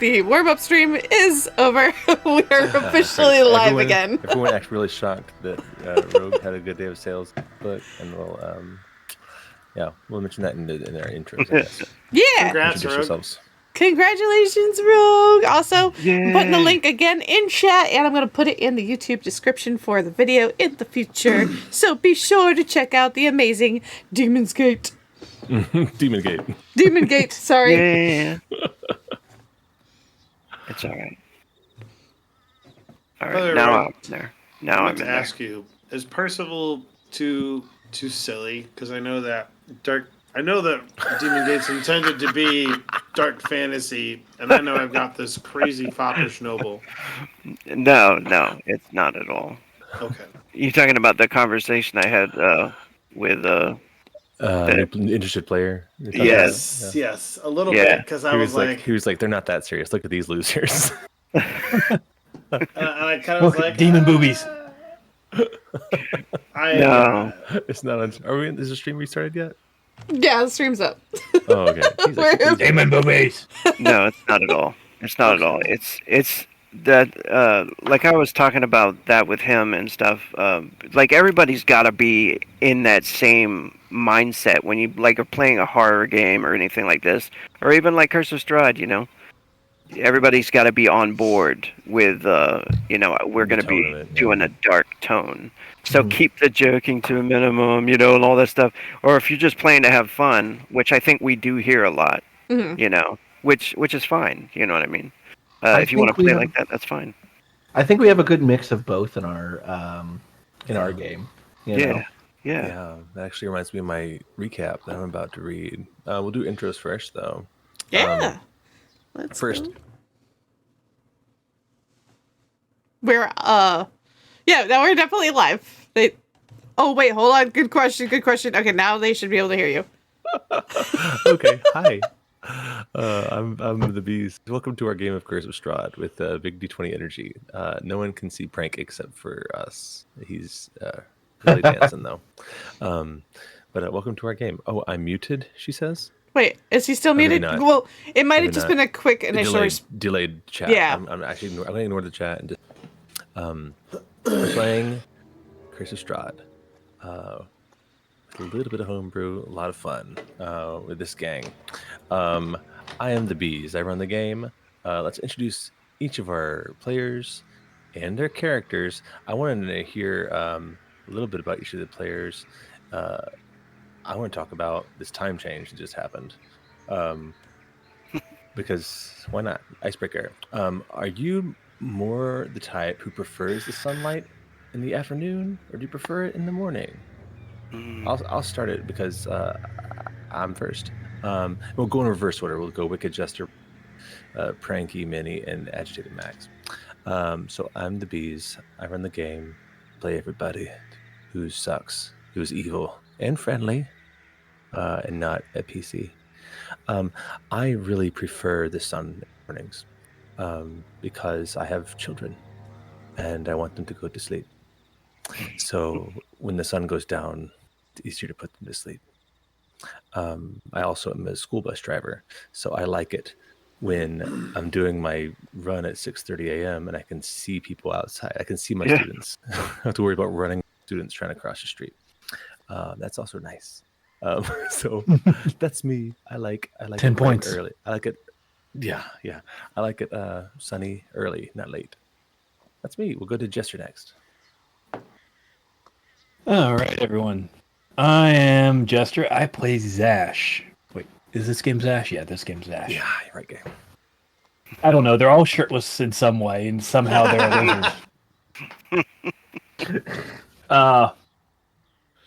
the warm-up stream is over. We are officially live again. Everyone actually really shocked that Rogue had a good day of sales, but and we'll mention that in our intros, I guess. Yeah. Congrats, Rogue. Yourselves. Congratulations, Rogue. Also, I'm putting the link again in chat, and I'm going to put it in the YouTube description for the video in the future. So be sure to check out the amazing Demon's Gate. Demon Gate. Demon Gate, sorry. Yeah. It's all right. All right, now I'm there. Now I'm to there. ask you: is Percival too silly? Because I know that Demon Gate's intended to be dark fantasy, and I know I've got this crazy foppish noble. No, it's not at all. Okay. You're talking about the conversation I had with interested player. Yes, yes, a little bit, because I was like, he was like, they're not that serious. Look at these losers. and I kind of was like, demon boobies. No, it's not. Is the stream restarted yet? Yeah, the stream's up. Oh, okay. Demon boobies. No, it's not at all. It's not at all. It's that like I was talking about that with him and stuff. Like everybody's got to be in that same mindset when you like are playing a horror game or anything like this, or even like Curse of Strahd. You know, everybody's got to be on board with we're going to be doing a dark tone. So keep the joking to a minimum, and all that stuff. Or if you're just playing to have fun, which I think we do here a lot, which is fine. You know what I mean? If you want to play like that, that's fine. I think we have a good mix of both in our game. You know? Yeah. That actually reminds me of my recap that I'm about to read. We'll do intros first, though. Yeah. Let's first. Go. We're now we're definitely live. Oh wait, hold on. Good question. Okay, now they should be able to hear you. Okay, hi. I'm TheBeez. Welcome to our game of Curse of Strahd with big D20 Energy. No one can see Prank except for us. He's really dancing though. But welcome to our game. Oh, I'm muted, she says. Wait, is he still muted? Well, it might have just been a quick initial delayed chat. Yeah. I'm going to ignore the chat and just we're playing Curse of Strahd. A little bit of homebrew, a lot of fun with this gang. I am TheBeez. I run the game. Let's introduce each of our players and their characters. I wanted to hear a little bit about each of the players. I want to talk about this time change that just happened. Because why not? Icebreaker. Are you more the type who prefers the sunlight in the afternoon, or do you prefer it in the morning? I'll start it because I'm first. We'll go in reverse order. We'll go WickedJester, Pranky, Mini, and Agitated Max. So I'm TheBeez. I run the game, play everybody who sucks, who's evil and friendly, and not a PC. I really prefer the sun mornings because I have children and I want them to go to sleep. So when the sun goes down, it's easier to put them to sleep. I also am a school bus driver, so I like it when I'm doing my run at 6:30 a.m. and I can see people outside. I can see my students. I don't have to worry about running students trying to cross the street. That's also nice. So that's me. I like 10 it points early. I like it. Yeah. I like it sunny early, not late. That's me. We'll go to Jester next. All right, everyone. I am Jester. I play Zash. Wait, is this game Zash? Yeah, this game's Zash. Yeah, you're right, game. I don't know. They're all shirtless in some way, and somehow they're lizards.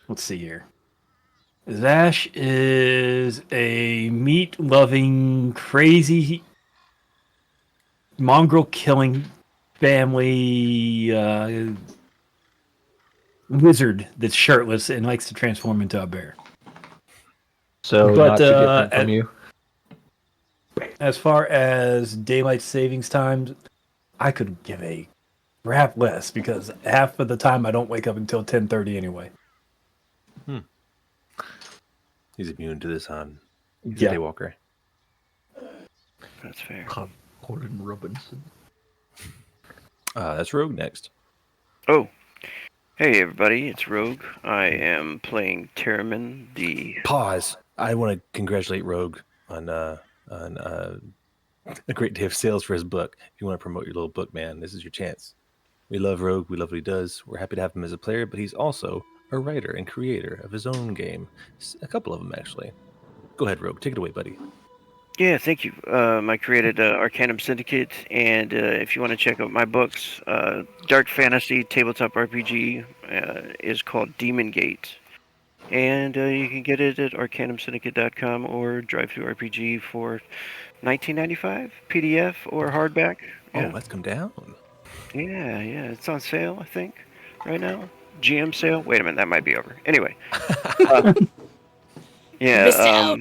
Let's see here. Zash is a meat-loving, crazy, mongrel-killing family wizard that's shirtless and likes to transform into a bear. So, but, not too different from you. As far as daylight savings times, I could give a crap less because half of the time I don't wake up until 10:30 anyway. He's immune to this on. He's Yeah. a daywalker. That's fair. Gordon Robinson. That's Rogue next. Oh, hey everybody, it's Rogue. I am playing Terramyn, the... Pause. I want to congratulate Rogue on a great day of sales for his book. If you want to promote your little book, man, this is your chance. We love Rogue. We love what he does. We're happy to have him as a player, but he's also a writer and creator of his own game. A couple of them, actually. Go ahead, Rogue. Take it away, buddy. Yeah, thank you. I created Arcanum Syndicate, and if you want to check out my books, Dark Fantasy Tabletop RPG is called Demon Gate. And you can get it at arcanumsyndicate.com or DriveThruRPG for $19.95 PDF or hardback. Yeah. Oh, let's come down. Yeah, it's on sale, I think, right now. GM sale. Wait a minute, that might be over. Anyway. Yeah,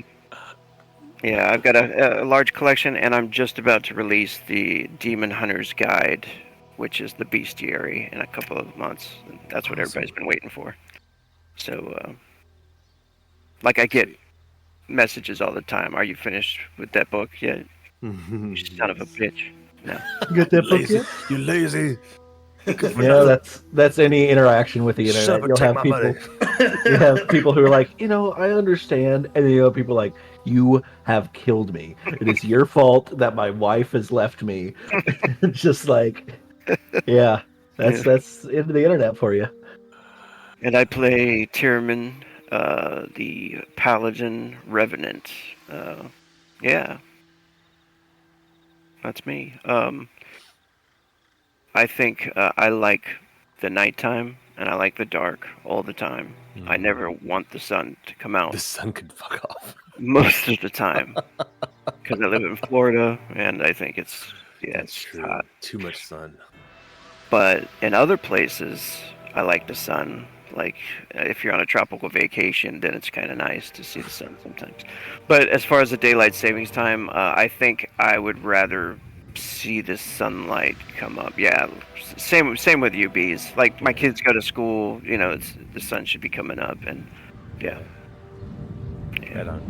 yeah, I've got a large collection, and I'm just about to release the Demon Hunter's Guide, which is the bestiary, in a couple of months. That's what everybody's been waiting for. So, like, I get messages all the time. Are you finished with that book yet? You son of a bitch. No. You get that book yet? You lazy. Yeah, that's any interaction with the internet. You'll have people. You have people who are like, I understand, and then people like, you have killed me. It is your fault that my wife has left me. Just like, yeah, that's into the internet for you. And I play Terramyn, the paladin revenant. Yeah, that's me. I think I like the nighttime and I like the dark all the time. I never want the sun to come out. The sun could fuck off. Most of the time. Because I live in Florida and I think it's true. hot. Too much sun. But in other places, I like the sun. Like, if you're on a tropical vacation, then it's kind of nice to see the sun sometimes. But as far as the daylight savings time, I think I would rather see the sunlight come up. Yeah, same with you, Bees. Like, my kids go to school, the sun should be coming up, and yeah. Right on.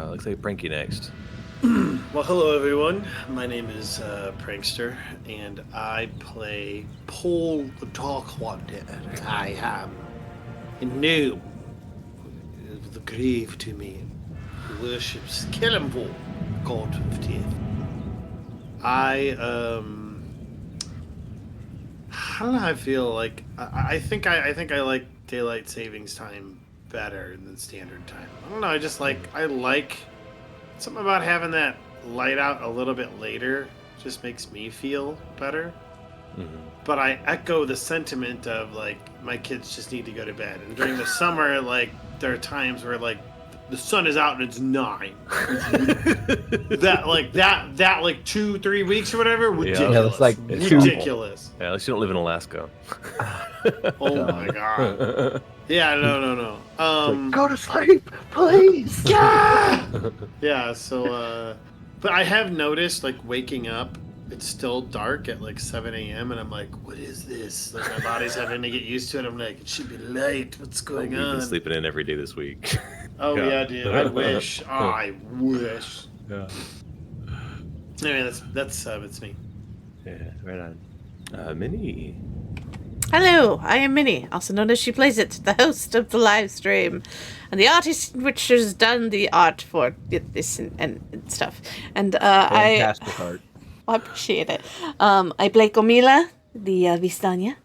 Looks like Pranky next. Well, hello everyone. My name is Prankster, and I play Pall the Dark Undead. I am a gnome of the grave to me, who worships Kellenvor, god of death. How do I feel? Like I think I like daylight savings time better than standard time. I don't know. I like something about having that light out a little bit later. Just makes me feel better. Mm-hmm. But I echo the sentiment of like my kids just need to go to bed. And during the summer, like there are times where like the sun is out and it's 9. that 2-3 weeks or whatever, ridiculous. Yeah, that's like ridiculous. Yeah, at least you don't live in Alaska. Oh my god. Yeah, no. Go to sleep, please. Yeah, so but I have noticed like waking up, it's still dark at like 7 a.m. and I'm like, what is this? Like my body's having to get used to it. I'm like, it should be light. What's going on? We've been sleeping in every day this week. Oh yeah, dude. I wish. I wish. Yeah. Anyway, that's me. Yeah, right on. Minnie. Hello, I am Minnie, also known as She Plays It, the host of the live stream, and the artist which has done the art for this and stuff. And Fantastic art. I appreciate it. I play Camila, the Vistani,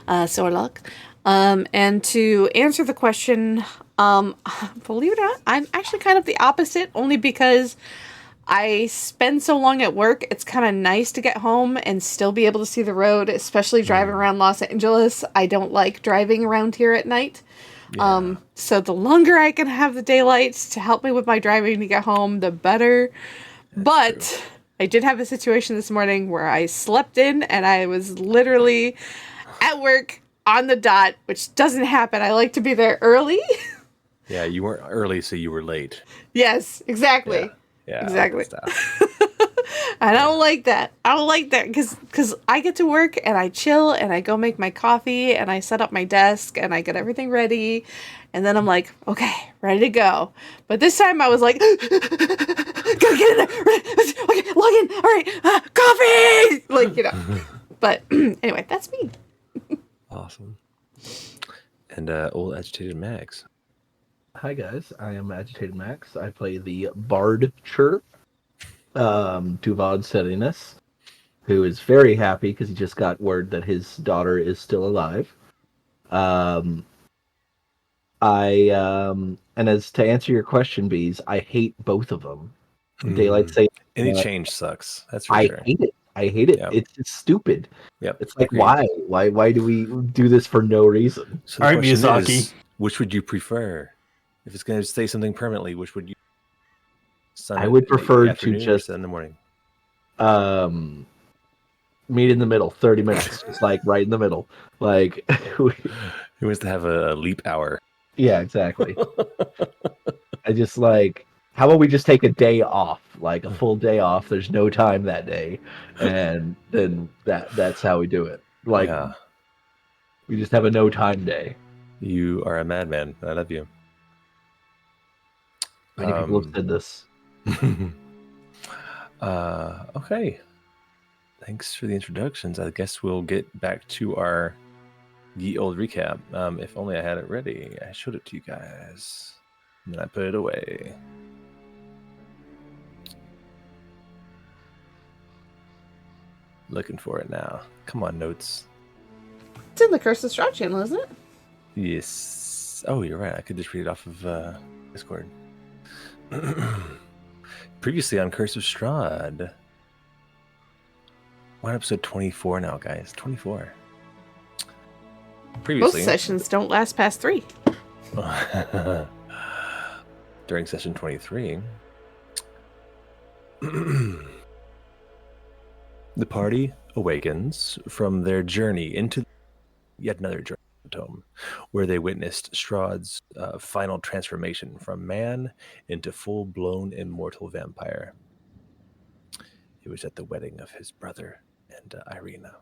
Sorlog. And to answer the question, believe it or not, I'm actually kind of the opposite, only because I spend so long at work, it's kind of nice to get home and still be able to see the road, especially driving around Los Angeles. I don't like driving around here at night. Yeah. So the longer I can have the daylight to help me with my driving to get home, the better. But true. I did have a situation this morning where I slept in and I was literally at work on the dot, which doesn't happen. I like to be there early. Yeah, you weren't early, so you were late. Yes, exactly. Yeah, exactly. I don't like that. I don't like that because I get to work and I chill and I go make my coffee and I set up my desk and I get everything ready. And then I'm like, okay, ready to go. But this time I was like, gotta get in there. Okay, log in. All right, coffee. Like, you know. But anyway, that's me. Awesome. And old agitated Max. Hi guys, I am Agitated Max. I play the Bard Chirp, Tuvad Serenus, who is very happy because he just got word that his daughter is still alive. And as to answer your question, Bees, I hate both of them. Daylight Savings. Any change sucks. That's for I sure. hate it. I hate it. Yep. It's just stupid. Yep. It's like, Agreed. why? Why do we do this for no reason? So the question is, which would you prefer? If it's going to say something permanently, which would you? I would prefer to just in the morning. Meet in the middle, 30 minutes, just like right in the middle. Like, who wants to have a leap hour? Yeah, exactly. I just like, how about we just take a day off, like a full day off? There's no time that day, and then that's how we do it. Like, we just have a no time day. You are a madman. I love you. Many people have said this. Okay. Thanks for the introductions. I guess we'll get back to our ye old recap. If only I had it ready. I showed it to you guys. And then I put it away. Looking for it now. Come on, notes. It's in the Curse of Strahd channel, isn't it? Yes. Oh, you're right. I could just read it off of Discord. Previously on Curse of Strahd. We're on episode 24 now, guys. 24. Previously, most sessions don't last past 3. During session 23, the party awakens from their journey into yet another journey tome, where they witnessed Strahd's final transformation from man into full-blown immortal vampire. It was at the wedding of his brother and Irina.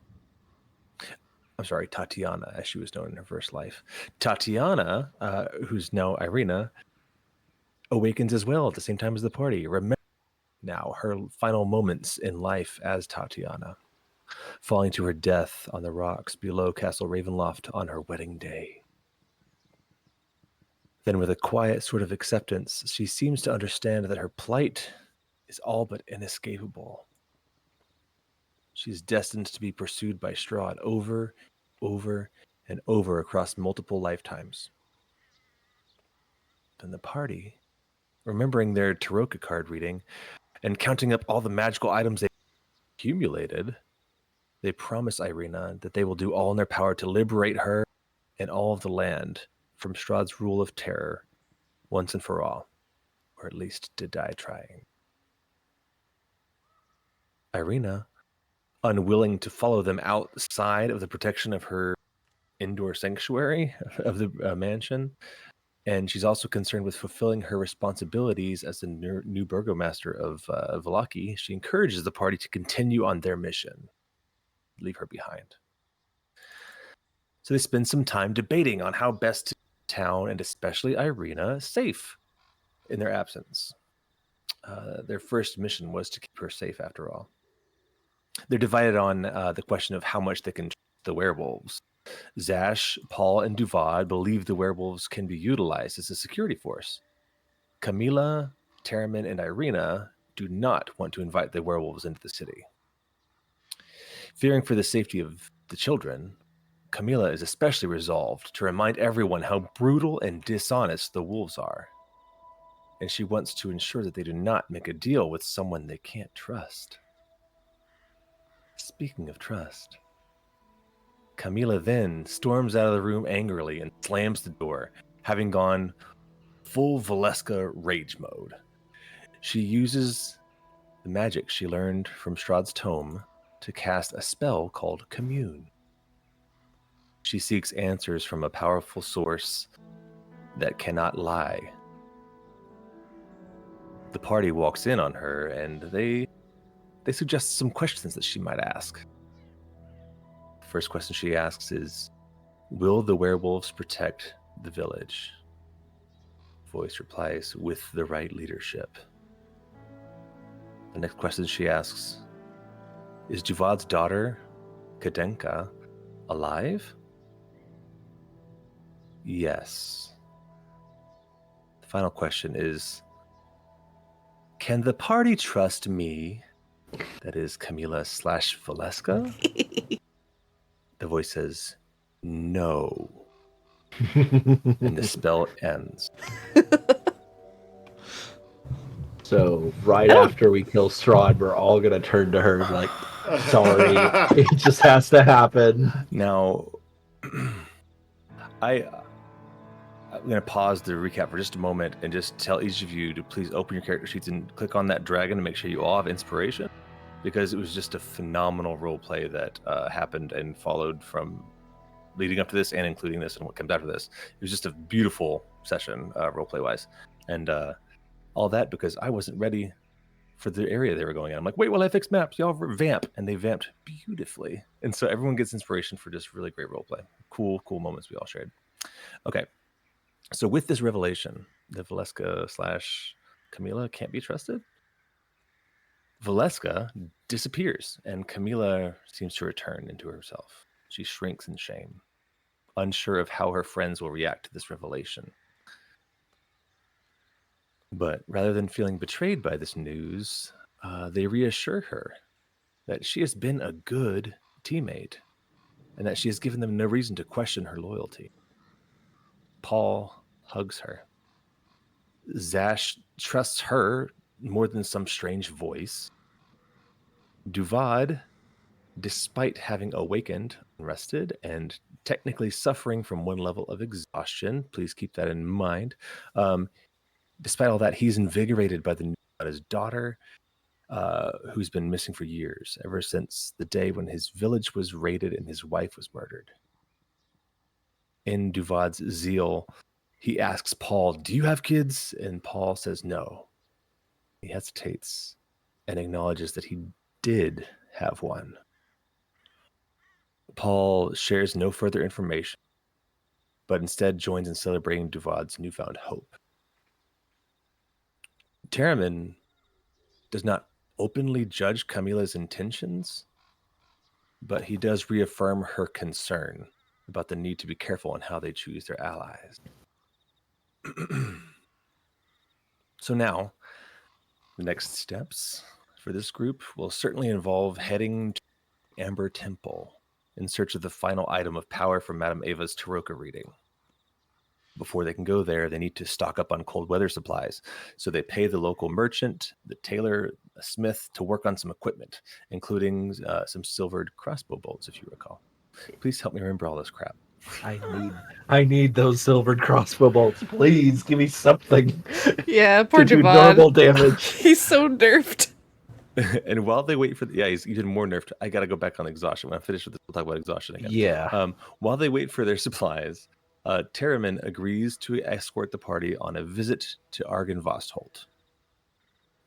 I'm sorry, Tatiana, as she was known in her first life. Tatiana, who's now Irina, awakens as well at the same time as the party. Remember now her final moments in life as Tatiana, falling to her death on the rocks below Castle Ravenloft on her wedding day. Then with a quiet sort of acceptance, she seems to understand that her plight is all but inescapable. She's destined to be pursued by Strahd over, and over across multiple lifetimes. Then the party, remembering their Taroka card reading and counting up all the magical items they accumulated, they promise Irina that they will do all in their power to liberate her and all of the land from Strahd's rule of terror once and for all, or at least to die trying. Irina, unwilling to follow them outside of the protection of her indoor sanctuary of the mansion, and she's also concerned with fulfilling her responsibilities as the new burgomaster of Valaki. She encourages the party to continue on their mission, leave her behind. So they spend some time debating on how best to keep the town, and especially Irina, safe in their absence. Their first mission was to keep her safe, after all. They're divided on the question of how much they can trust the werewolves. Zash, Pall, and Tuvad believe the werewolves can be utilized as a security force. Camila, Terramyn, and Irina do not want to invite the werewolves into the city. Fearing for the safety of the children, Camila is especially resolved to remind everyone how brutal and dishonest the wolves are. And she wants to ensure that they do not make a deal with someone they can't trust. Speaking of trust, Camila then storms out of the room angrily and slams the door, having gone full Valeska rage mode. She uses the magic she learned from Strahd's tome to cast a spell called Commune. She seeks answers from a powerful source that cannot lie. The party walks in on her, and they suggest some questions that she might ask. The first question she asks is, will the werewolves protect the village? Voice replies, with the right leadership. The next question she asks, is Duvad's daughter, Kadenka, alive? Yes. The final question is, can the party trust me? That is Camila / Valeska. The voice says, no. And the spell ends. So right after we kill Strahd, we're all gonna turn to her and be like, sorry, it just has to happen. Now, I'm going to pause the recap for just a moment and just tell each of you to please open your character sheets and click on that dragon to make sure you all have inspiration, because it was just a phenomenal role play that happened and followed from leading up to this and including this and what comes after this. It was just a beautiful session, role play wise, and all that because I wasn't ready for the area they were going in. I'm like, wait, well, I fixed maps. Y'all vamp, and they vamped beautifully, and so everyone gets inspiration for just really great role play. Cool moments we all shared. Okay, so with this revelation that Valeska / Camila can't be trusted, Valeska disappears, and Camila seems to return into herself. She shrinks in shame, unsure of how her friends will react to this revelation. But rather than feeling betrayed by this news, they reassure her that she has been a good teammate and that she has given them no reason to question her loyalty. Pall hugs her. Zash trusts her more than some strange voice. Duvad, despite having awakened, rested, and technically suffering from one level of exhaustion, please keep that in mind, despite all that, he's invigorated by the news about his daughter, who's been missing for years, ever since the day when his village was raided and his wife was murdered. In Duvad's zeal, he asks Pall, do you have kids? And Pall says no. He hesitates and acknowledges that he did have one. Pall shares no further information, but instead joins in celebrating Duvad's newfound hope. Terramyn does not openly judge Camila's intentions, but he does reaffirm her concern about the need to be careful in how they choose their allies. So now, the next steps for this group will certainly involve heading to Amber Temple in search of the final item of power from Madame Ava's Taroka reading. Before they can go there, they need to stock up on cold weather supplies. So they pay the local merchant, the tailor, a smith to work on some equipment, including some silvered crossbow bolts, if you recall. Please help me remember all this crap. I need those silvered crossbow bolts. Please give me something. Yeah, poor to do Duvad. normal damage. He's so nerfed. And while they wait for he's even more nerfed. I got to go back on exhaustion. When I'm finished with this, we'll talk about exhaustion again. Yeah. While they wait for their supplies, Terramyn agrees to escort the party on a visit to Argunvast Holt,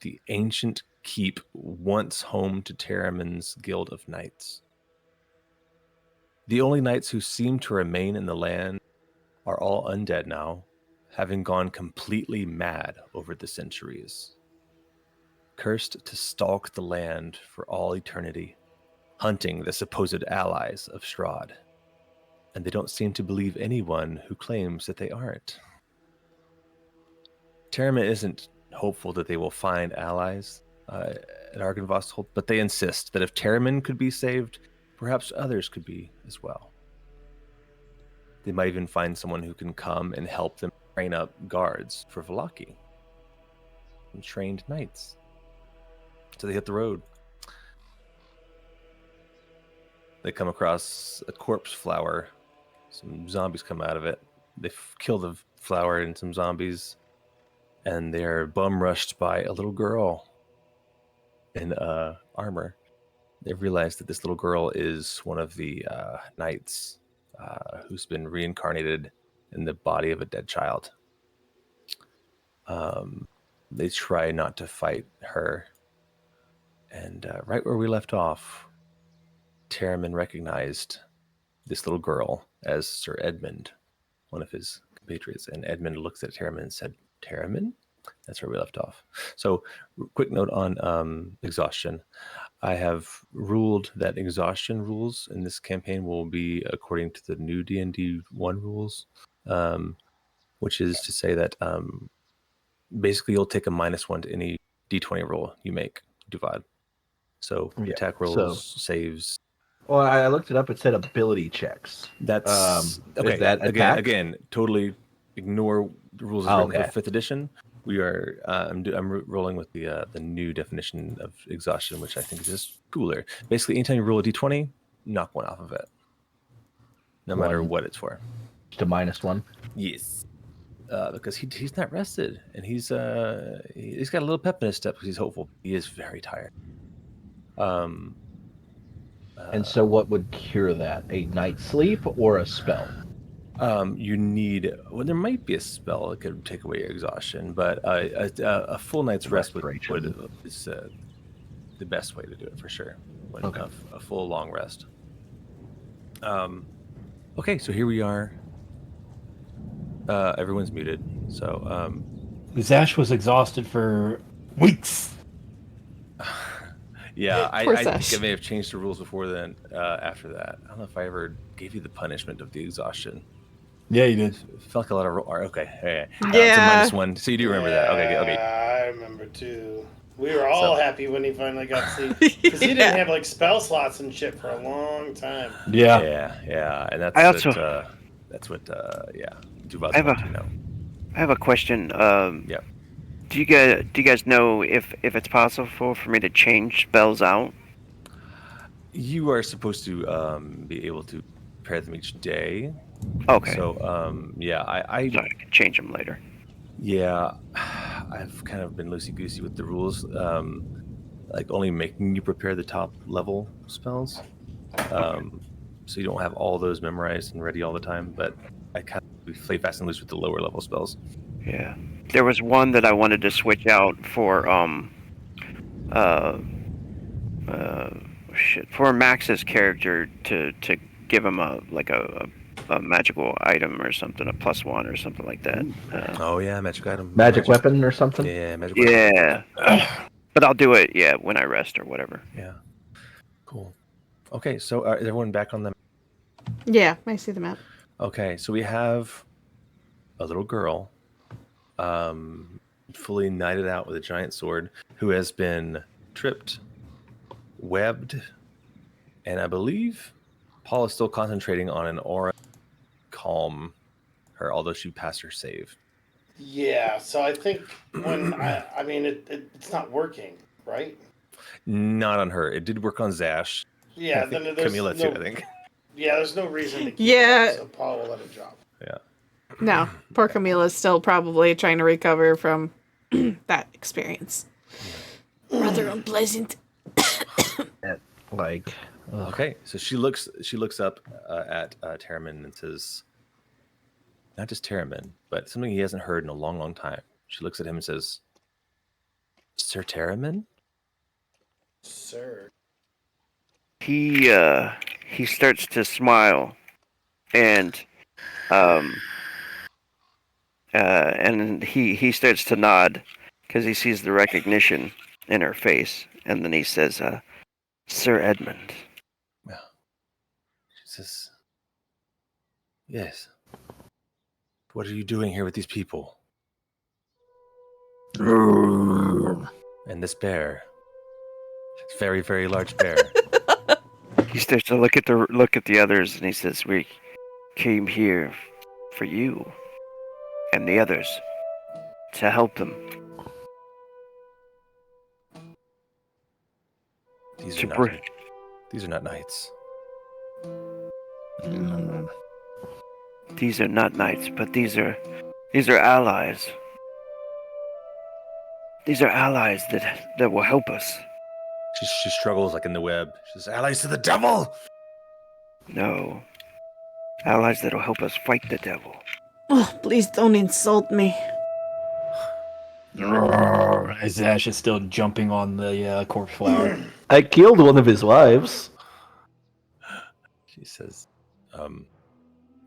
the ancient keep once home to Terramyn's Guild of Knights. The only knights who seem to remain in the land are all undead now, having gone completely mad over the centuries. Cursed to stalk the land for all eternity, hunting the supposed allies of Strahd. And they don't seem to believe anyone who claims that they aren't. Terramyn isn't hopeful that they will find allies at Argunvast Holt, but they insist that if Terramyn could be saved, perhaps others could be as well. They might even find someone who can come and help them train up guards for Valaki and trained knights. So they hit the road. They come across a corpse flower. Some zombies come out of it. They kill the flower and some zombies. And they're bum rushed by a little girl in armor. They realize that this little girl is one of the knights who's been reincarnated in the body of a dead child. They try not to fight her. And right where we left off, Terramyn recognized this little girl as Sir Edmund, one of his compatriots. And Edmund looks at Terramyn and said, Terramyn? That's where we left off. So, quick note on exhaustion. I have ruled that exhaustion rules in this campaign will be according to the new D&D 1 rules, which is to say that basically you'll take a -1 to any D20 roll you make, Duvad. So attack rolls, saves. Well, I looked it up. It said ability checks. That's okay. Is that attack? Again, totally ignore the rules as written for 5th edition. We are. I'm rolling with the new definition of exhaustion, which I think is just cooler. Basically, anytime you roll a d20, knock 1 off of it, no matter what it's for. Just a -1. Yes, because he's not rested, and he's got a little pep in his step because he's hopeful. He is very tired. And so, what would cure that? A night's sleep or a spell? You need. Well, there might be a spell that could take away your exhaustion, but a full night's rest is the best way to do it for sure. Okay. A full long rest. Okay, so here we are. Everyone's muted. So Zash was exhausted for weeks. yeah, I Zash. think I may have changed the rules before then. After that, I don't know if I ever gave you the punishment of the exhaustion. Yeah, you did. It felt like a lot of okay. Yeah. It's a -1. So you do remember that? Okay. I remember too. We were all happy when he finally got sleep because he didn't have like spell slots and shit for a long time. Yeah. And that's what Duvad's I have a question. Yeah. Do you guys know if it's possible for me to change spells out? You are supposed to be able to prepare them each day. Okay. So I So I can change them later. Yeah, I've kind of been loosey-goosey with the rules, like only making you prepare the top level spells, so you don't have all those memorized and ready all the time, but I kind of play fast and loose with the lower level spells. Yeah. There was one that I wanted to switch out for for Max's character to give him a magical item or something, a +1 or something like that. Magic item. Magic weapon or something? Yeah, magic weapon. Yeah. But I'll do it, when I rest or whatever. Yeah. Cool. Okay, so is everyone back on the... Yeah, I see the map. Okay, so we have a little girl, fully knighted out with a giant sword, who has been tripped, webbed, and I believe Pall is still concentrating on an aura calm her, although she passed her save. Yeah, so I think when it's not working, right? Not on her. It did work on Zash. Yeah, then there's Camila too, I think. Yeah, there's no reason to keep Yeah. it, so Paul will let it drop. Yeah. No, poor Camila's still probably trying to recover from that experience. Rather unpleasant. Okay, so she looks up at Terramyn and says, not just Terramyn, but something he hasn't heard in a long, long time. She looks at him and says, Sir Terramyn? Sir. He starts to smile, and he starts to nod because he sees the recognition in her face, and then he says, Sir Edmund. She says, yes. What are you doing here with these people? And this bear. It's a very, very large bear. He starts to look at the others, and he says, "We came here for you and the others to help them." These are not knights. These are not knights, but these are allies. These are allies that will help us. She struggles like in the web. She says, allies to the devil! No. Allies that will help us fight the devil. Oh, please don't insult me. Zash is still jumping on the corpse flower. I killed one of his wives. She says,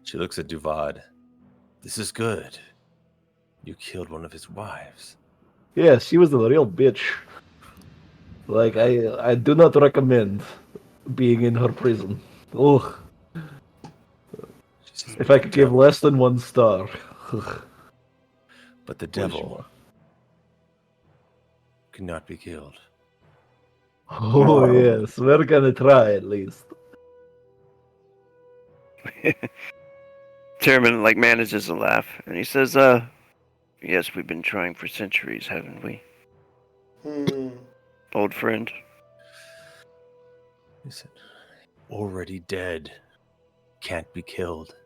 she looks at Duvad. This is good. You killed one of his wives. Yes, she was a real bitch. Like, I do not recommend being in her prison. Ugh. If I could give less than 1 star. But the devil cannot be killed. Oh, yes. We're gonna try at least. Terramyn like manages to laugh, and he says, yes, we've been trying for centuries, haven't we? Old friend. He said, already dead. Can't be killed.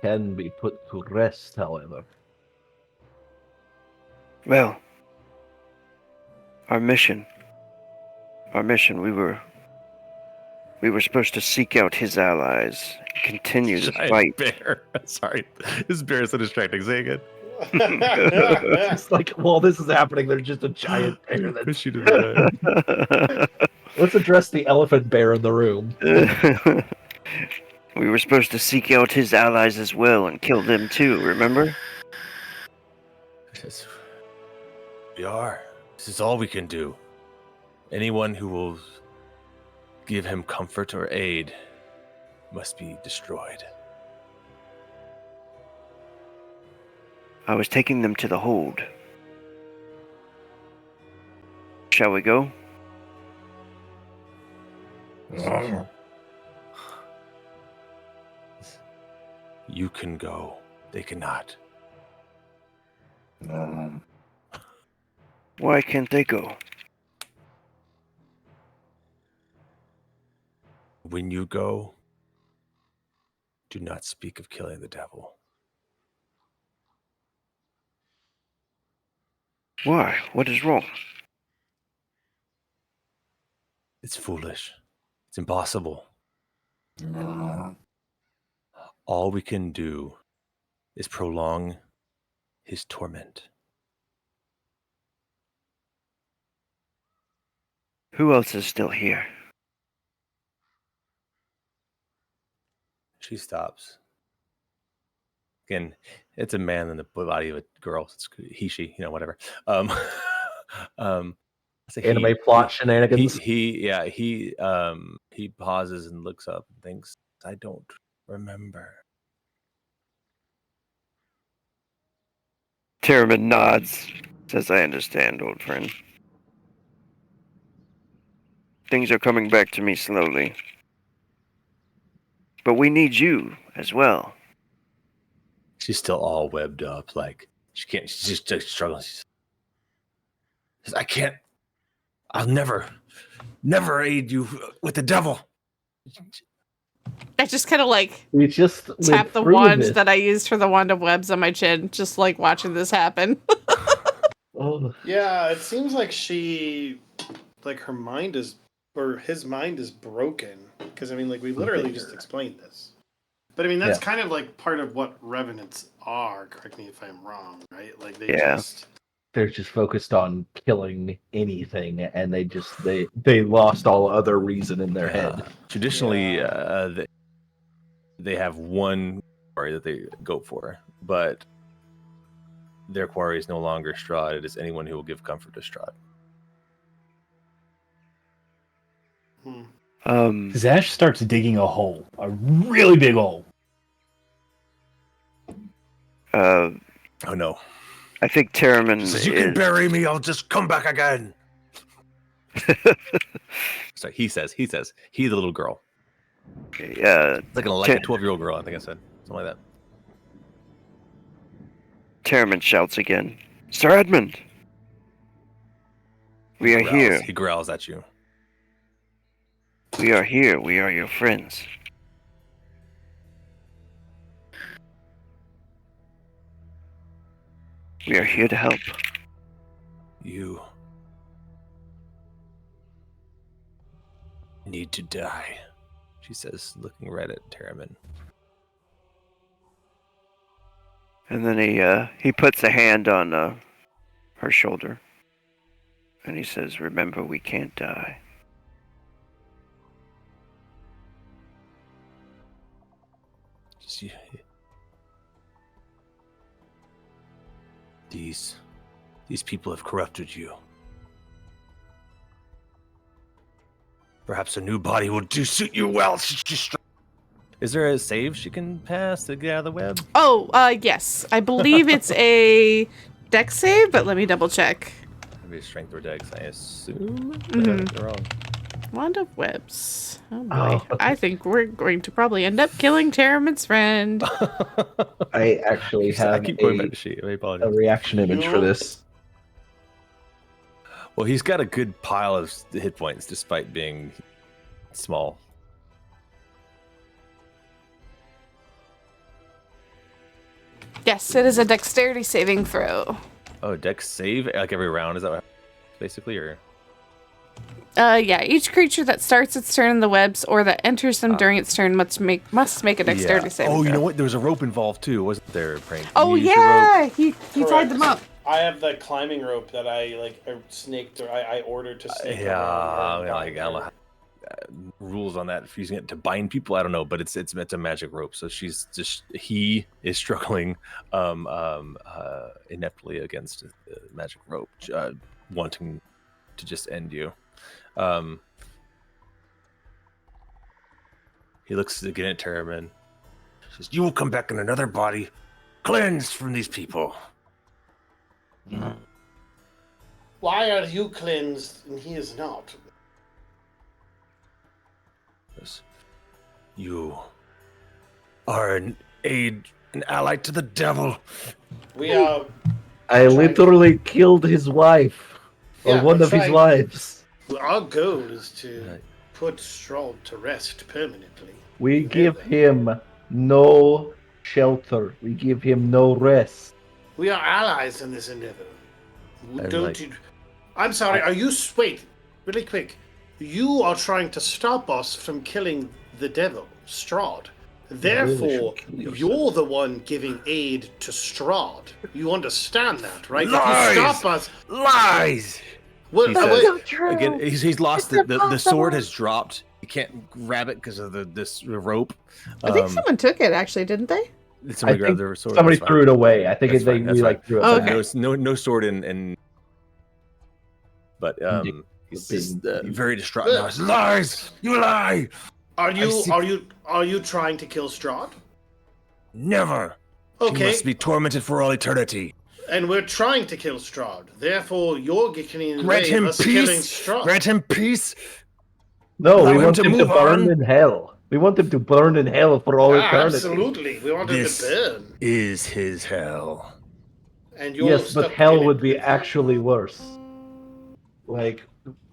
Can be put to rest, however. Well, our mission, we were supposed to seek out his allies, continue the Giant fight. bear. Sorry, this bear is so distracting. Say again. It's like, while this is happening, there's just a giant bear that's... Push you to the die. Let's address the elephant bear in the room. We were supposed to seek out his allies as well and kill them too, remember? Yes, we are. This is all we can do. Anyone who will give him comfort or aid must be destroyed. I was taking them to the hold. Shall we go? You can go. They cannot. Why can't they go? When you go, do not speak of killing the devil. Why? What is wrong? It's foolish. It's impossible. All we can do is prolong his torment. Who else is still here? She stops. Again, it's a man in the body of a girl. It's he, she, whatever. So Anime plot shenanigans. He pauses and looks up and thinks, I don't remember. Terramyn nods, says, I understand, old friend. Things are coming back to me slowly. But we need you as well. She's still all webbed up, like she can't. She's just struggling. She says, I can't. I'll never aid you with the devil. I just kind of like We just tap the wand that I used for the wand of webs on my chin, just like watching this happen. Oh. Yeah, it seems like her mind is, or his mind is broken. Because, I mean, like, we literally just explained this. But, I mean, that's kind of, like, part of what revenants are. Correct me if I'm wrong, right? Like, they're just focused on killing anything, and they lost all other reason in their head. Traditionally, they have one quarry that they go for, but their quarry is no longer Strahd. It is anyone who will give comfort to Strahd. Zash starts digging a hole, a really big hole. Oh no! I think Terramyn says, "You can bury me. I'll just come back again." So he says, "He, the little girl." It's like a 12-year-old girl. I think I said something like that. Terramyn shouts again, Sir Edmund! We are here. He growls at you. We are here. We are your friends. We are here to help. You need to die, she says, looking right at Terramyn. And then he puts a hand on her shoulder. And he says, remember, we can't die. These people have corrupted you. Perhaps a new body will suit you well. Is there a save she can pass to get out of the web? Oh, yes. I believe it's a dex save, but let me double check. Maybe a strength or dex, I assume. Mhm. Wrong. Wand of Webs. Oh boy. Oh. I think we're going to probably end up killing Terramyn's friend. I actually I have keep going back to sheet. I apologize. a reaction image for this. Well, he's got a good pile of hit points despite being small. Yes, it is a dexterity saving throw. Oh, dex save? Like every round? Is that what basically? Or Yeah, each creature that starts its turn in the webs or that enters them during its turn must make a dexterity saving Oh, throw. you know what? There was a rope involved too, wasn't there, Prank? Oh, You used the rope. yeah! He tied them up. I have the climbing rope that I snaked, or I ordered to snake. Yeah, around I don't know how, rules on that. If using it to bind people, I don't know, but it's a magic rope. So he is struggling ineptly against the magic rope, wanting to just end you. He looks again at Terramyn. Says, "You will come back in another body, cleansed from these people." Why are you cleansed and he is not? Yes. You are an ally to the devil. We are. I literally killed his wife. Or Yeah, one we're of his trying- wives. Our goal is to Right. put Strahd to rest permanently. We give him no shelter. We give him no rest. We are allies in this endeavor. I'm Don't like- you? I'm sorry. Are you? Wait, really quick. You are trying to stop us from killing the devil, Strahd. Therefore, should kill yourself. you're the one giving aid to Strahd. You understand that, right? Lies! If you stop us, Lies. well, He wait, says, again, he's lost the sword has dropped. He can't grab it because of this rope. I think someone took it, actually, didn't they? Did somebody I grab think their sword? somebody That's threw fine. it away. I think That's they fine, that's we like fine. threw it Oh, back. okay. No sword in. But he's just, very distraught now. He says, "Lies! You lie! are you see- are you trying to kill Strahd? Never! He Okay, must be tormented for all eternity. and we're trying to kill Strahd. Therefore, you're getting in the Grant way him of us killing peace. Strahd. Grant him peace. No, Allow we him want to him to move burn on. in hell. We want him to burn in hell for all eternity. Absolutely, we want him This to burn. is his hell. And you're Yes, but stuck hell in it. would be actually worse. Like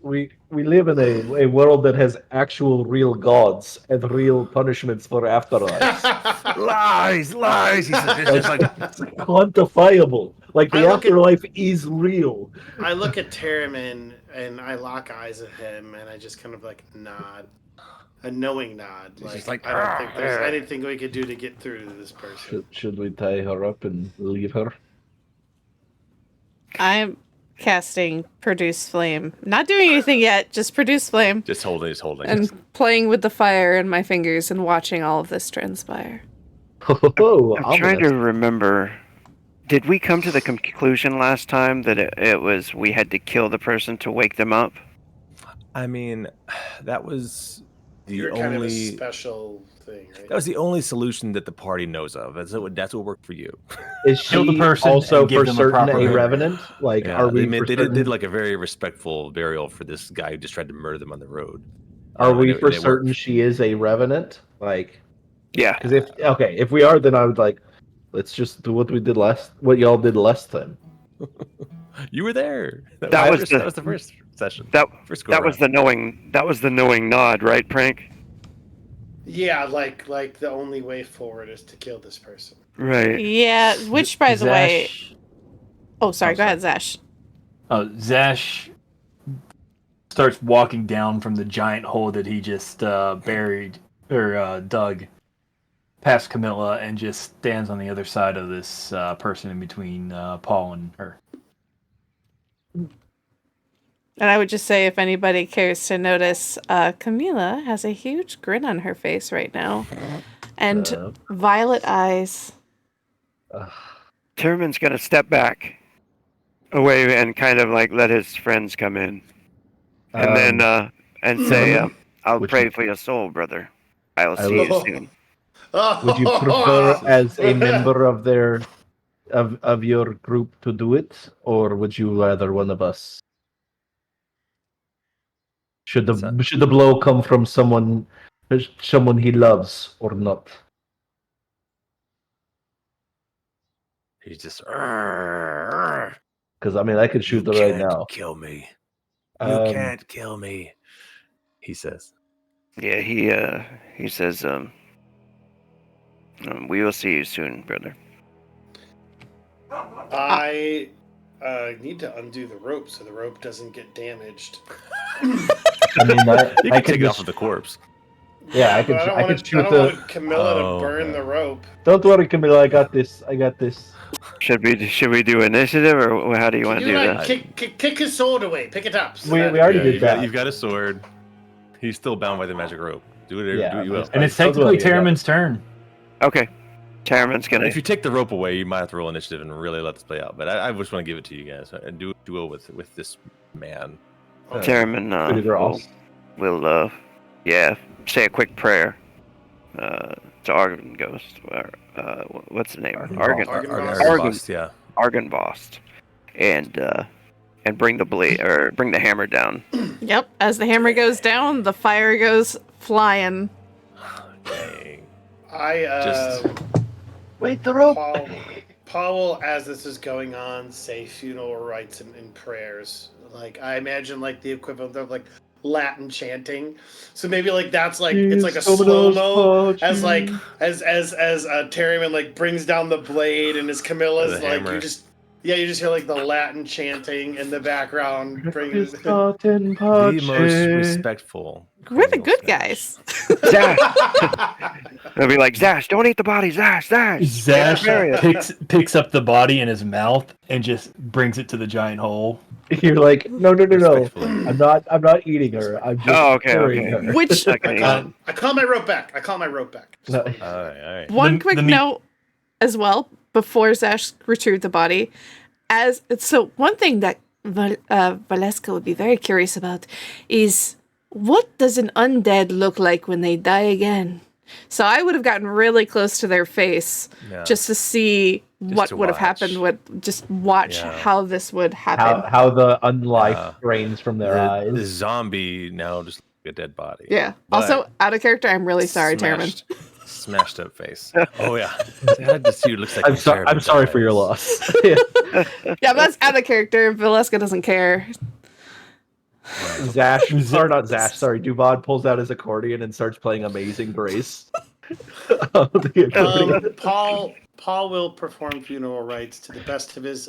we live in a world that has actual real gods and real punishments for afterlife. Lies! He says, it's just like It's quantifiable. Like I the look at- afterlife is real. I look at Terramyn and I lock eyes at him and I just kind of like nod. A knowing nod. He's Like, just like, I don't think there's "Ah." anything we could do to get through to this person. Should we tie her up and leave her? I'm casting Produce Flame. Not doing anything yet, just Produce Flame. just holding. And playing with the fire in my fingers and watching all of this transpire. Oh, I'm trying to remember. Did we come to the conclusion last time that it was we had to kill the person to wake them up? I mean, that was the You're kind of a only. special thing, right? That was the only solution that the party knows of. That's what worked for you. Is Kill the she person also and give for them a certain proper a burial. revenant? Like, Yeah, are we? they for did like a very respectful burial for this guy who just tried to murder them on the road. Are we and for it worked. certain she is a revenant? Like, Yeah. because if we are, then I would like, let's just do what y'all did last time. You were there. That was the first session. That First that was the knowing nod, right, Prank? Yeah, like the only way forward is to kill this person. Right. Yeah, which, by the way... Zash- Oh, sorry, Oh, go ahead, Zash. Zash starts walking down from the giant hole that he just buried or dug past Camila and just stands on the other side of this person in between Paul and her. And I would just say, if anybody cares to notice, Camila has a huge grin on her face right now. And violet eyes. Terramyn's gonna step back away and kind of like let his friends come in, and then and say, "I'll would pray you- for your soul, brother. I will I see you will- soon." Would you prefer as a member of their of your group to do it, or would you rather one of us? Should the blow come from someone he loves or not? He's just. Because I mean, I could shoot You them right can't now. kill me. You can't kill me. He says. Yeah, he says, "We will see you soon, brother." I need to undo the rope so the rope doesn't get damaged. I mean, You I can could take it off just of the corpse. yeah, I but could I shoot don't the. want Camilla Oh, to burn yeah. the rope. Don't worry, Camila. I got this. I got this. Should we do initiative, or how do you want to You do like that? kick his sword away, pick it up. So We that- already Yeah, did that. You've got a sword. He's still bound by the magic rope. Do it. Yeah, do what you will. that's And it's I'll do technically it, yeah. Terramyn's turn. Okay, Terramyn's gonna. If you take the rope away, you might have to roll initiative and really let this play out. But I just want to give it to you guys and do what you will with this man. Terramyn Pretty gross. will say a quick prayer to Argunvast. What's the name? Argunvast. Yeah. Argunvast, and bring the blade or bring the hammer down. Yep. As the hammer goes down, the fire goes flying. Dang. I Wait, the rope. Paul will, as this is going on, say funeral rites and prayers. Like I imagine, like the equivalent of like Latin chanting. So maybe like that's like it's like a slow mo as like as Terramyn like brings down the blade and as Camilla's The like hammer. you just hear like the Latin chanting in the background. The most respectful. We're the criminal good smash. guys. Zash! They'll be like, Zash, don't eat the body, Zash. Zash Yeah. picks up the body in his mouth and just brings it to the giant hole. You're like, no. Respectfully. I'm not eating her. I'm just Okay. carrying her. Which Okay. I call my rope back. No. All right. one The- quick the me- note as well before Zash retrieved the body. So one thing that Valeska would be very curious about is what does an undead look like when they die again? So I would have gotten really close to their face Yeah. just to see what to would have watch. happened. Just watch Yeah. how this would happen. How the unlife Yeah. drains from their eyes. The zombie now just like a dead body. Yeah. But Also, out of character, I'm really sorry, Terramyn. Smashed up face. Oh yeah. I just see what it looks like. I'm when sorry. I'm Terramyn sorry for your dies. loss. Yeah. Yeah, that's out of character. Valeska doesn't care. Zash, or not Zash. Sorry, Duvod pulls out his accordion and starts playing "Amazing Grace." The accordion. Paul will perform funeral rites to the best of his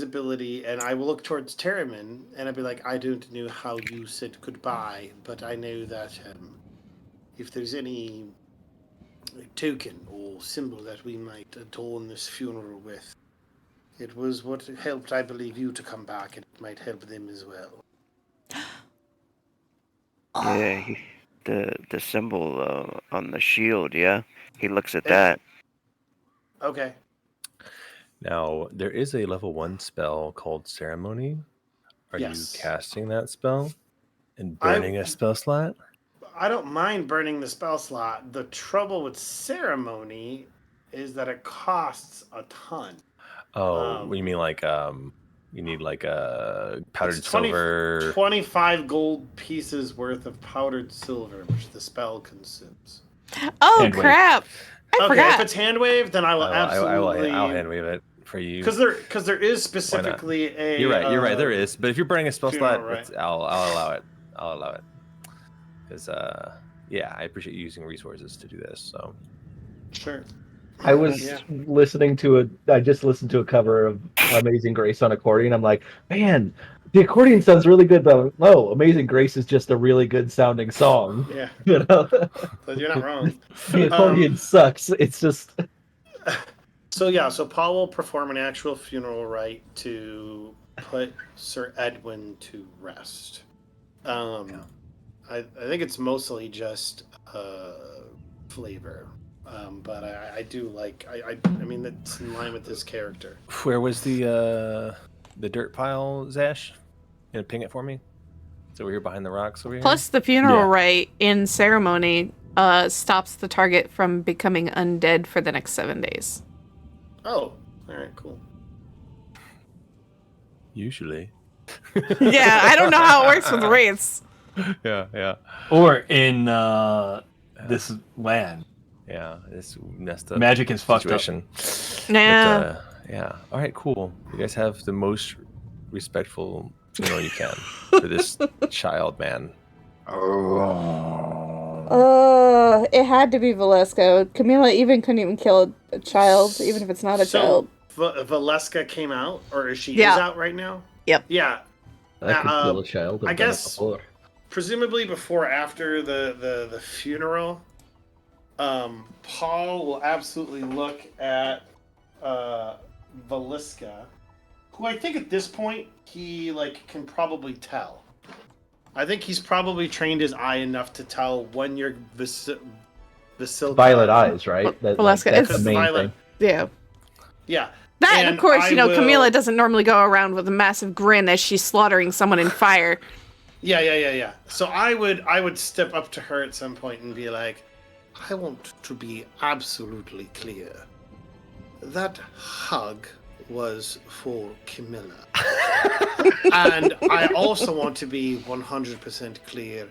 ability, and I will look towards Terramyn, and I'll be like, I don't know how you said goodbye, but I know that if there's any token or symbol that we might adorn this funeral with, it was what helped, I believe, you to come back, and it might help them as well. Yeah, the symbol on the shield. Yeah, he looks at that. Okay. Now there is a level 1 spell called Ceremony. Are Yes. you casting that spell and burning a spell slot? I don't mind burning the spell slot. The trouble with ceremony is that it costs a ton. Oh, you mean like you need like a powdered It's 20 silver? 25 gold pieces worth of powdered silver, which the spell consumes. Oh, Hand wave. crap. I Okay, forgot. if it's hand waved, then I will absolutely. I'll hand wave it for you. Because there is specifically a. You're right. There is, but if you're burning a spell funeral, slot, right? I'll allow it. I'll allow it. Because yeah, I appreciate you using resources to do this. So Sure. I was Yeah. I just listened to a cover of Amazing Grace on accordion. I'm like, man, the accordion sounds really good, but no, Amazing Grace is just a really good sounding song. Yeah, You know, so you're not wrong. the accordion sucks. It's just So Paul will perform an actual funeral rite to put Sir Edwin to rest. I think it's mostly just flavor. But I do like I mean that's in line with this character. Where was the dirt pile, Zash? You gonna ping it for me? So we're here behind the rocks over here. Plus, the funeral Yeah. rite in ceremony stops the target from becoming undead for the next 7 days. Oh, all right, cool. Usually. Yeah, I don't know how it works with wraiths. Yeah. Or in this land. Yeah, it's messed up. Magic is fucked up. situation. Yeah. But, yeah. All right, cool. You guys have the most respectful funeral you can for this child man. It had to be Valesco. Camila even couldn't even kill a child, even if it's not a child. Valeska came out, or is she Yeah. is out right now? Yep. Yeah. I could kill a child. I I've done it guess- before. Presumably before or after the funeral, Paul will absolutely look at Valiska, who I think at this point he can probably tell. I think he's probably trained his eye enough to tell when you're Vasilka. Violet eyes, right? Valeska, that's the it's main violet. thing. Yeah. Yeah. That, and of course, I Camila doesn't normally go around with a massive grin as she's slaughtering someone in fire. Yeah. So I would step up to her at some point and be like, I want to be absolutely clear. That hug was for Camila. And I also want to be 100% clear.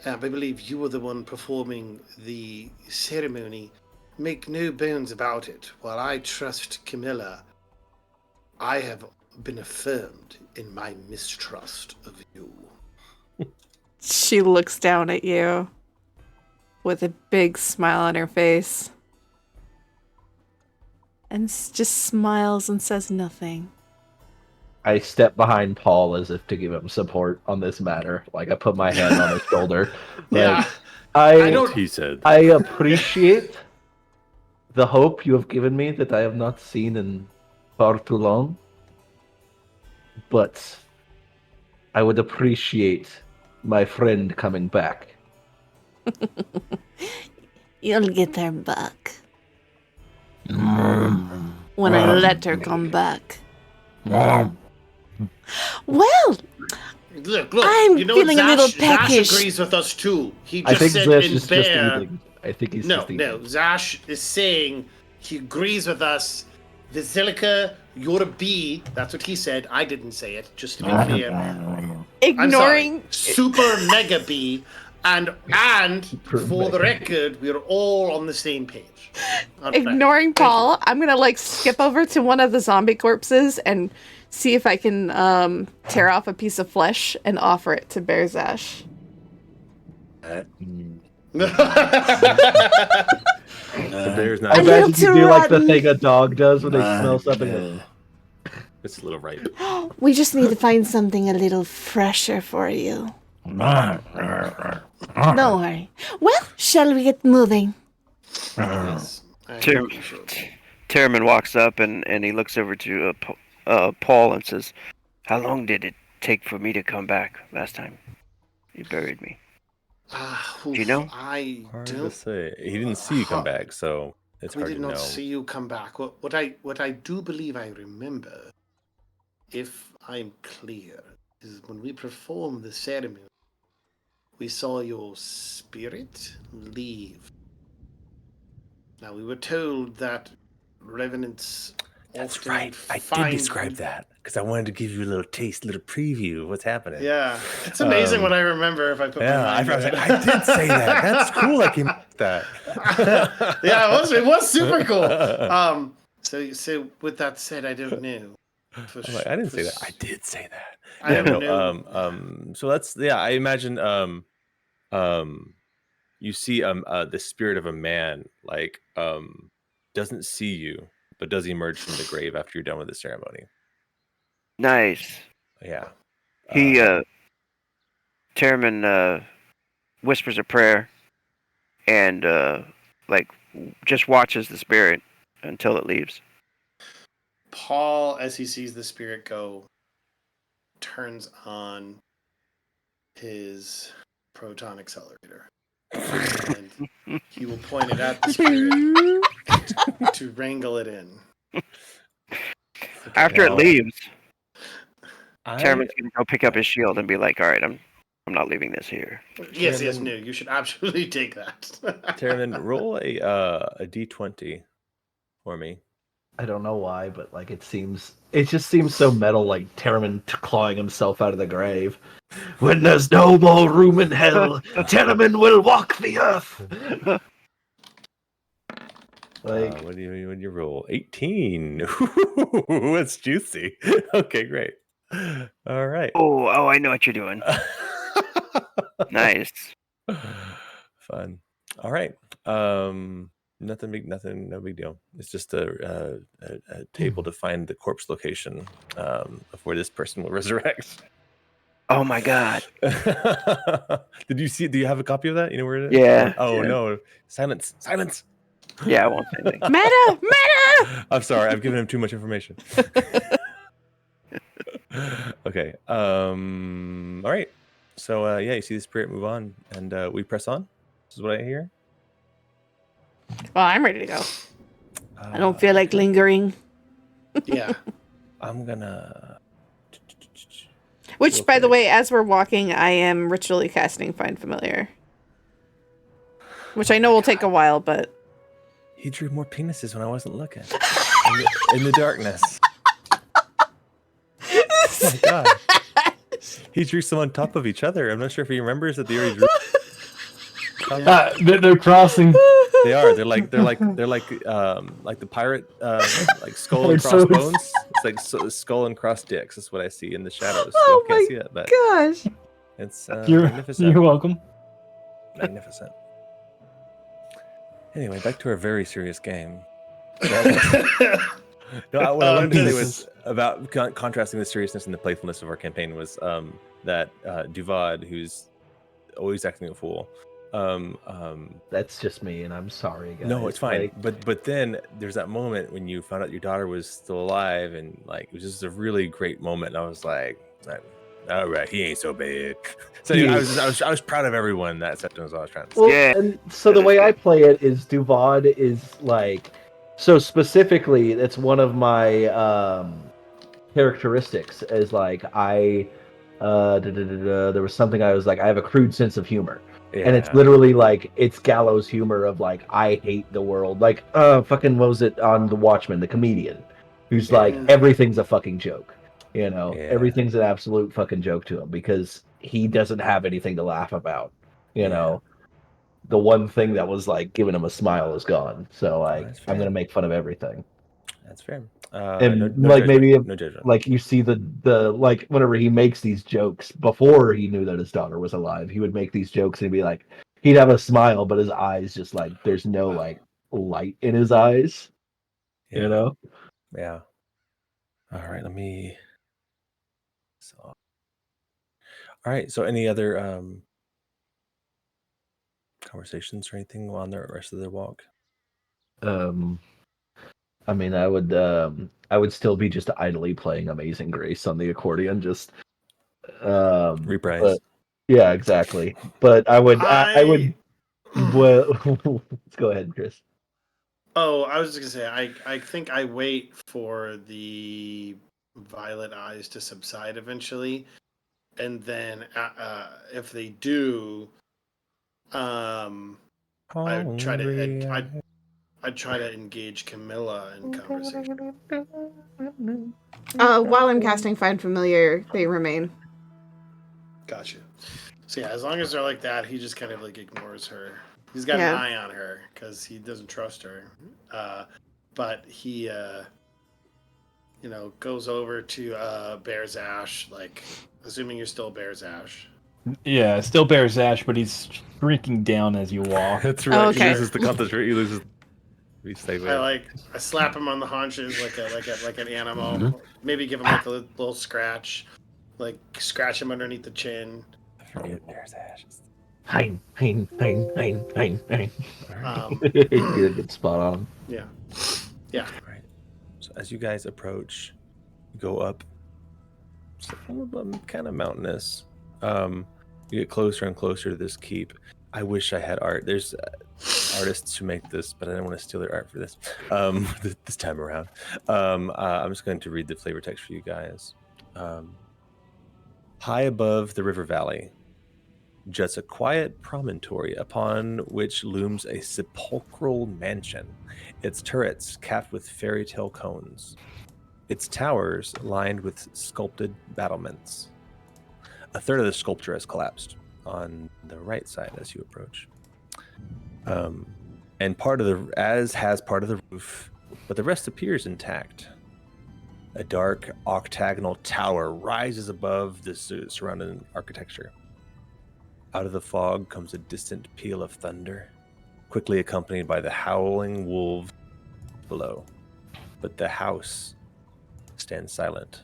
I believe you were the one performing the ceremony. Make no bones about it. While I trust Camila, I have been affirmed in my mistrust of you. She looks down at you with a big smile on her face and just smiles and says nothing. I step behind Paul as if to give him support on this matter. Like I put my hand on his shoulder. Yeah. He said. I appreciate the hope you have given me that I have not seen in far too long. But I would appreciate my friend coming back. You'll get her back. When I let her come back. Well, Look, I'm you know feeling what? a little Zash peckish. agrees with us too. He I just think said Zash in is just bear. eating. I think he's No, just eating. no. Zash is saying he agrees with us. Vasilica, you're a bee. That's what he said. I didn't say it, just to be clear. I'm Ignoring sorry. Super mega bee. And for the record, we're all on the same page. ignoring Paul, I'm gonna skip over to one of the zombie corpses and see if I can tear off a piece of flesh and offer it to Bear Zash. The bear's I not. imagine little you do like the rotten. thing a dog does when they smell something. It's a little ripe. We just need to find something a little fresher for you. Don't worry. Well, shall we get moving? Yes, Terramyn walks up and he looks over to Paul and says, "How long did it take for me to come back last time you buried me?" Do you know? I Hard to don't. say. He didn't see you come back, so it's We hard did to not know. see you come back. What I do believe I remember, if I'm clear, is when we performed the ceremony, we saw your spirit leave. Now we were told that revenants That's often right. I find... did describe that because I wanted to give you a little taste, a little preview of what's happening. Yeah, it's amazing what I remember if I put Yeah, my I mind was to like, it. I did say that. That's cool. I came up with that. Yeah, it was super cool. So with that said, I don't know. I'm like, I didn't say that. I did say that. I Yeah, don't no, know. so that's I imagine you see the spirit of a man doesn't see you, but does emerge from the grave after you're done with the ceremony. Nice. Yeah. He Terramyn whispers a prayer and just watches the spirit until it leaves. Paul, as he sees the spirit go, turns on his proton accelerator. and he will point it at the spirit to wrangle it in. After it leaves, I, Terramyn's gonna go pick up his shield and be like, "All right, I'm not leaving this here." Yes, Terramyn- no, you should absolutely take that. Terramyn, roll a D20 for me. I don't know why, but like it just seems so metal, like Terramyn clawing himself out of the grave. When there's no more room in hell, Terramyn will walk the earth. Like, What do you roll? 18. Ooh, that's juicy. Okay, great. All right. Oh, I know what you're doing. Nice. Fun. All right. Nothing big. Nothing. No big deal. It's just a table to find the corpse location of where this person will resurrect. Oh my god. Did you see? Do you have a copy of that? You know where it is? Yeah. Oh yeah. no! Silence! Silence! Yeah, I won't say anything. Meta! I'm sorry. I've given him too much information. Okay. All right. So yeah, you see the spirit move on, and we press on. This is what I hear. Well, I'm ready to go. I don't feel like lingering. Yeah. I'm gonna. Which, Real by the quick. way, as we're walking, I am ritually casting Find Familiar. Which I know will take a while, but... He drew more penises when I wasn't looking. In the darkness. Oh my god. He drew some on top of each other. I'm not sure if he remembers that they already drew. They're crossing. They are. They're like the pirate like skull and They're so- crossbones. It's like skull and cross dicks. That's what I see in the shadows. Oh Y'all can't my see it, but gosh. it's You're magnificent. welcome. Magnificent. Anyway, back to our very serious game. No, what I wanted to say was about contrasting the seriousness and the playfulness of our campaign was that Duvad, who's always acting a fool. that's just me, and I'm sorry, guys. No, it's fine. Like, But then there's that moment when you found out your daughter was still alive, and like it was just a really great moment. And I was like, all right, he ain't so bad. So anyway, I was proud of everyone. That was what I was trying to say. well, Yeah. and so the way I play it is Duvad is like, so specifically, it's one of my characteristics is like there was something I was like, I have a crude sense of humor. And it's Yeah. literally like, it's gallows humor of like, I hate the world. Like, fucking, what was it on The Watchmen, the comedian, who's like, Yeah. everything's a fucking joke. You know, Yeah. everything's an absolute fucking joke to him because he doesn't have anything to laugh about. You Yeah. know, the one thing that was like giving him a smile is gone. So like, that's I'm fair. gonna make fun of everything. That's fair. And No like judgment. maybe No judgment. like you see the like whenever he makes these jokes before he knew that his daughter was alive, he would make these jokes and he'd be like, he'd have a smile, but his eyes just like there's no like light in his eyes. Yeah. You know? Yeah. All right. Let me. So. All right. So, any other conversations or anything on the rest of their walk? I mean, I would still be just idly playing Amazing Grace on the accordion, just Reprise. but- yeah, exactly. But I would well, let's go ahead, Chris. Oh, I was just gonna say, I think I wait for the violet eyes to subside eventually, and then if they do, I'd try to engage Camila in conversation. While I'm casting Find Familiar, they remain. Gotcha. So yeah, as long as they're like that, he just kind of like ignores her. He's got Yeah. an eye on her because he doesn't trust her. But he, goes over to Bear Zash, like, assuming you're still Bear Zash. Yeah, still bears Zash, but he's shrinking down as you walk. That's right. Okay. He loses the concentration. He loses. We stay with. I slap him on the haunches like an animal. Maybe give him like a little scratch, like scratch him underneath the chin. Forget Bear's ashes. Hein. Um, You're a good spot on. yeah. Right. So as you guys approach, you go up. It's kind of mountainous. You get closer and closer to this keep. I wish I had art. There's artists who make this, but I don't want to steal their art for this. This time around, I'm just going to read the flavor text for you guys. High above the river valley juts a quiet promontory upon which looms a sepulchral mansion, its turrets capped with fairy tale cones, its towers lined with sculpted battlements. A third of the sculpture has collapsed on the right side as you approach. And part of the roof, but the rest appears intact. A dark octagonal tower rises above the surrounding architecture. Out of the fog comes a distant peal of thunder, quickly accompanied by the howling wolves below. But the house stands silent,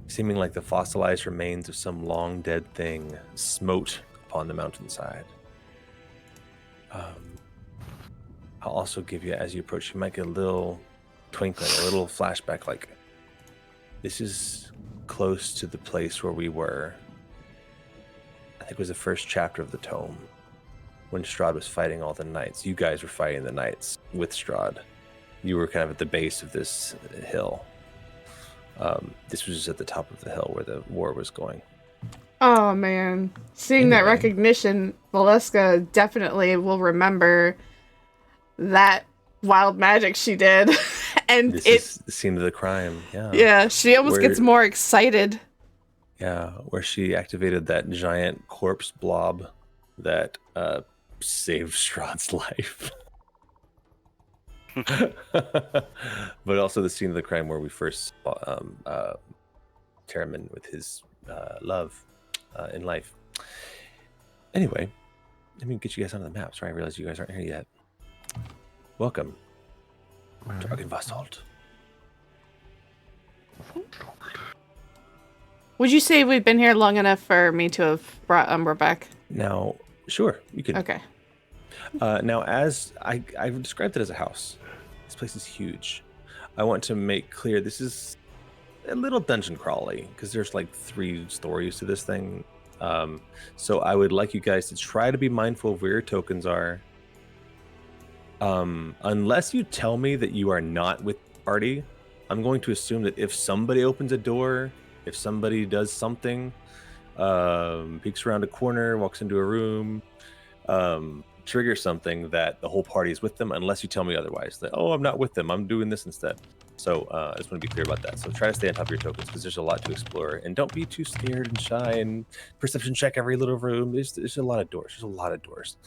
seeming like the fossilized remains of some long dead thing smote upon the mountainside. I'll also give you, as you approach, you might get a little twinkling, a little flashback, like this is close to the place where we were. I think it was the first chapter of the tome when Strahd was fighting all the knights. You guys were fighting the knights with Strahd. You were kind of at the base of this hill. This was just at the top of the hill where the war was going. Oh man, seeing that recognition, Valeska definitely will remember that wild magic she did. And this is the scene of the crime. Yeah, she almost gets more excited. Yeah, where she activated that giant corpse blob that saved Strahd's life. But also the scene of the crime where we first saw Terramyn with his love in life. Anyway, let me get you guys onto the map. Sorry, I realize you guys aren't here yet. Welcome to Argunvast Holt. Would you say we've been here long enough for me to have brought Umbra back? Now, sure, you can. Okay. Now, as I've described it as a house, this place is huge. I want to make clear this is a little dungeon crawly because there's like 3 stories to this thing. So I would like you guys to try to be mindful of where your tokens are. Unless you tell me that you are not with the party, I'm going to assume that if somebody opens a door, if somebody does something, peeks around a corner, walks into a room, triggers something, that the whole party is with them, unless you tell me otherwise. That, oh, I'm not with them, I'm doing this instead. So I just want to be clear about that. So try to stay on top of your tokens because there's a lot to explore. And don't be too scared and shy and perception check every little room. There's a lot of doors. There's a lot of doors.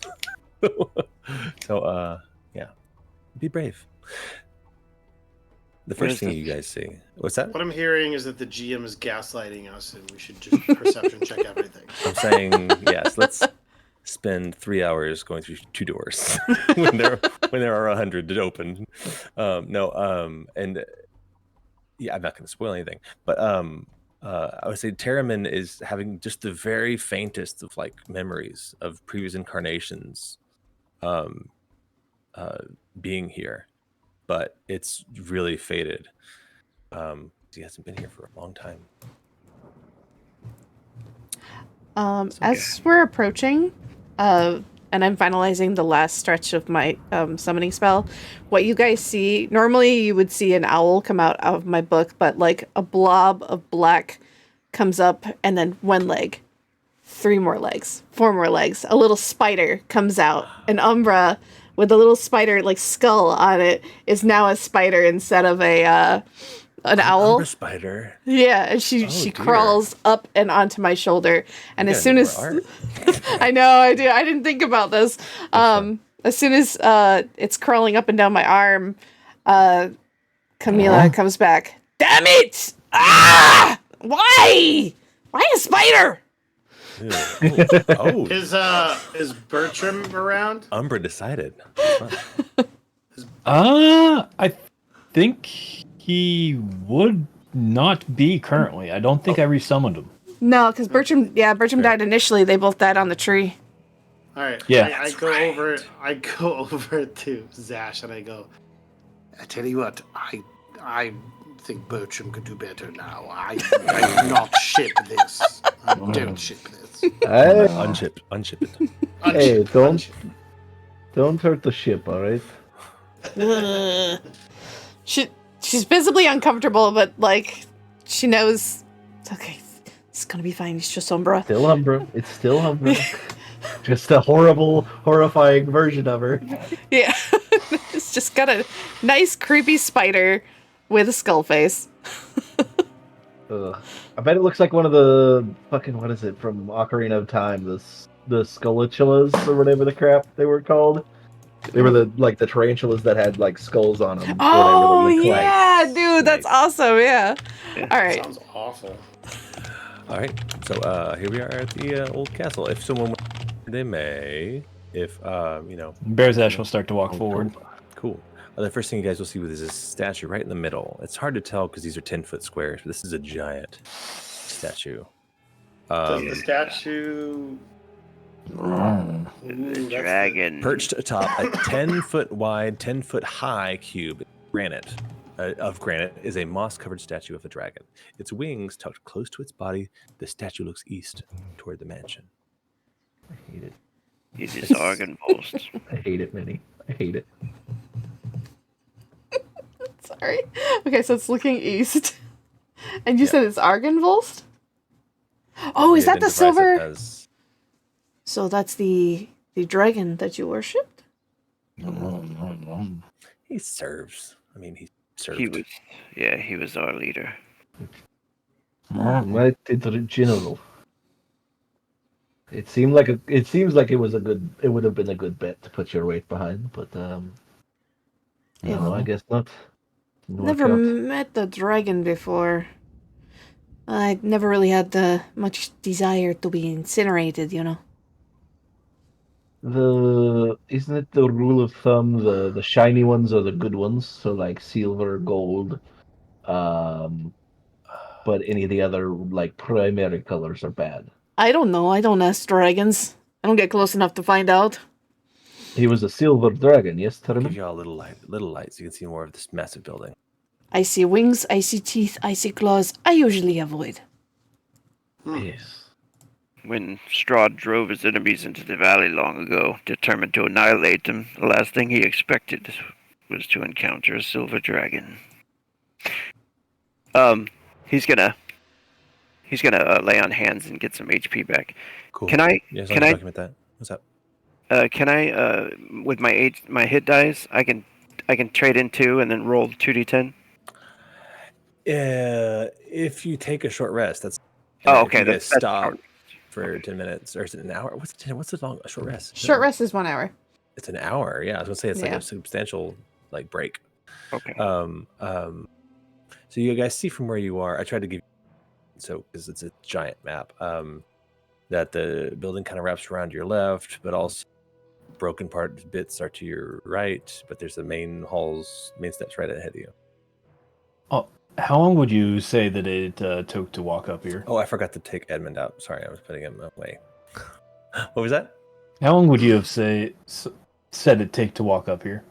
So, yeah. Be brave. The first thing you guys see. What's that? What I'm hearing is that the GM is gaslighting us and we should just perception check everything. I'm saying, yes, let's spend 3 hours going through 2 doors when there are 100 to open. And yeah, I'm not going to spoil anything, but I would say Terramyn is having just the very faintest of like memories of previous incarnations being here, but it's really faded. He hasn't been here for a long time. As we're approaching, and I'm finalizing the last stretch of my summoning spell, what you guys see, normally you would see an owl come out of my book, but like a blob of black comes up and then 1 leg, 3 more legs, 4 more legs, a little spider comes out, an Umbra with a little spider like skull on it is now a spider instead of an owl. Umbra spider. Yeah, and she crawls up and onto my shoulder, and as soon as I know I do, I didn't think about this. As soon as it's crawling up and down my arm, Camila comes back. Damn it! Ah! Why a spider? Oh, Is Bertram around? Umbra decided. I think he would not be currently. I don't think I resummoned him. No, because Bertram died initially. They both died on the tree. All right. Yeah. I go over to Zash and I go, I tell you what, I think Bertram could do better now. I not ship this. I don't ship this. Hey, Unship it. hey, don't hurt the ship, all right? Ugh. She's visibly uncomfortable, but like she knows it's okay. It's gonna be fine. It's just Sombra. Still Umbra. It's still Umbra. Just a horrifying version of her. Yeah, it's just got a nice creepy spider with a skull face. Ugh. I bet it looks like one of the fucking, what is it, from Ocarina of Time, the Skullatulas or whatever the crap they were called. They were the tarantulas that had like skulls on them. Oh whatever, that yeah, dude, that's awesome. Yeah. All right. Sounds awful. All right, so here we are at the old castle. If someone, they may, if Zash will start to walk forward. Cool. The first thing you guys will see is this statue right in the middle. It's hard to tell because these are 10-foot squares, but this is a giant statue. Does the statue? The dragon. Perched atop a 10-foot wide, 10-foot high cube of granite is a moss-covered statue of a dragon. Its wings tucked close to its body. The statue looks east toward the mansion. I hate it. It is Argunvast. I hate it, Minnie. I hate it. Sorry. Okay, so it's looking east. And you said it's Argunvast? Oh, is that the silver? So that's the dragon that you worshipped? He serves. I mean, he served. He was our leader. Right, general. It seems like it would have been a good bet to put your weight behind, but I guess not. Never met the dragon before. I never really had much desire to be incinerated, Isn't it the rule of thumb the shiny ones are the good ones? So like silver, gold, but any of the other like primary colors are bad. I don't know. I don't ask dragons. I don't get close enough to find out. He was a silver dragon, yes, Terramyn? Give you all a little light so you can see more of this massive building. I see wings, I see teeth, I see claws. I usually avoid. Yes. When Strahd drove his enemies into the valley long ago, determined to annihilate them, the last thing he expected was to encounter a silver dragon. He's gonna lay on hands and get some HP back. Cool. Can I document that? What's up? Can I with my hit dice, I can trade in 2 and then roll 2d10? If you take a short rest, that's okay. If you guys That's stop short. for 10 minutes, or is it an hour? What's a short rest? Short rest is 1 hour. It's an hour. Yeah, I was gonna say it's like a substantial break. Okay. So you guys see from where you are. I tried to give because it's a giant map. That the building kind of wraps around your left, but also broken bits are to your right. But there's the main steps right ahead of you. Oh, how long would you say that it took to walk up here? Oh, I forgot to take Edmund out. Sorry, I was putting him away. What was that? How long would you have said it'd take to walk up here?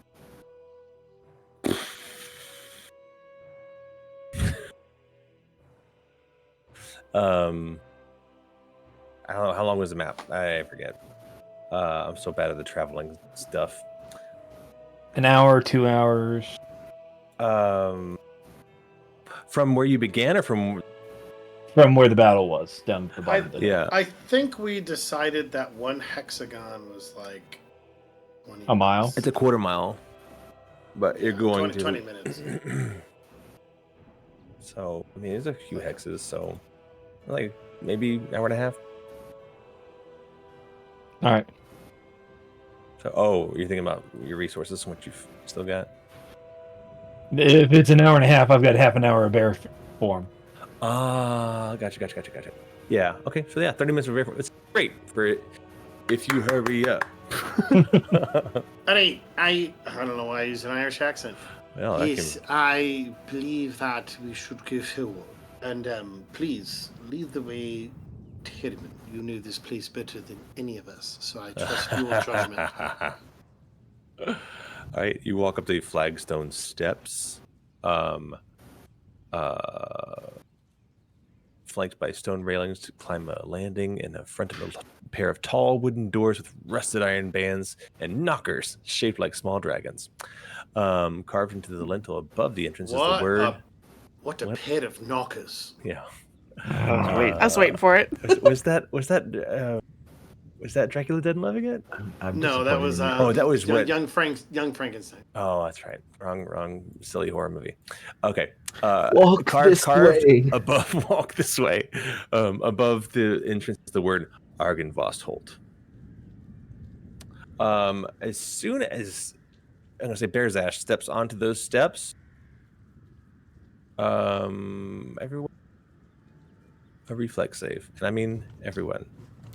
I don't know. How long was the map? I forget. I'm so bad at the traveling stuff. An hour, 2 hours. From where you began, or from where the battle was, down to the bottom. I think we decided that one hexagon was like 20 a mile. minutes. It's a quarter mile, but you're going 20 minutes. So I mean, there's a few hexes, so like maybe an hour and a half. All right. So, you're thinking about your resources and what you've still got? If it's an hour and a half, I've got half an hour of bear form. Gotcha. Yeah, okay. So, 30 minutes of bear form. It's great for if you hurry up. I don't know why I use an Irish accent. Well, yes, I believe that we should go forward. And please, lead the way, Terramyn. You know this place better than any of us, so I trust your judgment. All right, you walk up the flagstone steps. flanked by stone railings to climb a landing in the front of a pair of tall wooden doors with rusted iron bands and knockers shaped like small dragons. Carved into the lintel above the entrance is the word. What a pair of knockers! Yeah, I I was waiting for it. was that Dracula Dead and Loving It? No, that was that was Young Frankenstein. Oh, that's right. Wrong silly horror movie. Okay. Walk carved way. above. Walk this way. Above the entrance is the word Argunvast Holt. As soon as I'm gonna say Zash steps onto those steps, everyone a reflex save, and I mean everyone.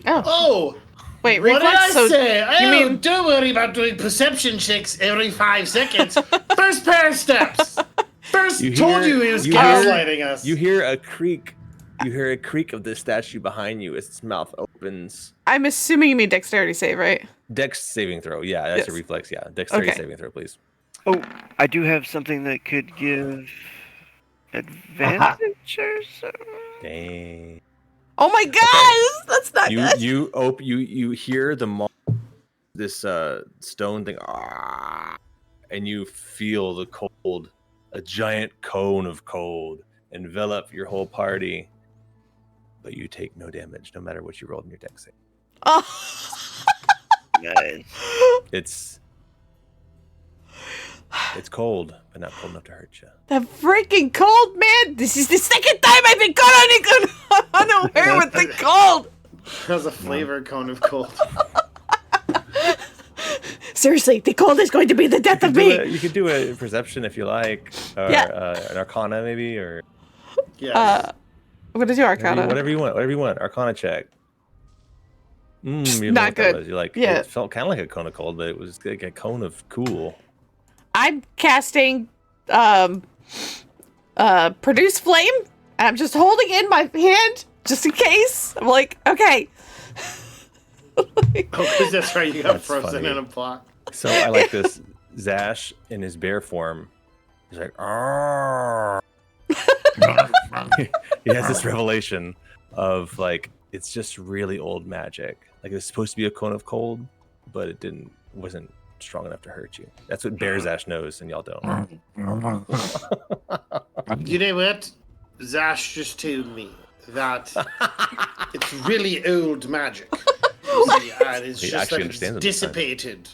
Oh. Wait, What did reflex? I say? You mean Don't worry about doing perception checks every 5 seconds. First pair of steps. First, told you he was gaslighting us. You hear a creak. You hear a creak of the statue behind you as its mouth opens. I'm assuming you mean dexterity save, right? Dex saving throw. Yeah, that's a reflex. Yeah, dexterity saving throw, please. Oh, I do have something that could give advantage or something. Dang. Oh my gosh, that's not good. You hear this stone thing, and you feel the cold, a giant cone of cold envelop your whole party, but you take no damage, no matter what you rolled in your dex save. Oh. Nice. It's cold, but not cold enough to hurt you. The freaking cold, man! This is the second time I've been caught unaware with the cold! That's a flavor cone of cold. Seriously, the cold is going to be the death of me! You could do a perception if you like, or an arcana maybe, or... Yeah. I'm gonna do arcana. Whatever you want. Arcana check. You Not good. You're like, yeah. It felt kind of like a cone of cold, but it was like a cone of cool. I'm casting produce flame, and I'm just holding in my hand just in case. I'm like, okay. Because that's right, you got That's frozen funny. in a plot. So I like this. Zash in his bear form. He's like, "Arr." He has this revelation of like it's just really old magic. Like it's supposed to be a cone of cold, but it wasn't strong enough to hurt you. That's what Bear Zash knows, and y'all don't. You know what? Zash just told me that it's really old magic. You see, and it's He just actually that it's understands it this time. dissipated.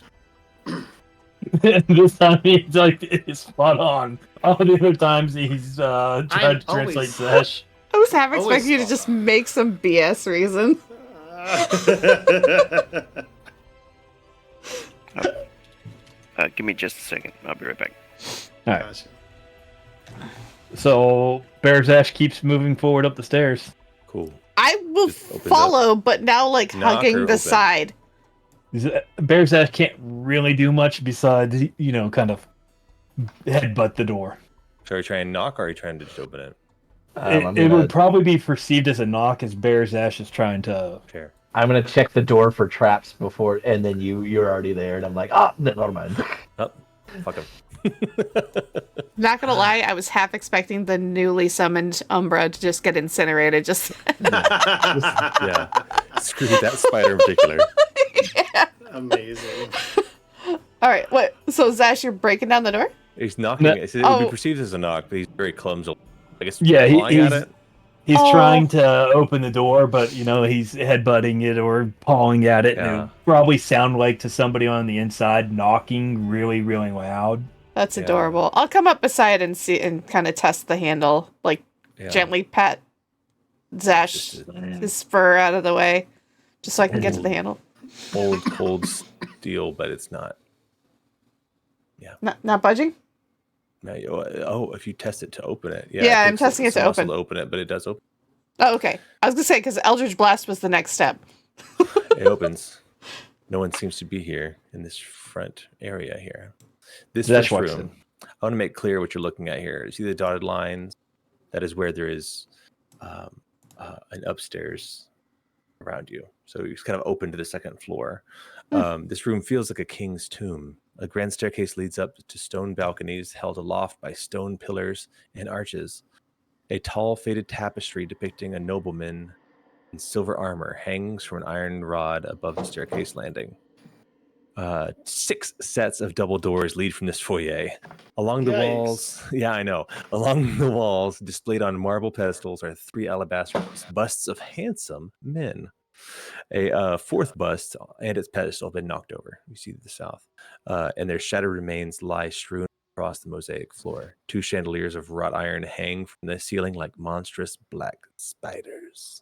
This time he's like it's spot on. All the other times he's tried to translate always- Zash. I was half Always expecting you to thought. just make some BS reason. Give me just a second. I'll be right back. All right. So Bear Zash keeps moving forward up the stairs. Cool. I will Just opens follow, but now like Knock or hugging the open? side. Bear Zash can't really do much besides, kind of headbutt the door. So are you trying to knock, or are you trying to just open it? It would probably be perceived as a knock, as Bear Zash is trying to. Fair. I'm gonna check the door for traps before, and then you're already there, and I'm like, never mind. Oh, fuck him. Not gonna lie, I was half expecting the newly summoned Umbra to just get incinerated. Just Yeah. Screw that spider in particular. Amazing. all right. What? So Zash, you're breaking down the door? He's knocking. No. It would Oh. be perceived as a knock, but he's very clumsy. I guess Yeah, clawing at it. he's Oh. trying to open the door, but he's headbutting it or pawing at it, and it Yeah. would probably sound like to somebody on the inside knocking really, really loud. That's Yeah. adorable. I'll come up beside and see and kind of test the handle, like Yeah. gently pat Zash Just his fur out of the way, just so I can get to the handle. old cold steel, but it's not. Not budging. No, if you test it to open it, Yeah, it I'm takes testing it to some muscle open. open it, but it does open. Oh, okay. I was gonna say because Eldritch Blast was the next step. It opens. No one seems to be here in this front area here. This Zash first walks room. I want to make clear what you're looking at here. You see the dotted lines? That is where there is an upstairs around you. So it's kind of open to the second floor. This room feels like a king's tomb. A grand staircase leads up to stone balconies held aloft by stone pillars and arches. A tall, faded tapestry depicting a nobleman in silver armor hangs from an iron rod above the staircase landing. 6 sets of double doors lead from this foyer. Along the walls, along the walls, displayed on marble pedestals, are 3 alabaster busts of handsome men. A 4th bust and its pedestal have been knocked over. You see to the south. And their shattered remains lie strewn across the mosaic floor. 2 chandeliers of wrought iron hang from the ceiling like monstrous black spiders.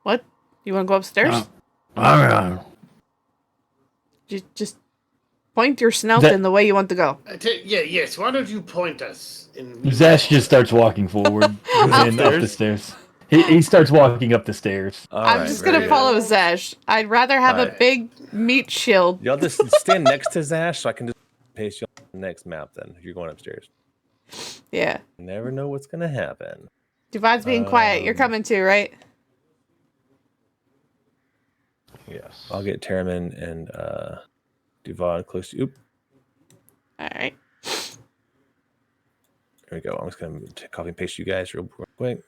What? You want to go upstairs? Just point your snout in the way you want to go. Yes. Why don't you point us? Zash just starts walking forward and up the stairs. He starts walking up the stairs. I'm just going to follow Zash. I'd rather have a big meat shield. Y'all just stand next to Zash so I can just paste you on the next map then if you're going upstairs. Yeah. You never know what's going to happen. Divine's being quiet. You're coming too, right? Yes. I'll get Terramyn and Duvad close to you. All right. There we go. I'm just going to copy and paste you guys real quick.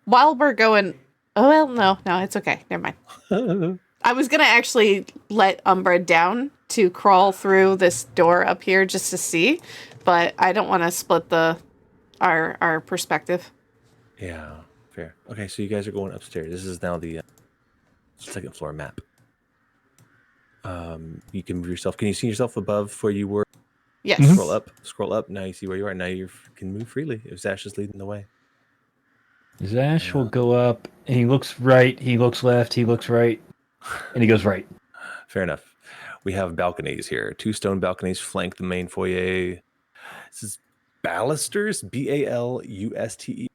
While we're going... Oh, well, no, it's okay. Never mind. I was going to actually let Umbra down to crawl through this door up here just to see, but I don't want to split our perspective. Yeah, fair. Okay, so you guys are going upstairs. This is now the 2nd floor map. You can move yourself. Can you see yourself above where you were? Yes. Scroll up. Now you see where you are. Now you can move freely if Zash is leading the way. Zash will go up, and he looks right, he looks left, he looks right, and he goes right. Fair enough. We have balconies here. 2 stone balconies flank the main foyer. This is balusters, B-A-L-U-S-T-E.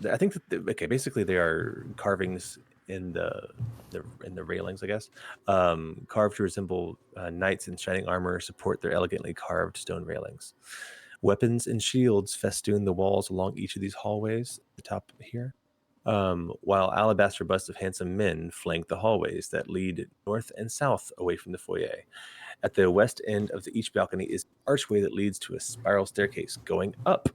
I think that basically they are carvings in the railings, I guess. Carved to resemble knights in shining armor support their elegantly carved stone railings. Weapons and shields festoon the walls along each of these hallways at the top here, while alabaster busts of handsome men flank the hallways that lead north and south away from the foyer. At the west end of each balcony is an archway that leads to a spiral staircase going up.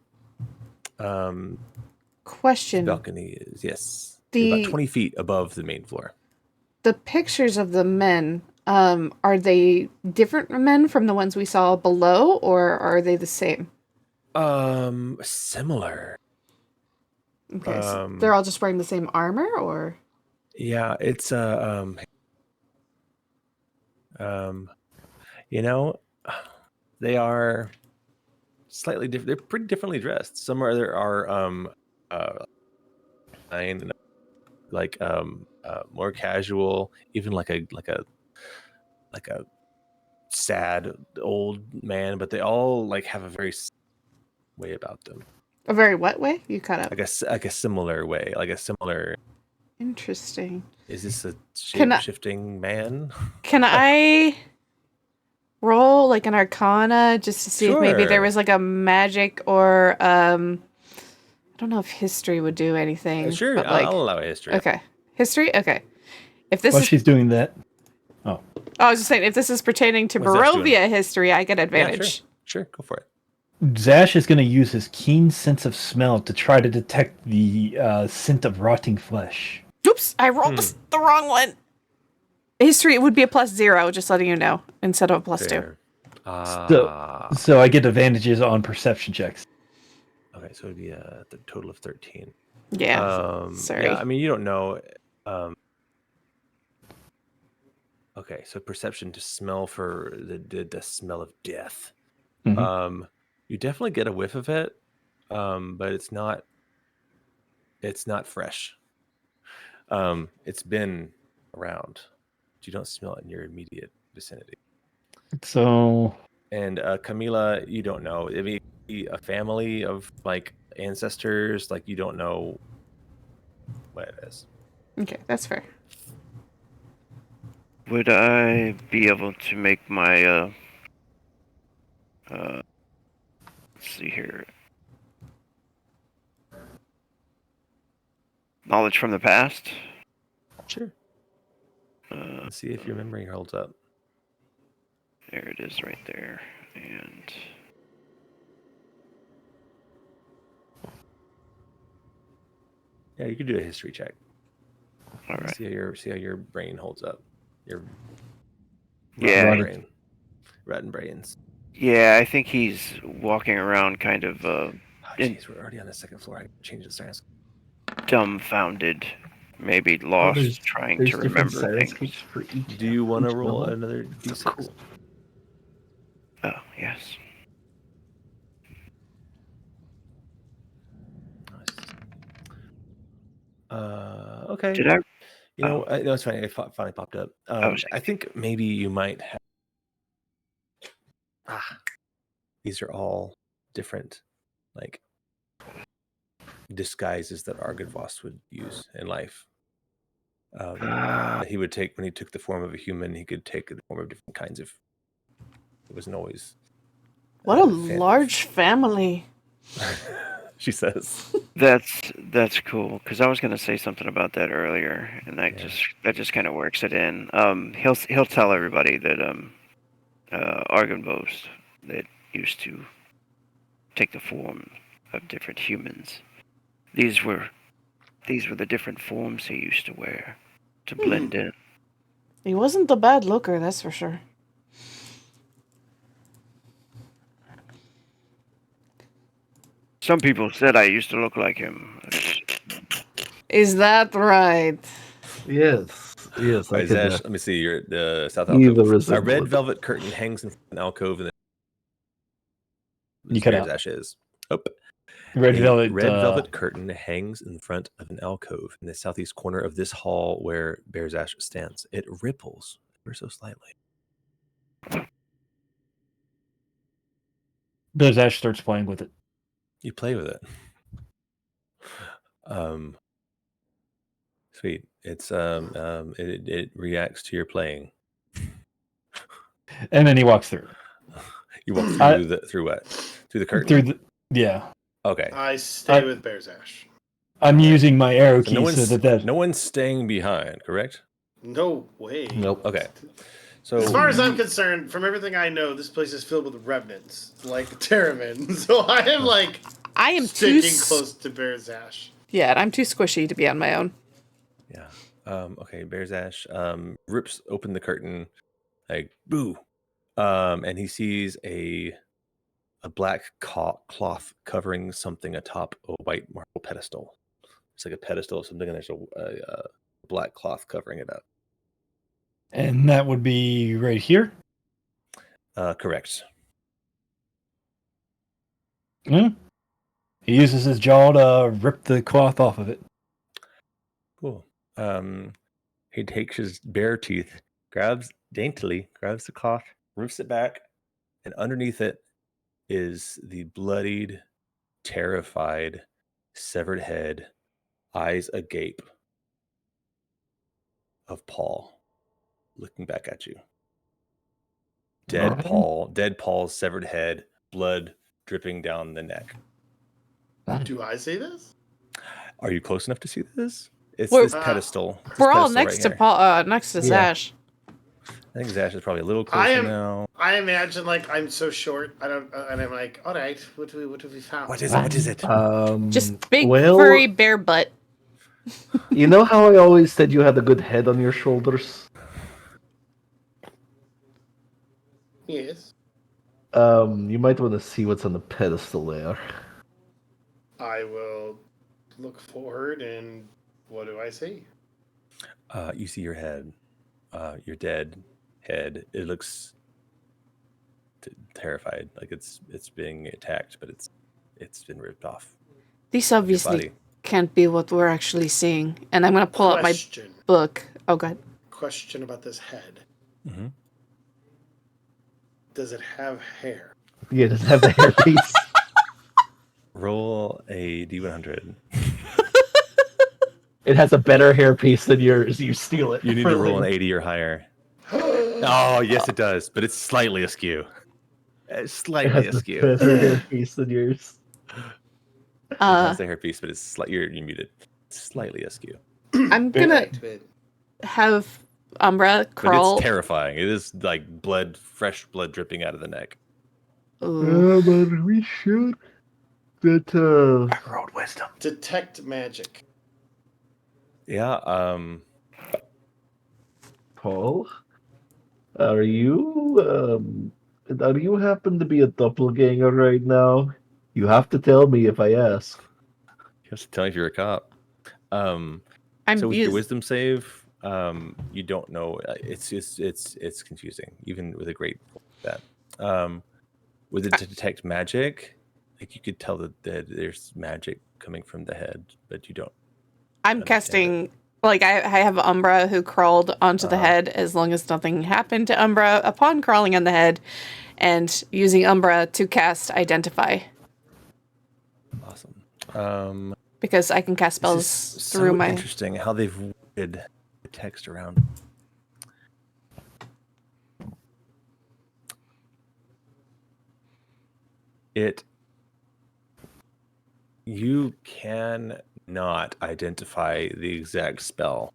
Question. The balcony is, about 20 feet above the main floor. The pictures of the men, are they different men from the ones we saw below, or are they the same? Similar. Okay, so they're all just wearing the same armor, or? Yeah, it's they are slightly different. They're pretty differently dressed. Some are more casual, even like a sad old man, but they all have a very way about them. A very what way? You cut out. Like a similar way, like a similar. Interesting. Is this a shape-shifting man? Can I roll an Arcana just to see if maybe there was a magic or I don't know if history would do anything. Sure, but I'll allow history. Okay, history. Okay, if this While she's doing that, I was just saying if this is pertaining to Barovia history, I get advantage. Yeah, sure, go for it. Zash is going to use his keen sense of smell to try to detect the scent of rotting flesh. Oops, I rolled the wrong one. History would be a +0, just letting you know, instead of a +2. So I get advantages on perception checks. Okay, so it'd be the total of 13. Yeah. Sorry. Yeah, I mean, you don't know. Okay, so perception to smell for the smell of death. Mm-hmm. You definitely get a whiff of it, but it's not fresh. It's been around. But you don't smell it in your immediate vicinity. So. And Camila, you don't know. I mean, a family of ancestors, you don't know what it is. Okay, that's fair. Would I be able to make my let's see here, knowledge from the past? Sure. Let's see if your memory holds up. There it is right there. And Yeah, you could do a history check. all right. See how your brain holds up. Your Yeah. rotten brains. Yeah, I think he's walking around kind of Oh, jeez, we're already on the second floor. I can change the stance. dumbfounded, maybe lost, trying to remember things. For each. Do you want to each roll level? another That's d6? cool. Oh, yes. Okay. Did I? You know, no, it's fine. It finally popped up. I think maybe you might have. These are all different, like disguises that Argunvast would use in life. He would take when he took the form of a human. He could take the form of different kinds of. It wasn't always. What a large family. She says. That's cool, because I was gonna say something about that earlier, and that just kind of works it in. He'll tell everybody that Argunvast that used to take the form of different humans. These were the different forms he used to wear to blend in. He wasn't the bad looker, that's for sure. Some people said I used to look like him. Is that right? Yes. Yes. Right, Zash, let me see. You're at the south Either alcove. A resemble red it. velvet curtain hangs in an alcove, and You cut where out. Zash is. Oh. Red velvet. Red velvet curtain hangs in front of an alcove in the southeast corner of this hall where Bear Zash stands. It ripples ever so slightly. Zash starts playing with it. You play with it. Sweet. It's it reacts to your playing. And then he walks through. You walk through through what? Through the curtain. Yeah. Okay. I stay with Bear's Ash. I'm using my arrow So key no one's staying behind, correct? No way. Nope. Okay. So As far as I'm concerned, from everything I know, this place is filled with revenants, like Terramyn. So I am sticking close to Bear's Ash. Yeah, and I'm too squishy to be on my own. Yeah. Okay, Bear Zash rips open the curtain, like boo. And he sees a black cloth covering something atop a white marble pedestal. It's like a pedestal of something, and there's a black cloth covering it up. And that would be right here? Correct. He uses his jaw to rip the cloth off of it. Cool. He takes his bare teeth, daintily grabs the cloth, rips it back, and underneath it is the bloodied, terrified, severed head, eyes agape of Pall, looking back at you. Dead Paul's severed head, blood dripping down the neck. Do I see this? Are you close enough to see this? It's We're- this pedestal. We're all next to Paul, next to Zash. I think Zash is probably a little closer now. I imagine like I'm so short. And I'm like, all right, what have we found? What is it? Just big furry bear butt. You know how I always said you had a good head on your shoulders? Yes. You might want to see what's on the pedestal there. I will look forward, and what do I see? You see your head, your dead head. It looks terrified, like it's being attacked, but it's been ripped off. These obviously can't be what we're actually seeing. And I'm going to pull up my book. Oh, God. Question about this head. Mm-hmm. Does it have hair? Yeah, does it have the hairpiece? Roll a D100. It has a better hairpiece than yours. You steal it. You need to roll an 80 or higher. Oh, yes, it does, but it's slightly askew. It's slightly askew. It has a better hairpiece than yours. It has the hairpiece, but it's you're muted. Slightly askew. I'm gonna have Umbra But crawl. it's terrifying. It is like fresh blood dripping out of the neck. Ooh. But we should. That I rolled wisdom. Detect magic. Yeah. Paul, are you happen to be a doppelganger right now? You have to tell me if I ask. You have to tell me if you're a cop. I'm So with your used. wisdom save, you don't know. It's confusing, even with a great that. With it to detect magic, like you could tell that there's magic coming from the head, but you don't. I'm casting, like, I have Umbra who crawled onto the head as long as nothing happened to Umbra upon crawling on the head, and using Umbra to cast Identify. Awesome. Because I can cast spells through my... Interesting how they've worded the text around. You can not identify the exact spell.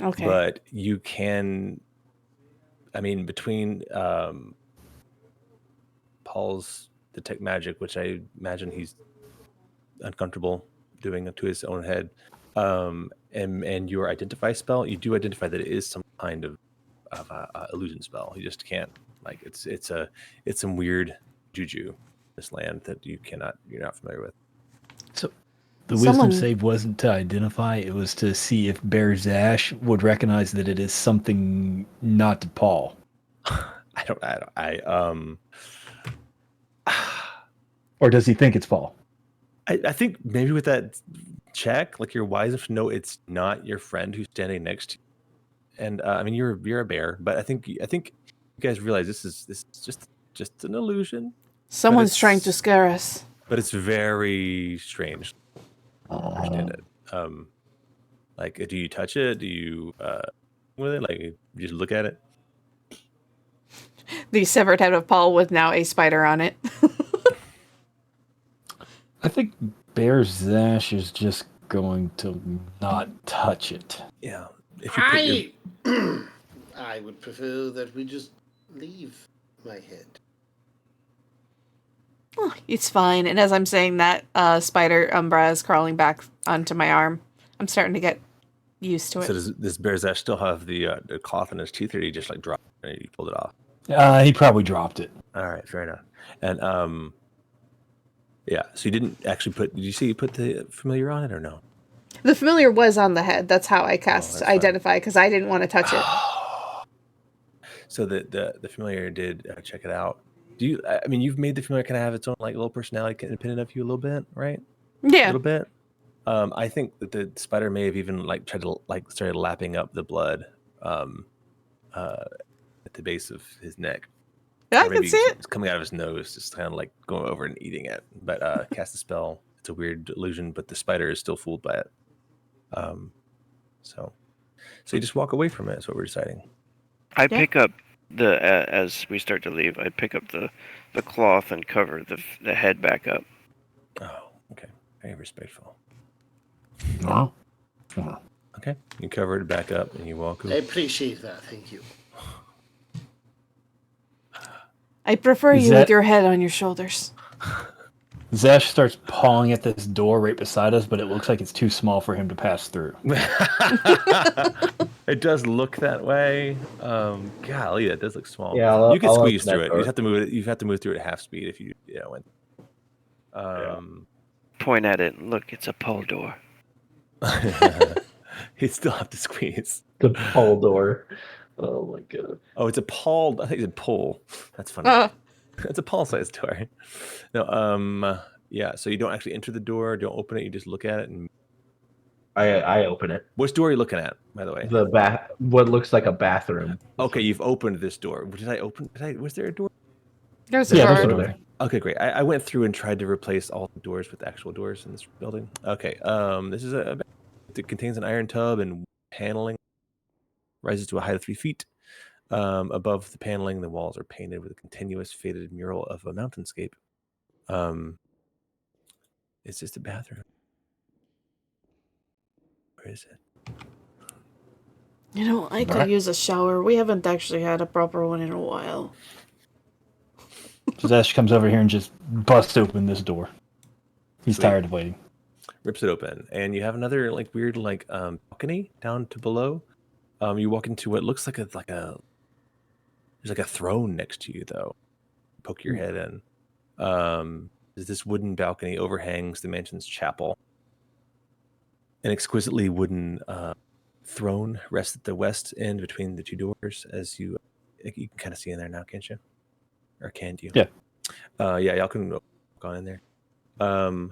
Okay. But you can, I mean, between Paul's detect magic, which I imagine he's uncomfortable doing to his own head, and your identify spell, you do identify that it is some kind of illusion spell. You just can't, like, it's some weird juju, this land that you're not familiar with. So the wisdom save wasn't to identify, it was to see if Bear Zash would recognize that it is something not to Paul. Or does he think it's Paul? I think maybe with that check, like, you're wise enough to know it's not your friend who's standing next to you. And I mean, you're a bear, but I think you guys realize this is just an illusion. Someone's trying to scare us. But it's very strange. I don't understand it. Like, do you touch it? Do you with it? Like, you just look at it? The severed head of Paul with now a spider on it. I think Bear Zash is just going to not touch it. Yeah. I would prefer that we just leave my head. Oh, it's fine. And as I'm saying that, spider Umbra is crawling back onto my arm. I'm starting to get used to it. So does Bear Zash still have the cloth in his teeth, or did he just like drop it and he pulled it off? He probably dropped it. All right, fair enough. And yeah, so you didn't actually did you see you put the familiar on it or no? The familiar was on the head. That's how I cast Identify, because I didn't want to touch it. So the familiar did check it out. Do you? I mean, you've made the familiar kind of have its own like little personality independent of you a little bit, right? Yeah, a little bit. I think that the spider may have even like tried to like started lapping up the blood at the base of his neck. Yeah, I can see it. It's coming out of his nose, just kind of like going over and eating it. But cast the spell. It's a weird illusion, but the spider is still fooled by it. So you just walk away from it. Is what we're deciding. I pick up as we start to leave. I pick up the cloth and cover the head back up. Oh, okay. Very respectful. No. Okay, you cover it back up and you walk away. I appreciate that. Thank you. I prefer you with your head on your shoulders. Zash starts pawing at this door right beside us, but it looks like it's too small for him to pass through. It does look that way. Golly, that does look small. Yeah, you can squeeze through it. Door. You have to move it. You have to move through it at half speed if you went. Point at it. Look, it's a Pall door. He'd still have to squeeze. The Pall door. Oh my god. Oh, it's a Pall. I think it's a pull. That's funny. It's a Pall-sized door. No, yeah. So you don't actually enter the door. Don't open it. You just look at it and. I open it. Which door are you looking at, by the way? What looks like a bathroom. Okay, you've opened this door. Did I open? Was there a door? There's a door. There. Okay, great. I went through and tried to replace all the doors with actual doors in this building. Okay, this is it contains an iron tub and paneling. Rises to a height of 3 feet. Above the paneling, the walls are painted with a continuous faded mural of a mountainscape. It's just a bathroom. Where is it? You know, I could Right. use a shower. We haven't actually had a proper one in a while. Zash comes over here and just busts open this door. He's Sweet. tired of waiting. Rips it open, and you have another like weird like balcony down to below. You walk into what looks like a there's like a throne next to you though. Poke your head in. This wooden balcony overhangs the mansion's chapel. An exquisitely wooden throne rests at the west end between the two doors, as you can kind of see in there now, can't you? Or can't you? Yeah. Yeah, y'all can walk on in there. And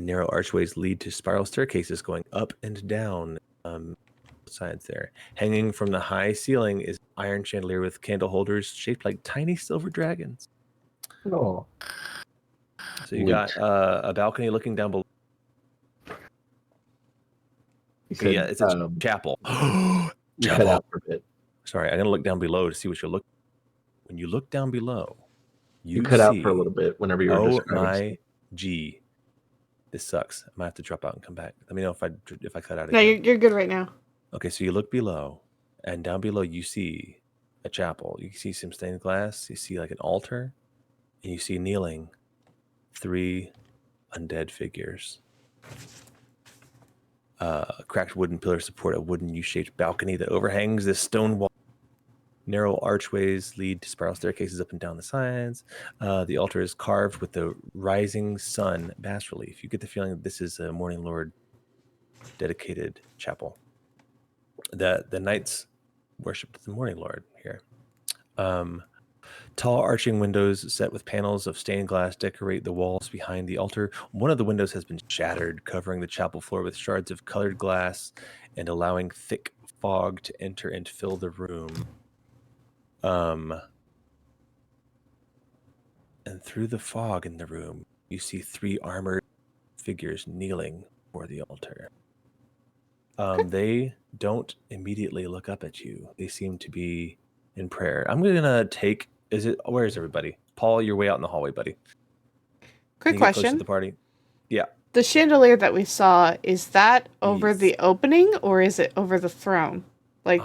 narrow archways lead to spiral staircases going up and down sides there. Hanging from the high ceiling is an iron chandelier with candle holders shaped like tiny silver dragons. Oh. So you got a balcony looking down below. Yeah, it's a chapel. You cut out for a bit. Sorry, I'm gonna look down below to see what you're looking. When you look down below, You cut out for a little bit whenever you were describing. my G, this sucks. I might have to drop out and come back. Let me know if I cut out. No, Again. you're good right now. Okay, so you look below, and down below you see a chapel. You see some stained glass. You see like an altar, and you see kneeling 3 undead figures. Cracked wooden pillars support a wooden U-shaped balcony that overhangs this stone wall. Narrow archways lead to spiral staircases up and down the sides. The altar is carved with the rising sun bas relief. You get the feeling that this is a Morning Lord dedicated chapel. The knights worship the Morning Lord here. Tall arching windows set with panels of stained glass decorate the walls behind the altar. One of the windows has been shattered, covering the chapel floor with shards of colored glass and allowing thick fog to enter and fill the room. And through the fog in the room, you see 3 armored figures kneeling before the altar. They don't immediately look up at you. They seem to be in prayer. I'm gonna take. Where is everybody? Paul, you're way out in the hallway, buddy. Quick Can you get close to question. the party? Yeah. The chandelier that we saw, is that over Yes. the opening or is it over the throne? Like,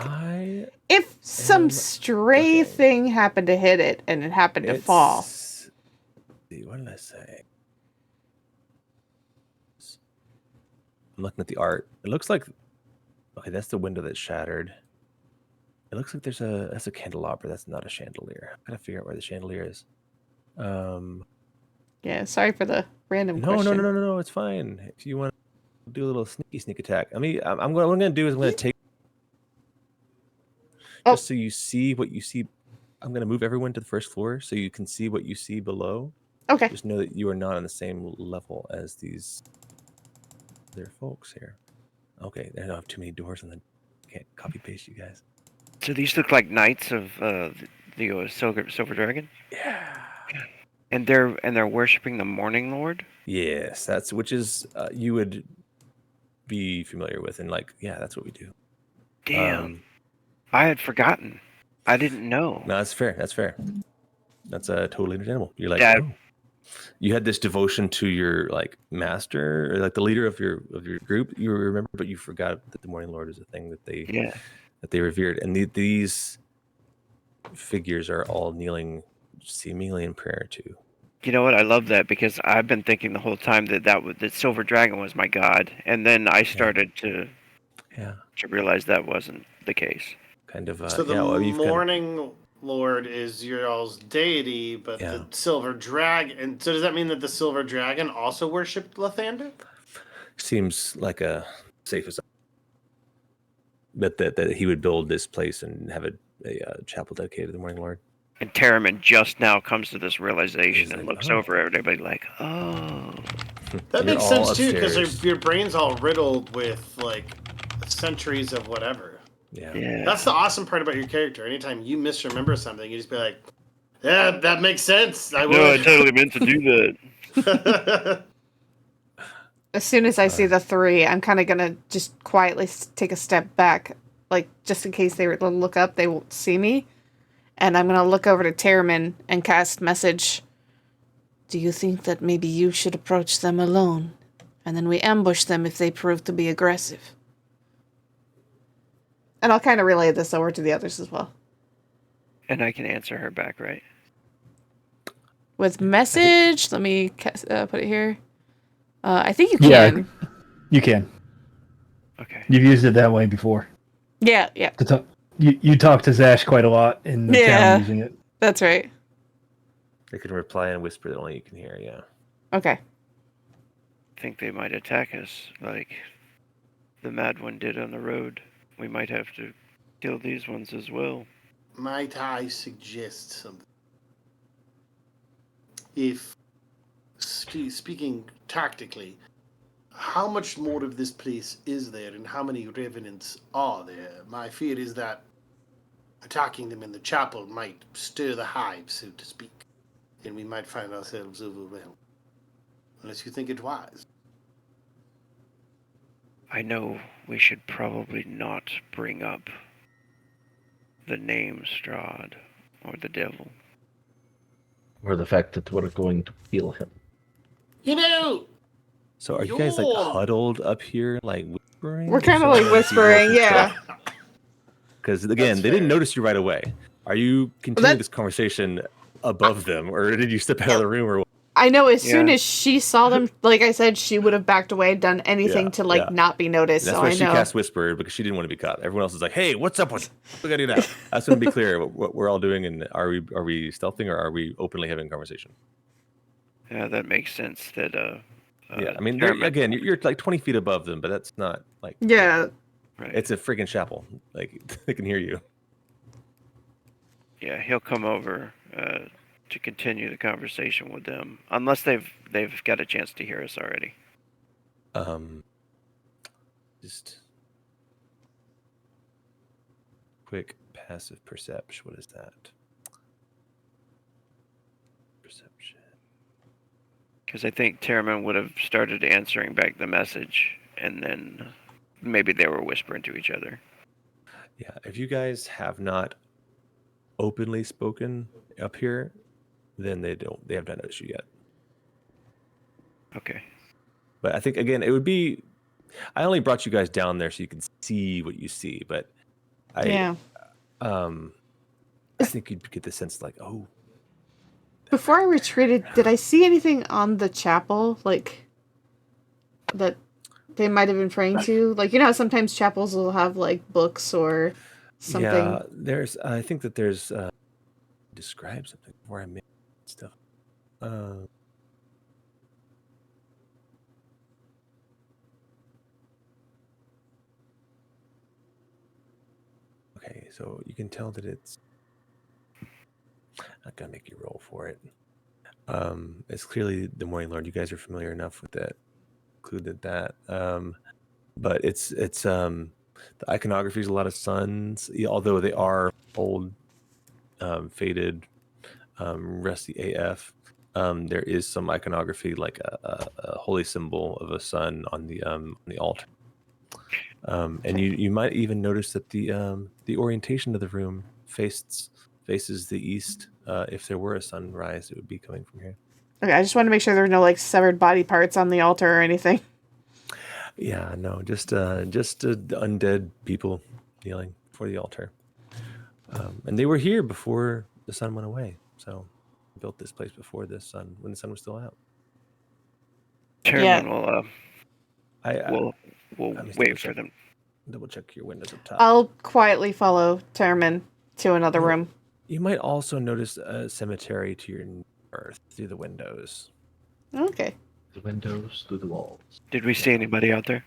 if some stray thing happened to hit it and it happened to fall. What did I say? I'm looking at the art. It looks like that's the window that's shattered. It looks like that's a candelabra. That's not a chandelier. I gotta figure out where the chandelier is. Yeah, sorry for the random question. No. It's fine. If you want to do a little sneak attack, what I'm gonna do is I'm gonna take. Just so you see what you see. I'm gonna move everyone to the first floor so you can see what you see below. Okay. Just know that you are not on the same level as these other folks here. Okay, I don't have too many doors and then can't copy paste you guys. So these look like knights of the silver dragon. Yeah. And they're worshiping the Morning Lord. Yes, which is you would be familiar with, and that's what we do. Damn, I had forgotten. I didn't know. No, that's fair. That's totally understandable. You're like, oh. You had this devotion to your master or the leader of your group. You remember, but you forgot that the Morning Lord is a thing that they revered, and these figures are all kneeling, seemingly in prayer too. You know what? I love that because I've been thinking the whole time that silver dragon was my god, and then I started to realize that wasn't the case. Kind of. So the Morning Lord is your all's deity, but the silver dragon. And so does that mean that the silver dragon also worshipped Lathander? Seems like a safe assumption. That he would build this place and have a chapel dedicated to the Morning Lord. And Terramyn just now comes to this realization and looks over at everybody like, oh. That makes sense too, because your brain's all riddled with centuries of whatever. Yeah. That's the awesome part about your character. Anytime you misremember something, you just be like, yeah, that makes sense. I totally meant to do that. As soon as I see the 3, I'm kind of going to just quietly take a step back, just in case they were to look up, they won't see me. And I'm going to look over to Terramyn and cast message. Do you think that maybe you should approach them alone? And then we ambush them if they prove to be aggressive. And I'll kind of relay this over to the others as well. And I can answer her back, right? With message, let me put it here. I think you Yeah. can. You can. Okay. You've used it that way before. Yeah. You talk to Zash quite a lot in the town using it. That's right. They can reply and whisper that only you can hear. Yeah. Okay. I think they might attack us like the mad one did on the road. We might have to kill these ones as well. Might I suggest something? If, speaking tactically, how much more of this place is there and how many revenants are there? My fear is that attacking them in the chapel might stir the hive, so to speak, and we might find ourselves overwhelmed. Unless you think it wise. I know we should probably not bring up the name Strahd or the devil. Or the fact that we're going to kill him. You know! So are you guys like Yuan! huddled up here, like whispering? We're kind of like whispering, yeah. Because again, That's they didn't fair. notice you right away. Are you continuing that- this conversation above them, or did you step out of the room? Or what? I know as soon Yeah. as she saw them, like I said, she would have backed away, done anything Yeah, to like yeah. not be noticed. That's So why I she know. cast whisper because she didn't want to be caught. Everyone else is like, "Hey, what's up? What we gotta do now?" I just want to be clear what we're all doing, and are we stealthing or are we openly having a conversation? Yeah, that makes sense. That Yeah, I mean, Terramyn- again, you're like 20 feet above them, but that's not like Yeah. right. it's a freaking chapel. Like they can hear you. Yeah, he'll come over to continue the conversation with them, unless they've got a chance to hear us already. Just quick passive perception. What is that? Perception. Because I think Terramyn would have started answering back the message, and then maybe they were whispering to each other. Yeah, if you guys have not openly spoken up here, then they have not noticed you yet. Okay. But I think again, it would be. I only brought you guys down there so you can see what you see, but I think you'd get the sense like, oh. Before I retreated, did I see anything on the chapel like that they might have been praying to? Like, you know how sometimes chapels will have like books or something. Yeah, I think that there's describe something before I make stuff. Okay, so you can tell that it's not gonna make you roll for it. It's clearly the Morning Lord. You guys are familiar enough with that, included that. But it's the iconography is a lot of suns, although they are old, faded, rusty AF. There is some iconography like a holy symbol of a sun on the altar. And you might even notice that the orientation of the room faces the east. If there were a sunrise, it would be coming from here. Okay, I just want to make sure there are no like severed body parts on the altar or anything. Yeah, no, just undead people kneeling before the altar. And they were here before the sun went away. So built this place before the sun, when the sun was still out. Terramyn will let me wait double for check. them. Double check your windows up top. I'll quietly follow Terramyn to another room. You might also notice a cemetery to your north through the windows. Okay. The windows through the walls. Did we see anybody out there,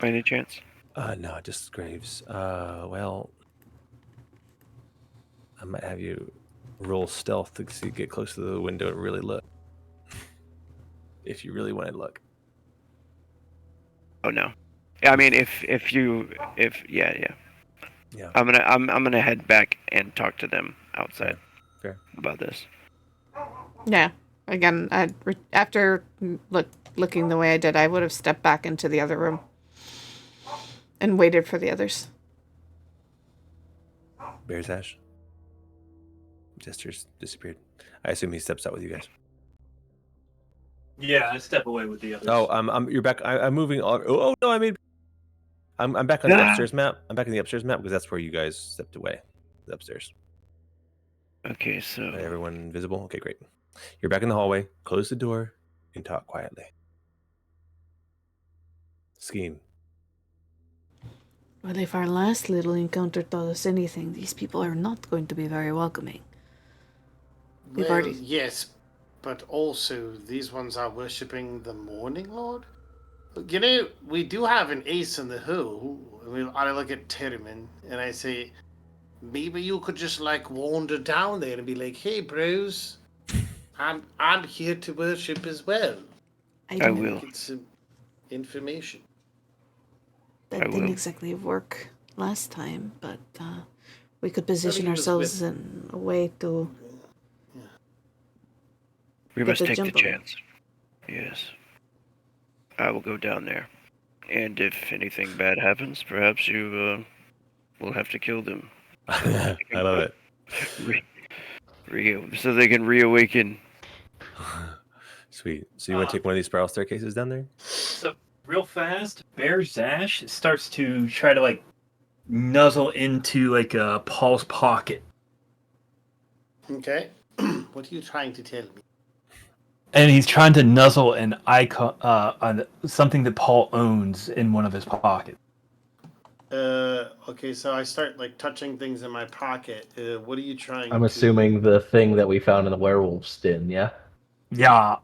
by any chance? No, just graves. Well, I might have you roll stealth to get close to the window and really look. If you really want to look. Oh no. Yeah, I mean, if yeah. Yeah. I'm gonna head back and talk to them outside. Fair. About this. Yeah. Again, after looking the way I did, I would have stepped back into the other room and waited for the others. Bear's Ash. Jester's disappeared. I assume he steps out with you guys. Yeah, I step away with the others. Oh, you're back. I'm moving. Oh no, I'm back on the upstairs map. I'm back on the upstairs map because that's where you guys stepped away. The upstairs. Okay, so Everyone visible? Okay, great. You're back in the hallway. Close the door and talk quietly. Scheme. Well, if our last little encounter taught us anything, these people are not going to be very welcoming. We've already... Yes, but also these ones are worshipping the Morning Lord. You know, we do have an ace in the hole. I look at Terramyn and I say, maybe you could just like wander down there and be like, "Hey, bros, I'm here to worship as well." I will. Get some information. That didn't exactly work last time, but we could position he was ourselves in a way to... We Get must the take the jump on. chance. Yes. I will go down there. And if anything bad happens, perhaps you will have to kill them. I love it. So they can reawaken. Sweet. So you want to take one of these spiral staircases down there? So real fast, Bear Zash starts to try to like nuzzle into like Paul's pocket, Okay. What are you trying to tell me? and he's trying to nuzzle an icon on something that Paul owns in one of his pockets. Okay, so I start like touching things in my pocket. What are you trying I'm to... assuming the thing that we found in the werewolf's den, yeah? Yeah,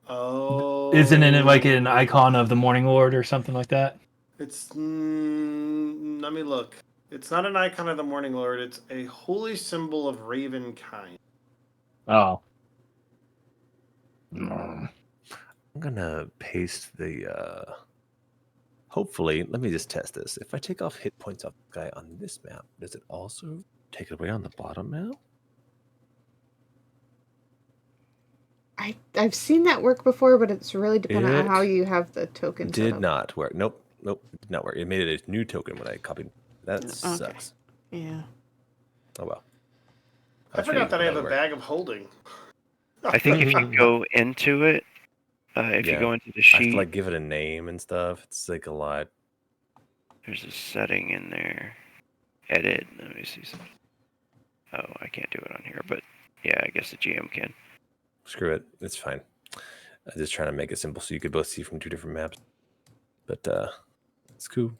Oh. isn't it like an icon of the Morning Lord or something like that? It's... let me look. It's not an icon of the Morning Lord. It's a holy symbol of Ravenkind. Oh. I'm gonna paste the hopefully, let me just test this. If I take off hit points off the guy on this map, does it also take it away on the bottom map? I've seen that work before, but it's really dependent on how you have the token set Did up. not work. Nope, it did not work. It made it a new token when I copied. That sucks. Yeah. Oh well. I forgot that I have a bag of holding. I think if you go into it, if you go into the I have sheet, to like give it a name and stuff. It's like a lot. there's a setting in there. Edit. Let me see something. Oh, I can't do it on here, but yeah, I guess the GM can. Screw it. It's fine. I'm just trying to make it simple so you could both see from two different maps. But it's cool.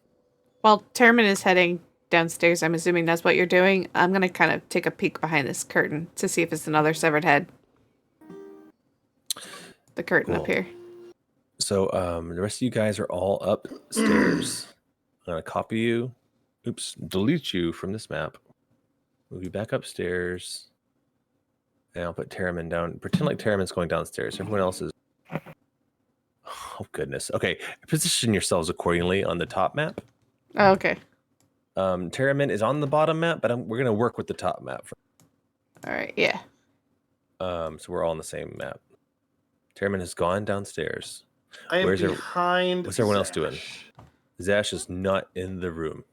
While Terramyn is heading downstairs, I'm assuming that's what you're doing. I'm going to kind of take a peek behind this curtain to see if it's another severed head. The curtain up here. So the rest of you guys are all upstairs. I'm going to copy you. Oops. Delete you from this map. Move you back upstairs. And I'll put Terramyn down. Pretend like Terramyn's going downstairs. Everyone else is... Oh, goodness. Okay. Position yourselves accordingly on the top map. Oh, okay. Terramyn is on the bottom map, but we're going to work with the top map. All right, yeah. So we're all on the same map. Terramyn has gone downstairs. I am behind. What's everyone else doing? Zash is not in the room.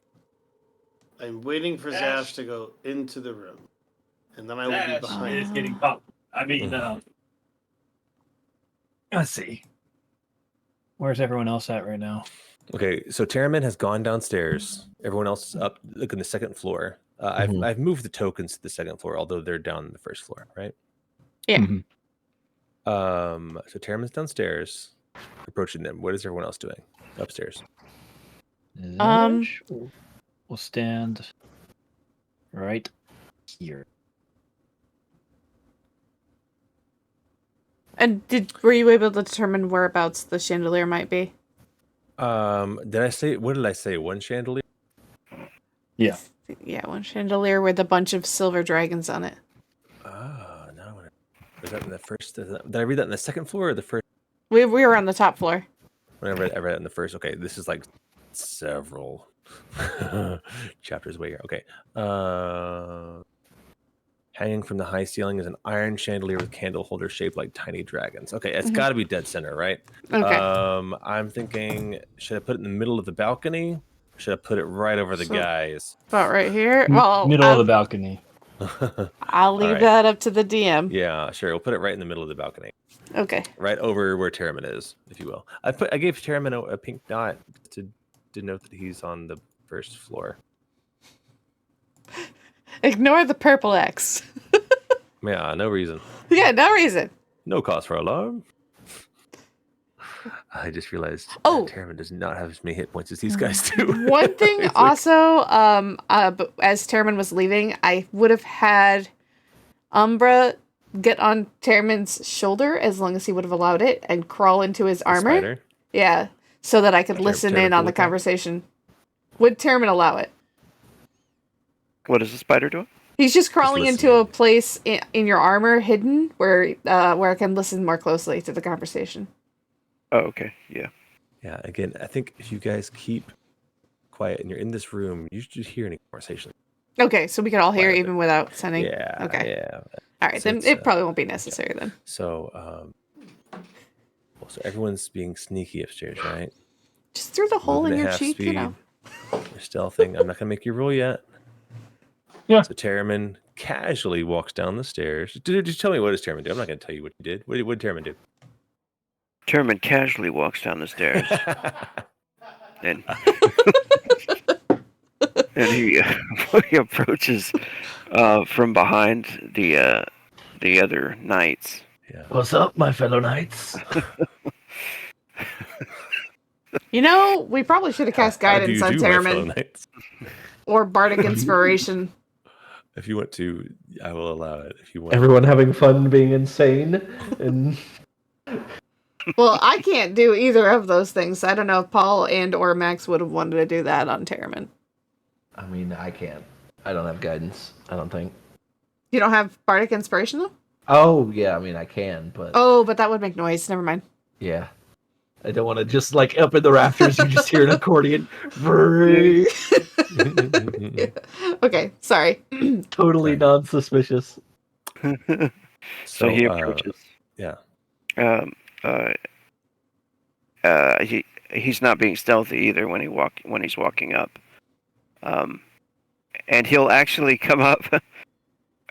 I'm waiting for Zash to go into the room. And then I will be behind. Is getting popped. I mean, let's see. Where's everyone else at right now? Okay, so Terramyn has gone downstairs. Everyone else is up, look in the second floor. I've moved the tokens to the second floor, although they're down on the first floor, right? Yeah. Mm-hmm. So Terramyn's downstairs, approaching them. What is everyone else doing upstairs? We'll stand right here. And were you able to determine whereabouts the chandelier might be? Did I say, what did I say? One chandelier? Yeah. Yeah, one chandelier with a bunch of silver dragons on it. Oh, no. Was that in the first? Did I read that in the second floor or the first? We were on the top floor. When I read it in the first. Okay, this is like several chapters away here. Okay. Hanging from the high ceiling is an iron chandelier with candle holders shaped like tiny dragons. Okay, it's got to be dead center, right? Okay. I'm thinking, should I put it in the middle of the balcony? Or should I put it right over the guys? About right here. Well, middle of the balcony. I'll leave that up to the DM. Yeah, sure. We'll put it right in the middle of the balcony. Okay. Right over where Terramyn is, if you will. I gave Terramyn a pink dot to denote that he's on the first floor. Ignore the purple X. Yeah, no reason. Yeah, no reason. No cause for alarm. I just realized Terramyn does not have as many hit points as these guys do. One thing also, as Terramyn was leaving, I would have had Umbra get on Terramyn's shoulder as long as he would have allowed it and crawl into his armor. Spider? Yeah, so that I could listen in on the conversation. Would Terramyn allow it? What is the spider doing? He's just crawling into a place in your armor, hidden, where I can listen more closely to the conversation. Oh, okay. Yeah. Yeah, again, I think if you guys keep quiet and you're in this room, you should hear any conversation. Okay, so we can all hear even without sending? Yeah. Okay. Yeah. All right, then it probably won't be necessary then. So, so everyone's being sneaky upstairs, right? Just through the hole in your cheek, speed. you know. You're stealthing. I'm not going to make you roll yet. Yeah. So Terramyn casually walks down the stairs. Just tell me, what does Terramyn do? I'm not going to tell you what he did. What did Terramyn do? Terramyn casually walks down the stairs. and he approaches from behind the other knights. Yeah. What's up, my fellow knights? You know, we probably should have cast guidance on Terramyn. Or bardic inspiration. If you want to, I will allow it. If you want. Everyone having fun being insane and. Well, I can't do either of those things. I don't know if Paul and or Max would have wanted to do that on Terramyn. I mean, I can't. I don't have guidance. I don't think. You don't have bardic inspiration though? Oh yeah, I mean I can, but. Oh, but that would make noise. Never mind. Yeah. I don't want to just like up in the rafters. You just hear an accordion. Yeah. Okay, sorry. Totally non-suspicious. So he approaches. Yeah. He's not being stealthy either when he's walking up. And he'll actually come up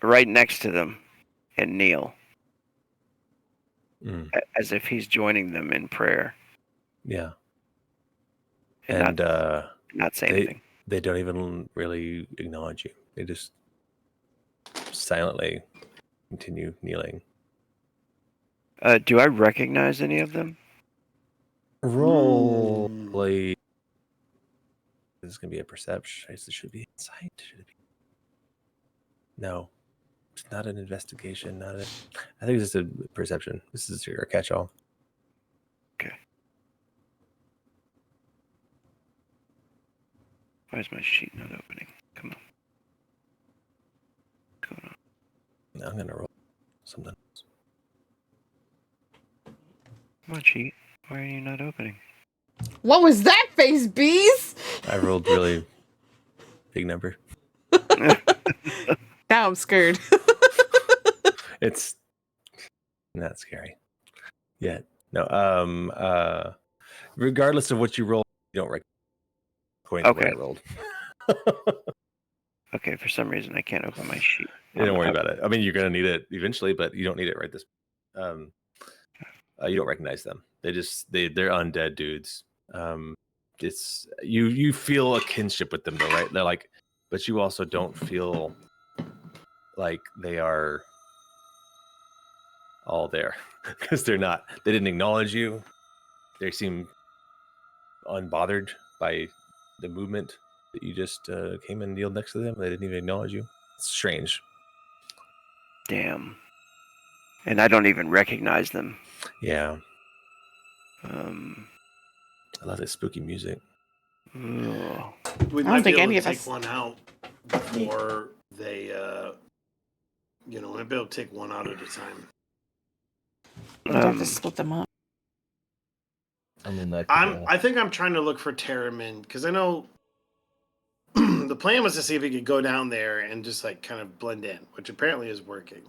right next to them and kneel, as if he's joining them in prayer. Yeah. And not say anything. They don't even really acknowledge you. They just silently continue kneeling. Do I recognize any of them? Roll. This is going to be a perception. This should be insight. Should it be? No. It's not an investigation. I think it's just a perception. This is your catch-all. Okay. Why is my sheet not opening? Come on. What's going on? No, I'm going to roll something else. Come on, sheet. Why are you not opening? What was that face, bees? I rolled really big number. Now I'm scared. It's not scary yet. No. Regardless of what you roll, you don't recognize according to what I rolled. Okay, for some reason I can't open my sheet. Don't worry about it. I mean, you're going to need it eventually, but you don't need it right this. You don't recognize them. They're undead dudes. It's you feel a kinship with them though, right? They're like, but you also don't feel like they are all there because they're not. They didn't acknowledge you. They seem unbothered by the movement that you just came and kneeled next to them. They didn't even acknowledge you. It's strange. Damn. And I don't even recognize them. Yeah. I love this spooky music. We I might don't think be able any to of take us. one out before they, might be able to take one out at a time. We'll have to split them up. I mean, I think I'm trying to look for Terramyn because I know the plan was to see if he could go down there and just like kind of blend in, which apparently is working.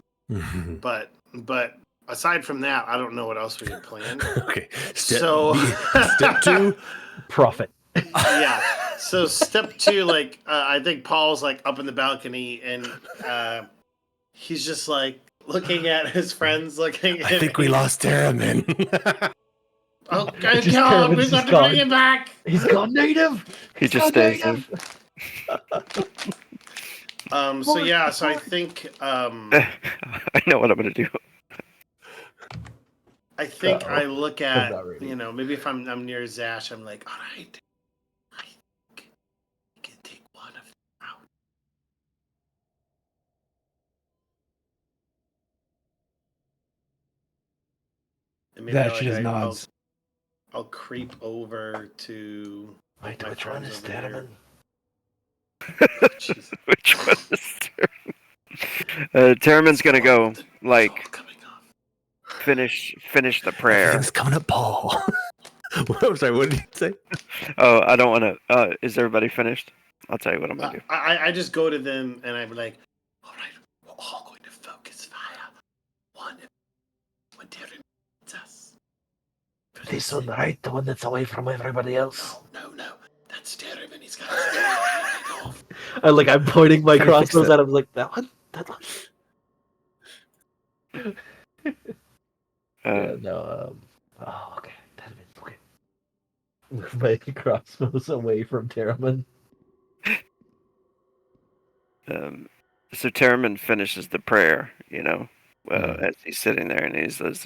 But aside from that, I don't know what else we can plan. Okay. Step 2, profit. Yeah. So step 2, like I think Paul's like up in the balcony, and he's just like looking at his friends, looking. I think we lost Terramyn. Oh Just God, we Terramyn's got just to gone. bring him back. He's gone native. He just stays there. So yeah, so I think I know what I'm gonna do. I think Uh-oh. I look I'm at, not ready. maybe if I'm near Zash, I'm like, all right, I think we can take one of them out. And maybe That just nods. I'll creep over to Wait, my which one friends is over there. Terramyn? Jesus. Which one is Terramyn? Terramyn's gonna go It's all like coming off. finish the prayer. Everything's coming up, Paul. I'm sorry, what did you say? Oh, I don't want to. Is everybody finished? I'll tell you what I'm gonna do. I just go to them and I'm like, all right, we're all going to focus fire. One Terramyn needs us. This one, right? The one that's away from everybody else. No, that's Terramyn. He's got his head off. I'm pointing my Trying to fix crossbows it. at him like that one. Yeah, no. Oh, okay. Okay. Move my crossbows away from Terramyn. So Terramyn finishes the prayer, as he's sitting there, and he says,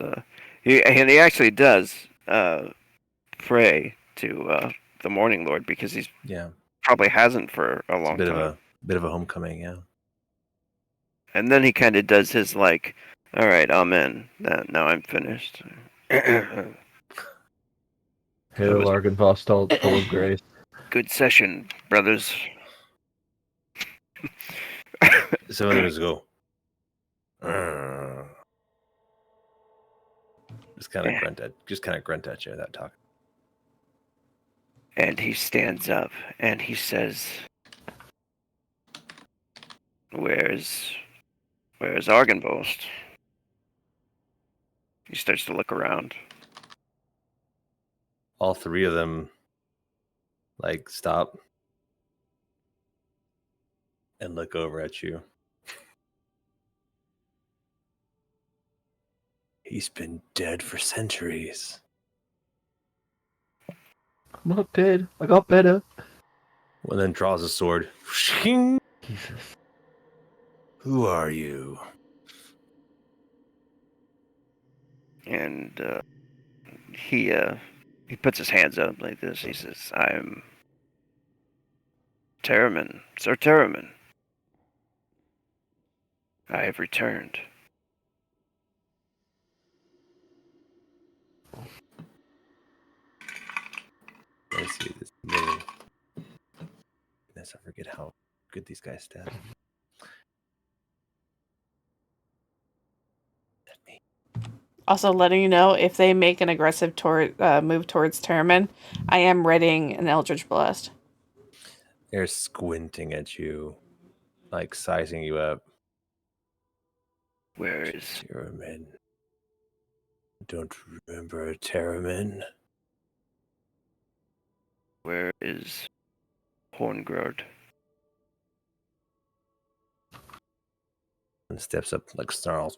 he actually does pray to the Morning Lord because he's probably hasn't for a long time. Bit of a homecoming, yeah. And then he kind of does his like, all right, amen. Now I'm finished. Hail Argunvast Holt, full of grace. Good session, brothers. So let's go. Just kind of grunt at you without talking. And he stands up and he says, Where's Argunvast? He starts to look around. All three of them stop and look over at you. He's been dead for centuries. I'm not dead. I got better. Well, then draws a sword. Jesus. Who are you? And he puts his hands up like this. He says, I'm Terramyn, Sir Terramyn. I have returned. Let's see this little. Goodness, I forget how good these guys stab. Also, letting you know if they make an aggressive move towards Terramyn, I am readying an Eldritch Blast. They're squinting at you, sizing you up. Where is Terramyn? Don't remember Terramyn? Where is Horngrod? And steps up, snarls.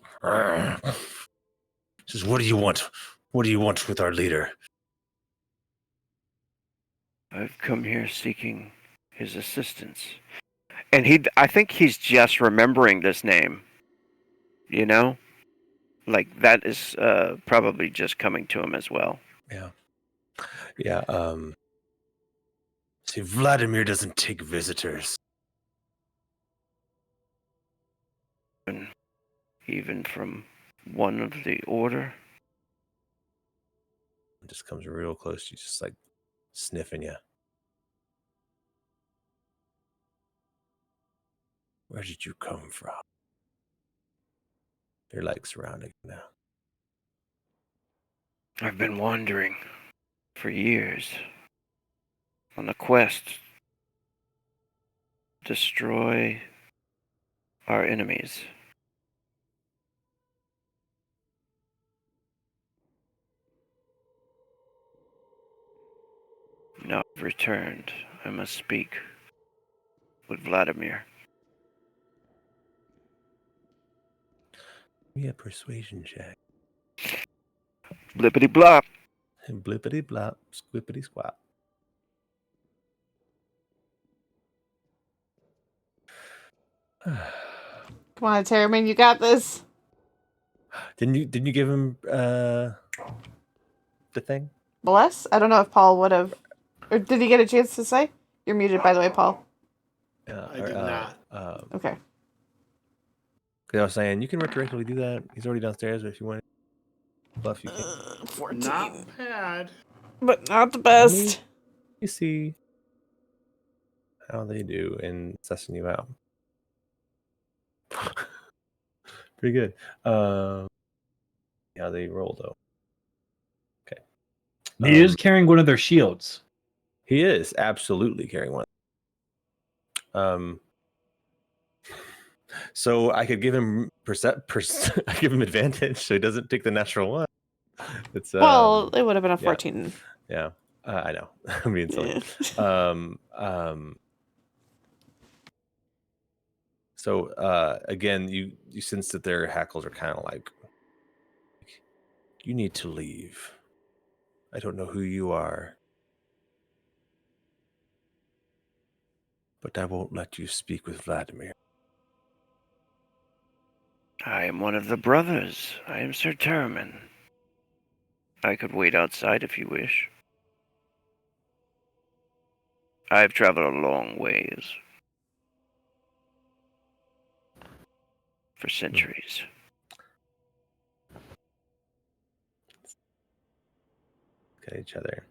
Says, "What do you want? What do you want with our leader?" I've come here seeking his assistance. And I think he's just remembering this name. That is probably just coming to him as well. Yeah. See, Vladimir doesn't take visitors. Even from one of the order. It just comes real close to you, just sniffing you. Where did you come from? They're surrounding you now. I've been wandering for years on a quest to destroy our enemies. Now I've returned. I must speak with Vladimir. Give me a persuasion check. Blippity blop. Blippity blop, squippity squat. Come on, Terramyn, you got this. Didn't you give him the thing? Bless? I don't know if Paul would have. Or did he get a chance to say? You're muted, by the way, Paul. I did not. Okay. Because I was saying, you can retroactively do that. He's already downstairs, but if you want to bluff, you can. 14. Not bad. But not the best. You see how they do in sussing you out. Pretty good. How they roll, though. Okay. He is carrying one of their shields. He is absolutely carrying one. So I could give him I give him advantage, so he doesn't take the natural one. It's well, it would have been a 14. Yeah, I know. I'm being silly. So again, you sense that their hackles are kind of like, you need to leave. I don't know who you are, but I won't let you speak with Vladimir. I am one of the brothers. I am Sir Terramyn. I could wait outside if you wish. I've traveled a long ways. For centuries. Look at each other.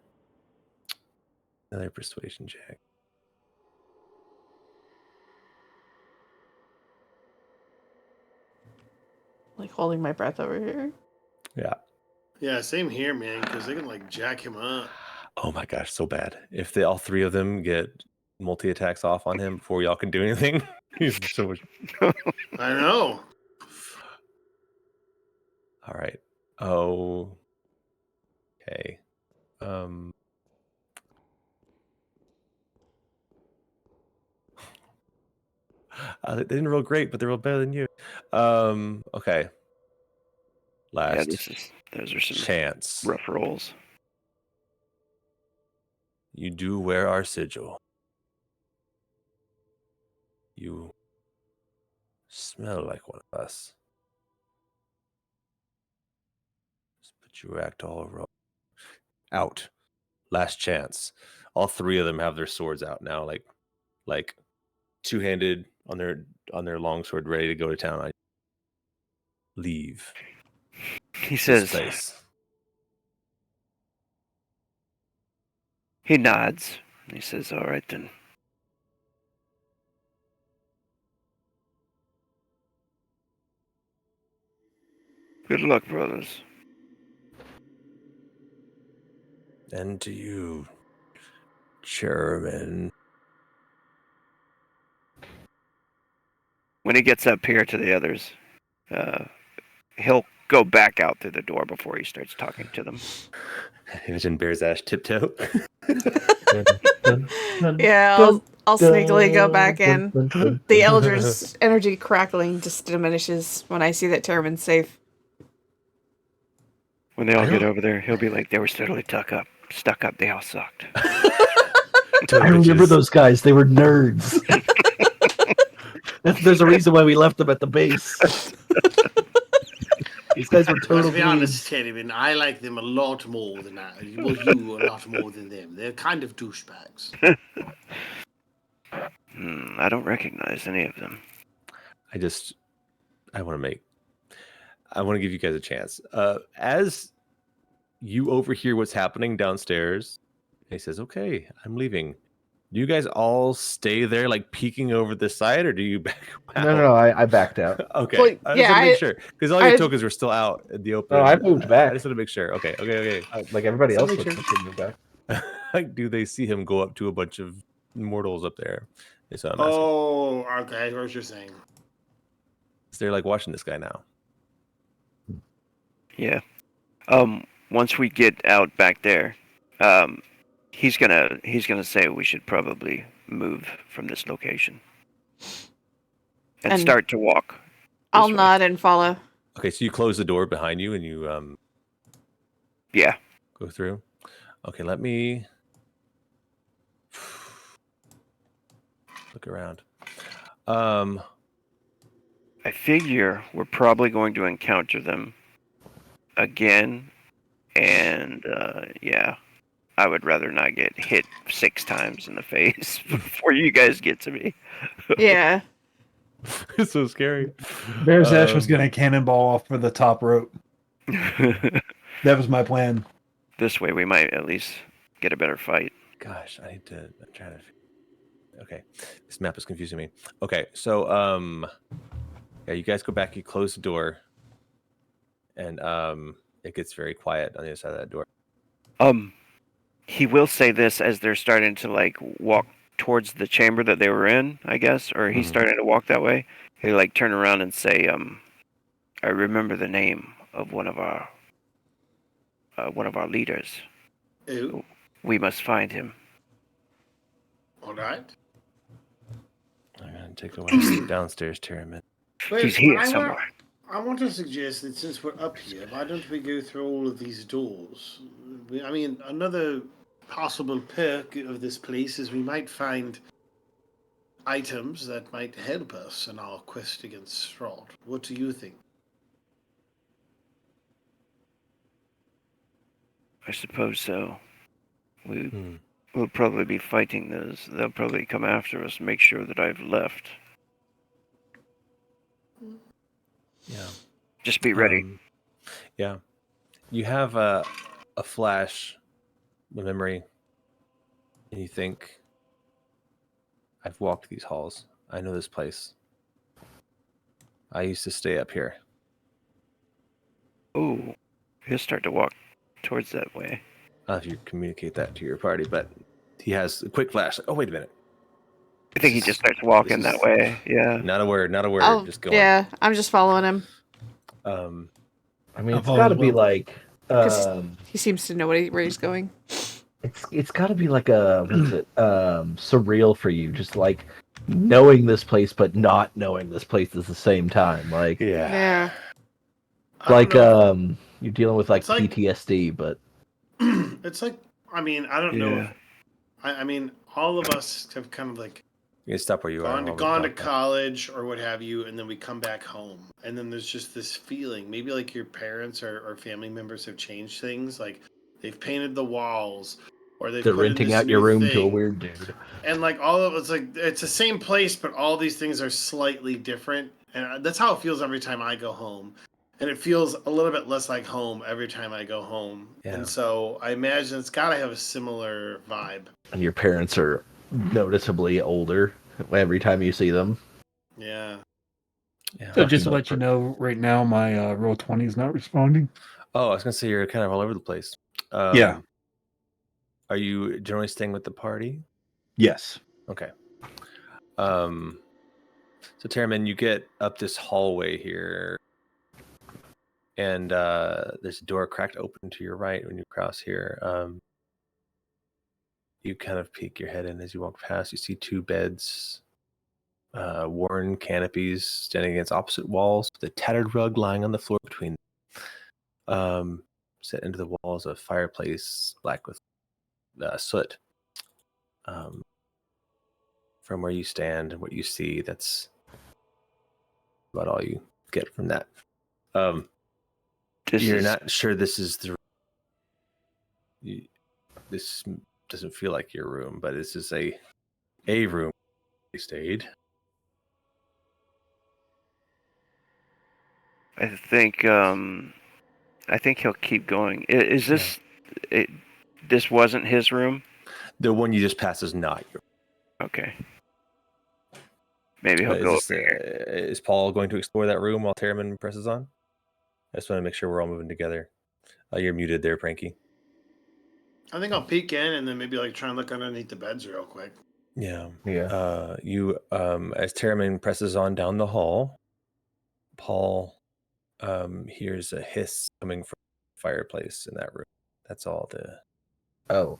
Another persuasion check. Like holding my breath over here. Yeah. Yeah, same here, man, because they can like jack him up. Oh my gosh, so bad. If all three of them get multi-attacks off on him before y'all can do anything, he's so much. I know. All right. Oh. Okay. They didn't roll great, but they rolled better than you. Okay. Last Those are some chance. rough rolls. You do wear our sigil. You smell like one of us. But you act all wrong. Out. Last chance. All three of them have their swords out now, like two-handed on their longsword, ready to go to town. Leave. He says. Place. He nods. He says, "All right then." Good luck, brothers. And to you, Chairman. When he gets up here to the others, he'll go back out through the door before he starts talking to them. Imagine Bear's Ash tiptoe. Yeah, I'll sneakily go back in. The Elder's energy crackling just diminishes when I see that Terramyn's safe. When they all get over there, he'll be like, "They were totally stuck up. They all sucked." I remember those guys. They were nerds. There's a reason why we left them at the base. These guys were totally. To be honest, Terramyn, I like them a lot more than I. Well, you a lot more than them. They're kind of douchebags. I don't recognize any of them. I want to give you guys a chance. As you overhear what's happening downstairs, he says, "Okay, I'm leaving." Do you guys all stay there, like peeking over the side, or do you back out? No, I backed out. Okay, Well, I just want to make sure, because all your tokens were still out in the open. No, I moved back. I just want to make sure. Okay. Like everybody else Make would sure. move back. Like, do they see him go up to a bunch of mortals up there? So I'm asking. Oh, okay, I heard what you're saying. So they're like watching this guy now. Yeah. Once we get out back there, He's gonna say we should probably move from this location and start to walk. I'll nod and follow. Okay, so you close the door behind you and you Yeah. go through. Okay, let me look around. I figure we're probably going to encounter them again, and yeah, I would rather not get hit 6 times in the face before you guys get to me. Yeah. It's so scary. Bear Zash was going to cannonball off for the top rope. That was my plan. This way we might at least get a better fight. Gosh, I'm trying to. Okay, this map is confusing me. Okay, so yeah, you guys go back. You close the door, and it gets very quiet on the other side of that door. He will say this as they're starting to like walk towards the chamber that they were in, I guess, or he's starting to walk that way. He'll like turn around and say, I remember the name of one of our leaders. Who? We must find him. All right. I'm gonna take a walk downstairs, Terramyn. He's here somewhere. I want to suggest that since we're up here, why don't we go through all of these doors? I mean, another possible perk of this place is we might find items that might help us in our quest against Strahd. What do you think? I suppose so. We'll probably be fighting those. They'll probably come after us, make sure that I've left. Yeah. Just be ready. Yeah. You have a flash of memory, and you think, I've walked these halls. I know this place. I used to stay up here. Oh, he'll start to walk towards that way. I don't know if you communicate that to your party, but he has a quick flash. Oh, wait a minute. I think he just starts walking that way. Yeah. Not a word. Oh, just going. yeah, I'm just following him. I mean, it's got to be like. He seems to know where he's going. It's got to be like surreal for you, just like knowing this place but not knowing this place at the same time. Like, Yeah. like you're dealing with like It's like- PTSD, but It's like, I mean, I don't know. I mean, all of us have kind of like You can stop where you are. gone to college or what have you, and then we come back home, and then there's just this feeling. Maybe like your parents or family members have changed things, like they've painted the walls, or they've they're put in renting this out your new room to a thing. weird dude. And like all of it's like it's the same place, but all these things are slightly different, and that's how it feels every time I go home. And it feels a little bit less like home every time I go home. Yeah. And so I imagine it's got to have a similar vibe. And your parents are noticeably older every time you see them. Yeah. Yeah. So just to let you know, right now my roll 20 is not responding. Oh, I was gonna say you're kind of all over the place. Yeah. Are you generally staying with the party? Yes. Okay. So Terramyn, you get up this hallway here, and there's a door cracked open to your right when you cross here. You kind of peek your head in as you walk past. You see 2 beds, worn canopies standing against opposite walls, with a tattered rug lying on the floor between them. Set into the walls, a fireplace black with soot. From where you stand and what you see, that's about all you get from that. You're not sure this is this doesn't feel like your room, but this is a room you stayed. I think he'll keep going. Is this this wasn't his room? The one you just passed is not your room. Okay. Maybe he'll go. Is Paul going to explore that room while Terramyn presses on? I just want to make sure we're all moving together. You're muted there, Pranky. I think I'll peek in and then maybe like try and look underneath the beds real quick. Yeah. Yeah. As Terramyn presses on down the hall, Paul hears a hiss coming from the fireplace in that room. That's all the Oh,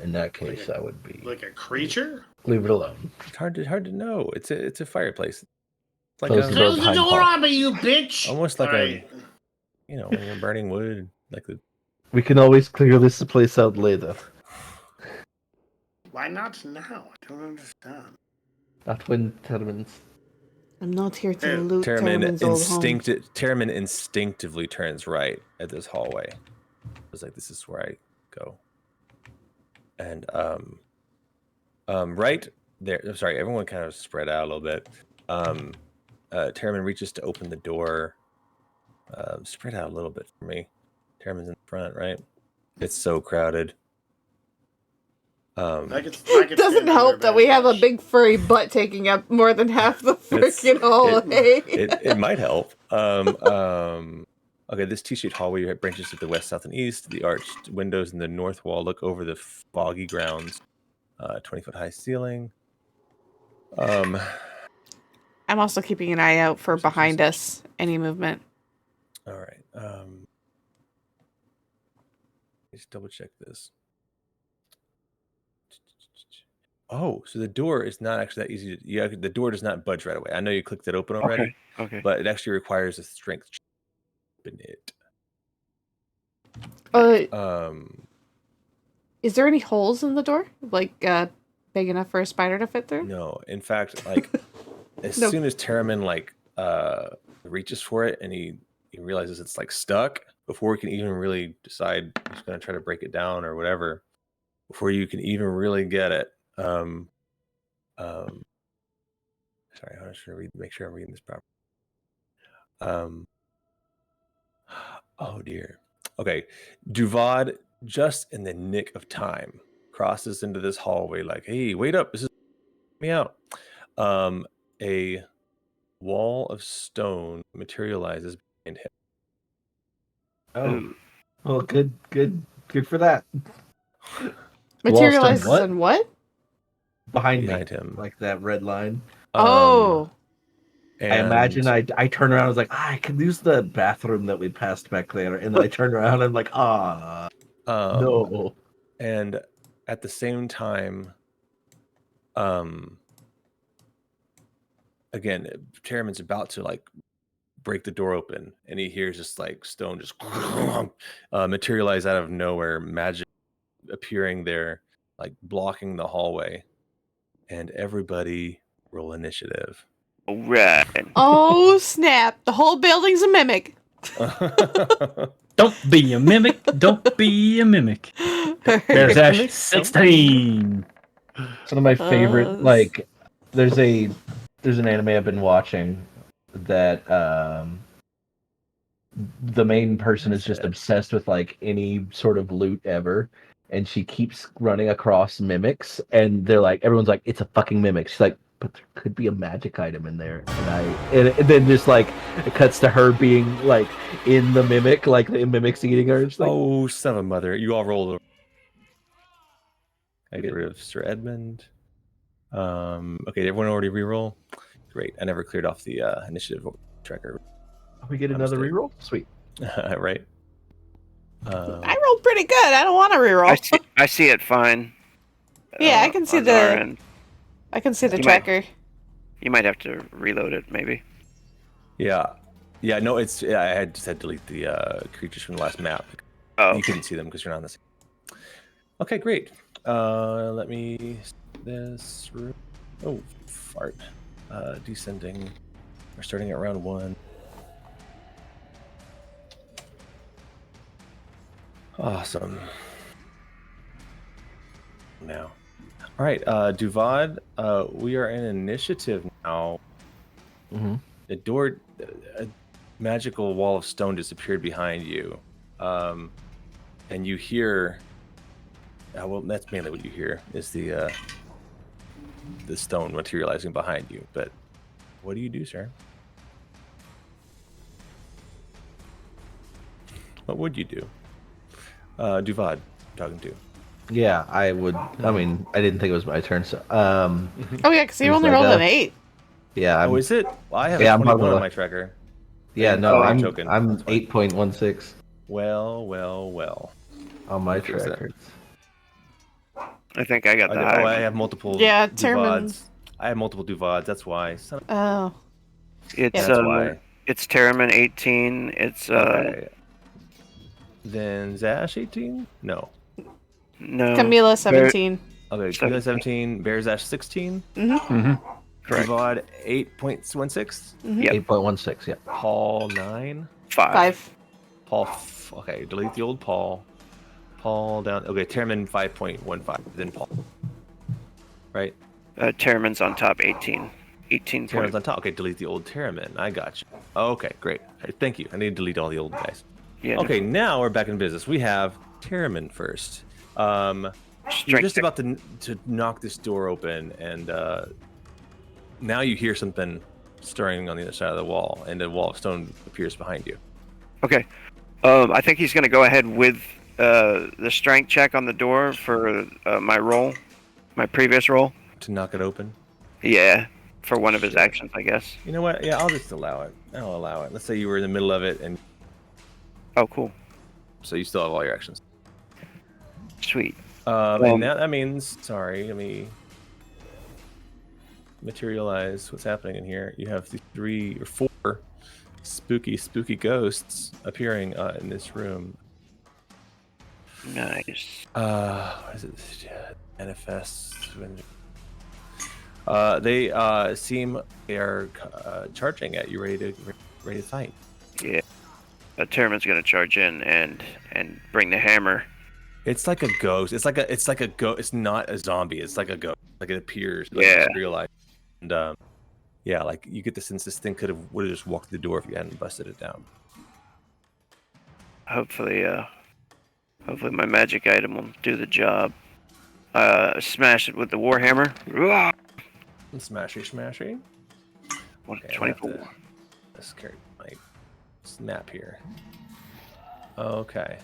in that case, I would be Like a creature? leave it alone. It's hard to know. It's a fireplace. It's like Close the door Close the behind door Paul. on me, you bitch! almost like Alright. when you're burning wood, like the. We can always clear this place out later. Why not now? I don't understand. Not when Terramyn's. I'm not here to Hey, loot Terramyn Terramyn's old home. Terramyn instinctively turns right at this hallway. It's like, this is where I go. And right there. I'm sorry, everyone kind of spread out a little bit. Terramyn reaches to open the door. Spread out a little bit for me. Terramyn's in front, right? It's so crowded. I could Doesn't stand help under that we have a bench. big furry butt taking up more than half the freaking hallway. It might help. Okay, this T-shaped hallway branches to the west, south, and east. The arched windows in the north wall look over the foggy grounds. 20-foot high ceiling. I'm also keeping an eye out for behind us, any movement. All right. Let's double check this. Oh, so the door is not actually that easy. The door does not budge right away. I know you clicked it open already, Okay. but it actually requires a strength check to open it. Is there any holes in the door? Like, big enough for a spider to fit through? No. In fact, like, as No. soon as Terramyn, like, reaches for it and he realizes it's, like, stuck, before he can even really decide he's going to try to break it down or whatever, before you can even really get it, sorry, I'm just going to make sure I'm reading this properly. Oh dear. Okay, Duvad, just in the nick of time, crosses into this hallway like, hey, wait up, this is me out. A wall of stone materializes behind him. Oh, well, good for that. Materializes what? in what? Behind him, like that red line. Oh. And I imagine I turn around. I was like, I could use the bathroom that we passed back there, and then I turn around and I'm like, no. And at the same time, again, Terramyn's about to like break the door open, and he hears this like stone just materialize out of nowhere, magic appearing there, like blocking the hallway. And everybody roll initiative. All right. Oh, snap. The whole building's a mimic. Don't be a mimic. Don't be a mimic. There's Ash. 16. Some of my favorite, like, there's an anime I've been watching that the main person is just obsessed with like any sort of loot ever, and she keeps running across mimics, and they're like, everyone's like, it's a fucking mimic. She's like, but there could be a magic item in there, and then just like it cuts to her being like in the mimic, like the mimic's eating her. Like, oh, son of a mother! You all rolled over. I get rid of Sir Edmund. Okay, everyone already reroll. Great. I never cleared off the initiative tracker. we get another reroll. Sweet. Right. I rolled pretty good. I don't want to reroll. I see it fine. Yeah, I can see on our the. end. I can see the You tracker. You might have to reload it, maybe. Yeah. No, it's. Yeah, I just had to delete the creatures from the last map. Oh, You couldn't see them because you're not on the same. Okay, great. Let me. This room. Oh, fart. Descending. We're starting at round 1. Awesome. Now. All right, Duvad, we are in initiative now. Mm-hmm. The door, a magical wall of stone disappeared behind you. And you hear, well, that's mainly what you hear, is the stone materializing behind you. But what do you do, sir? What would you do? Duvad, I'm talking to. Yeah, I would. I mean, I didn't think it was my turn. So, Oh yeah, because you Seems only like rolled a- an 8. yeah, Oh, is it? Well, I have Yeah, a I'm 21 probably- on my tracker. yeah, no, Oh, I'm token. I'm That's fine. 8.16 Well. on my 50%. tracker. I think I got the Oh, high. I have multiple. Yeah, Duvads. Terramyn. I have multiple Duvads. That's why. Oh. It's That's why. It's Terramyn 18. It's Okay. Then Zash 18? No. no. Camila 17. Okay, Camila 17. Bear Zash 16. Correct. Duvad 8.16. Yep. 8.16. Yeah. Paul 9. 5. Paul. Okay, delete the old Paul. Paul down. Okay, Terramyn 5.15. Then Paul. Right? Terramyn's on top 18. 18. Terramyn's on top. Okay, delete the old Terramyn. I got you. Okay, great. Thank you. I need to delete all the old guys. Yeah. Okay, now we're back in business. We have Terramyn first. You're Strength just about to knock this door open, and now you hear something stirring on the other side of the wall, and a wall of stone appears behind you. Okay. I think he's going to go ahead with the strength check on the door for my previous roll. To knock it open? Yeah, for one of his actions, I guess. You know what? Yeah, I'll just allow it. I'll allow it. Let's say you were in the middle of it, and Oh, cool. so you still have all your actions. Sweet. And that means, sorry, let me materialize what's happening in here. You have the 3 or 4 spooky ghosts appearing in this room. Nice. What is it? Manifest. They are charging at you, ready to fight. Yeah. Terramyn's going to charge in and bring the hammer. It's like a ghost. It's like a ghost. It's not a zombie. It's like a ghost. Like it appears. Like Yeah. It's real life. And yeah, like you get the sense this thing would have just walked through the door if you hadn't busted it down. Hopefully my magic item will do the job. Smash it with the warhammer. Smashy. Okay, 24. Let's carry my snap here. Okay.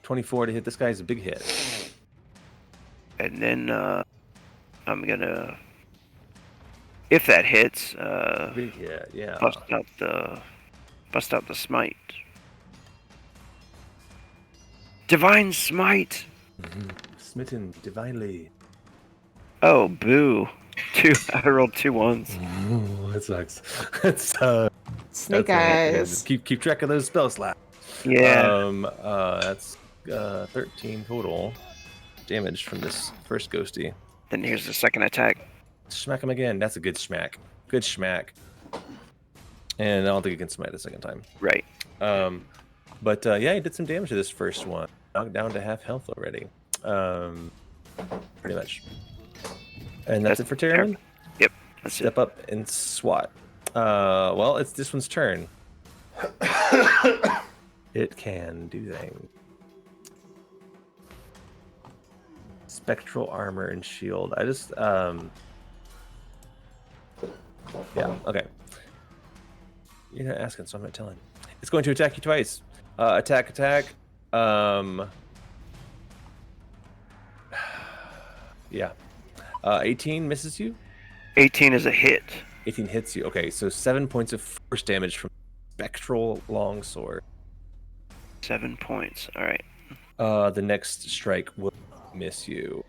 24 to hit. This guy's a big hit. And then I'm gonna, if that hits, Big hit, yeah. bust out the smite. Divine smite. Smitten divinely. Oh, boo! I rolled 2 1s. Ooh, that sucks. That's Snake that's eyes. Keep track of those spell slaps. Yeah. That's 13 total damage from this first ghosty. Then here's the second attack. Smack him again. That's a good smack. Good smack. And I don't think you can smite the second time. Right. But yeah, he did some damage to this first one. Knocked down to half health already. Pretty much. And that's it for Terramyn? Yep. That's Step up and swat. Well, it's this one's turn. It can do things. Spectral armor and shield. I just yeah, okay. You're not asking, so I'm not telling. It's going to attack you twice. Attack. Yeah. 18 misses you. 18 is a hit. 18 hits you. Okay, so 7 points of force damage from spectral longsword. 7 points. All right. The next strike will miss you.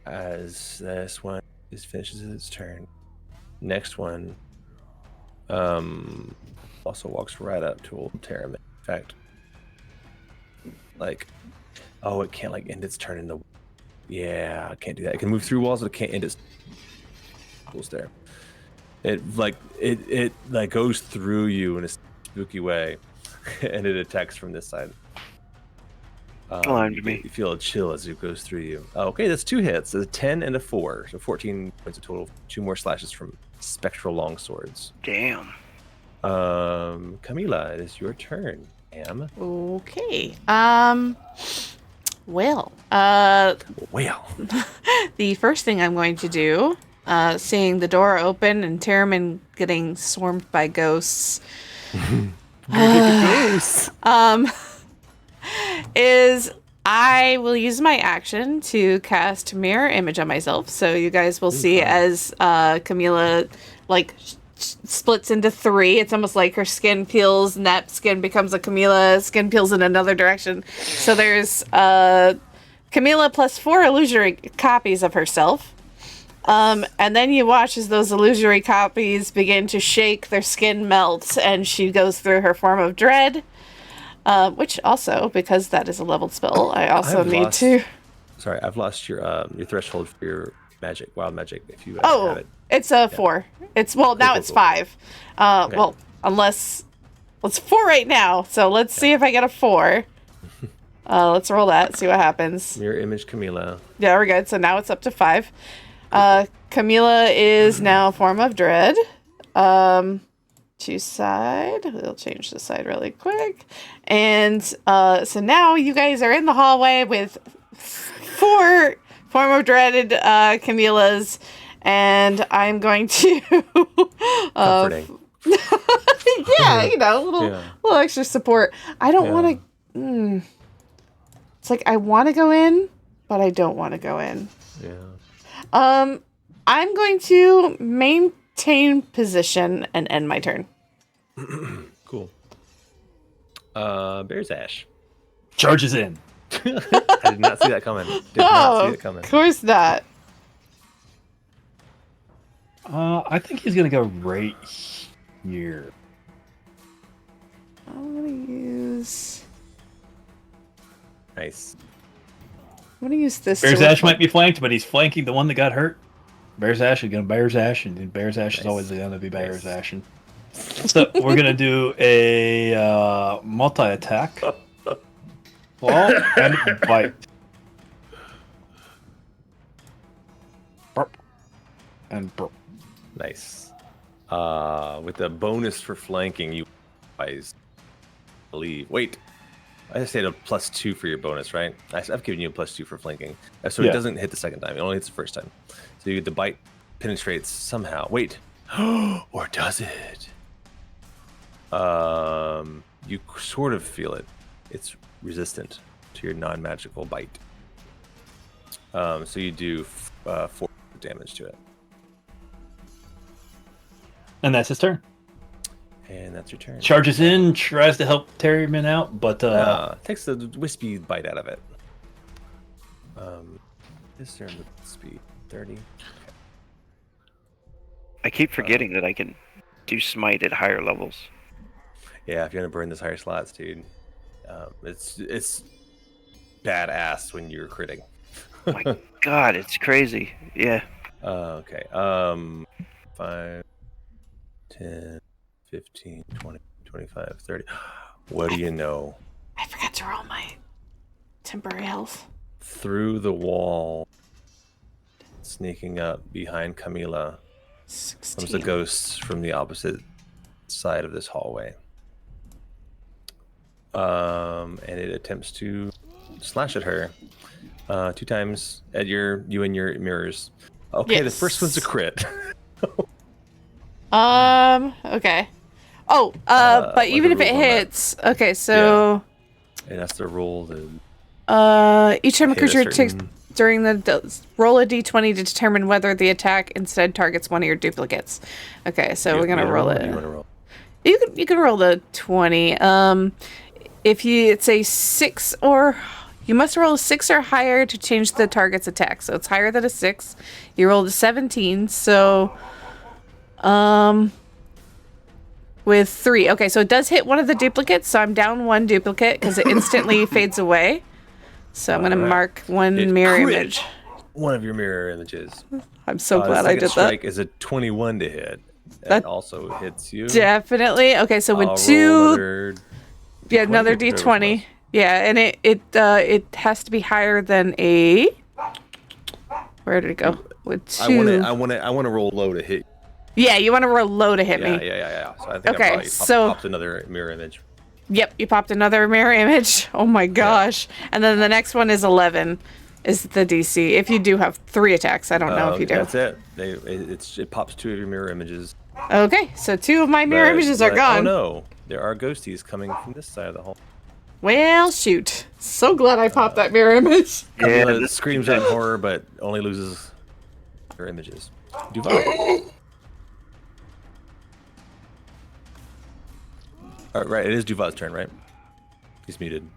As this one finishes its turn. Next one also walks right up to old Terramyn. In fact, like, oh, it can't like end its turn in the. Yeah, it can't do that. It can move through walls, but it can't end its. There. It goes through you in a spooky way, and it attacks from this side. Climbed me. You feel a chill as it goes through you. Okay, that's 2 hits. There's a 10 and a 4, so 14 points of total. 2 more slashes from spectral longswords. Damn. Camila, it is your turn. Am. Okay. Well. The first thing I'm going to do, seeing the door open and Terramyn getting swarmed by ghosts, is I will use my action to cast mirror image on myself. So you guys will see as Camila splits into 3. It's almost like her skin peels and that skin becomes a Camila. Skin peels in another direction. So there's Camila plus 4 illusory copies of herself. And then you watch as those illusory copies begin to shake, their skin melts, and she goes through her form of dread. Which also, because that is a leveled spell, I also need to... Sorry, I've lost your threshold for your magic, wild magic, if you have it. It's a 4. It's, well, now it's 5. Okay. Well, unless... Well, it's 4 right now, so let's see if I get a 4. Let's roll that, see what happens. Mirror image Camila. Yeah, we're good. So now it's up to 5. Camila is now form of dread. To side. We'll change the side really quick. And so now you guys are in the hallway with 4 form of dreaded Camilas, and I'm going to comforting. Yeah, you know, a little extra support. I don't want to. It's like I want to go in, but I don't want to go in. Yeah. I'm going to maintain position and end my turn. Cool. Bear's Ash charges in. I did not see that coming. Of course not. I think he's gonna go right here. I'm gonna use. Nice. I'm gonna use this. Bear's Ash might be flanked, but he's flanking the one that got hurt. Bear's Ash is gonna Bear's Ash, and Bear's Ash is always gonna be Bear's Ashing. So we're gonna do a multi-attack. Claw and bite. Burp. And burp. Nice. With the bonus for flanking, you guys believe. Wait, I just said a +2 for your bonus, right? I've given you a +2 for flanking, so it doesn't hit the second time. It only hits the first time. So the bite penetrates somehow. Wait, or does it? You sort of feel it. It's resistant to your non-magical bite. So you do 4 damage to it. And that's his turn. And that's your turn. Charges in, tries to help Terramyn out, but takes the wispy bite out of it. This turn with speed 30. Okay. I keep forgetting that I can do smite at higher levels. Yeah, if you're gonna burn those higher slots, dude, it's badass when you're critting. Oh my god, it's crazy. Yeah. Okay. 5, 10, 15, 20, 25, 30. What do you know? I forgot to roll my temporary health. Through the wall, sneaking up behind Camila, 16. comes a ghost from the opposite side of this hallway. And it attempts to slash at her 2 times at you and your mirrors. Okay, yes. The first one's a crit. Okay. Oh, but even if it hits, okay, so it has to roll the. Each time a creature takes during the roll a d20 to determine whether the attack instead targets one of your duplicates. Okay, so we're gonna roll it. You can roll the 20. If it's a 6 or you must roll a 6 or higher to change the target's attack. So it's higher than a 6. You rolled a 17. So with 3. Okay, so it does hit one of the duplicates. So I'm down 1 duplicate because it instantly fades away. So I'm going to mark 1 mirror image. One of your mirror images. I'm so glad I did that. Strike is a 21 to hit. That also hits you. Definitely. Okay, so with 2... Yeah, another d20. Yeah, and it has to be higher than a... Where did it go? With 2. I want to roll low to hit. Yeah, you want to roll low to hit me. Yeah. So I think I popped another mirror image. Yep, you popped another mirror image. Oh my gosh. Yeah. And then the next one is 11 is the DC. If you do have 3 attacks. I don't know if you do. That's it. It pops 2 of your mirror images. Okay, so 2 of my mirror images are gone. Oh no, there are ghosties coming from this side of the hall. Well, shoot. So glad I popped that mirror image. Yeah, screams out in horror, but only loses her images. Duval. Right, it is Duval's turn, right? He's muted.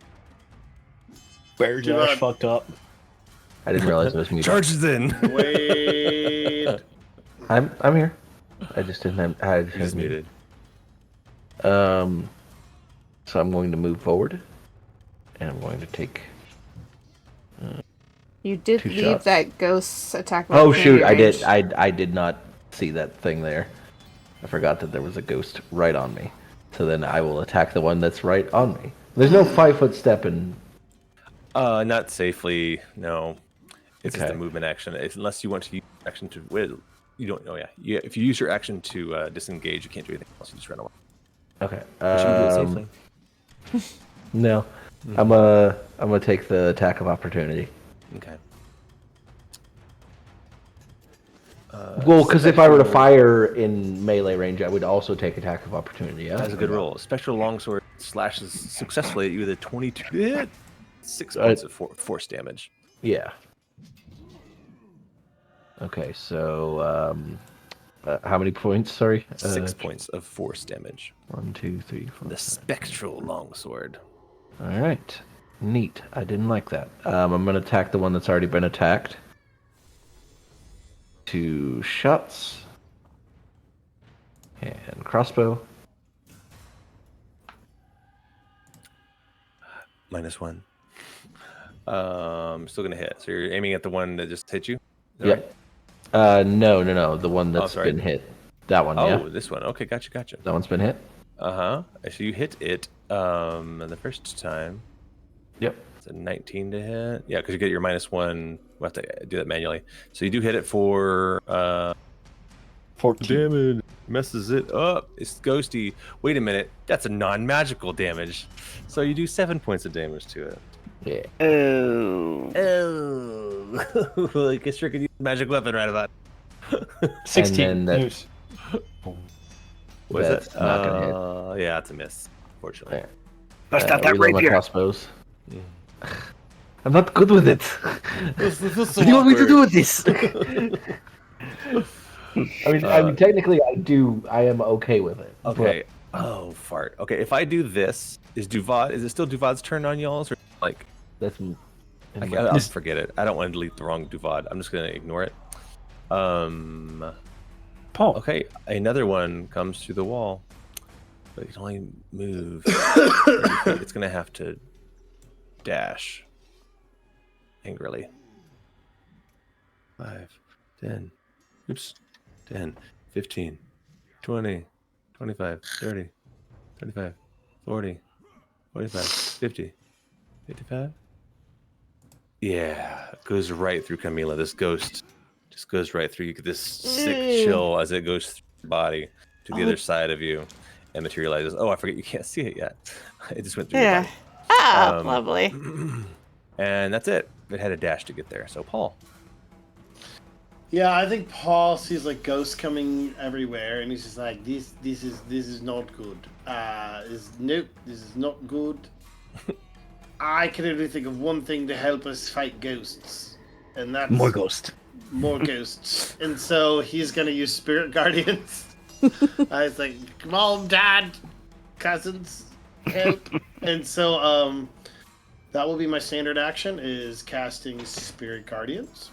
Bear Josh fucked up. I didn't realize it was muted. Charges in. Wait. I'm here. I just didn't have. I just He's had muted. So I'm going to move forward, and I'm going to take. You did 2 leave shots. that ghost attack. of Oh shoot! I opportunity did. range. I did not see that thing there. I forgot that there was a ghost right on me. So then I will attack the one that's right on me. There's no 5-foot step in. Not safely. No. It's just a Okay. movement action. Unless you want to use action to. You don't. Oh yeah. If you use your action to disengage, you can't do anything else. You just run away. Okay. But you can do it safely. No. I'm gonna take the attack of opportunity. Okay. Well, because if I were to fire in melee range, I would also take attack of opportunity. Yeah. That's a good roll. Spectral longsword slashes successfully at you with a 22 hit. 6 points of force damage. Yeah. Okay, so how many points? Sorry. 6 points of force damage. 1, 2, 3, 4. The spectral longsword. All right. Neat. I didn't like that. I'm gonna attack the one that's already been attacked. 2 shots. And crossbow. -1. Still gonna hit. So you're aiming at the one that just hit you? Is that Yep. No. The one that's sorry. been hit. That one, Oh, yeah. this one. Okay, gotcha. That one's been hit. So you hit it the first time. Yep. It's a 19 to hit. Yeah, because you get your -1. We'll have to do that manually. So you do hit it for 14. damage. Messes it up. It's ghosty. Wait a minute. That's a non-magical damage. So you do 7 points of damage to it. Yeah. Oh. Oh. I guess you could use a magic weapon right about. 16. And then Yes. Was That's it? not gonna hit. Yeah, it's a miss. Fortunately. Yeah. Bust out that reload my rapier. crossbows. I'm not good with it. What do you want me to do with this? I mean, technically, I am okay with it. Okay. Oh, fart. Okay, if I do this, is it still Duvod's turn on y'all's? Or like, That's. I'll forget it. I don't want to delete the wrong Duvod. I'm just going to ignore it. Paul. Okay, another one comes through the wall. But it can only move 30 feet. It's going to have to dash angrily. 5, 10, 10, 15, 20, 25, 30, 35, 40, 45, 50, 55. Yeah, it goes right through Camila. This ghost just goes right through. You get this sick chill as it goes through your body to the other side of you and materializes. Oh, I forget you can't see it yet. It just went through your Yeah. body. Ah, lovely. And that's it. It had a dash to get there. So, Paul. Yeah, I think Paul sees like ghosts coming everywhere, and he's just like, "This is not good. Nope, this is not good. I can only think of one thing to help us fight ghosts, and that's More ghost. more ghosts." And so he's gonna use spirit guardians. I was like, "Come on, Dad, cousins, help!" And so that will be my standard action: is casting spirit guardians.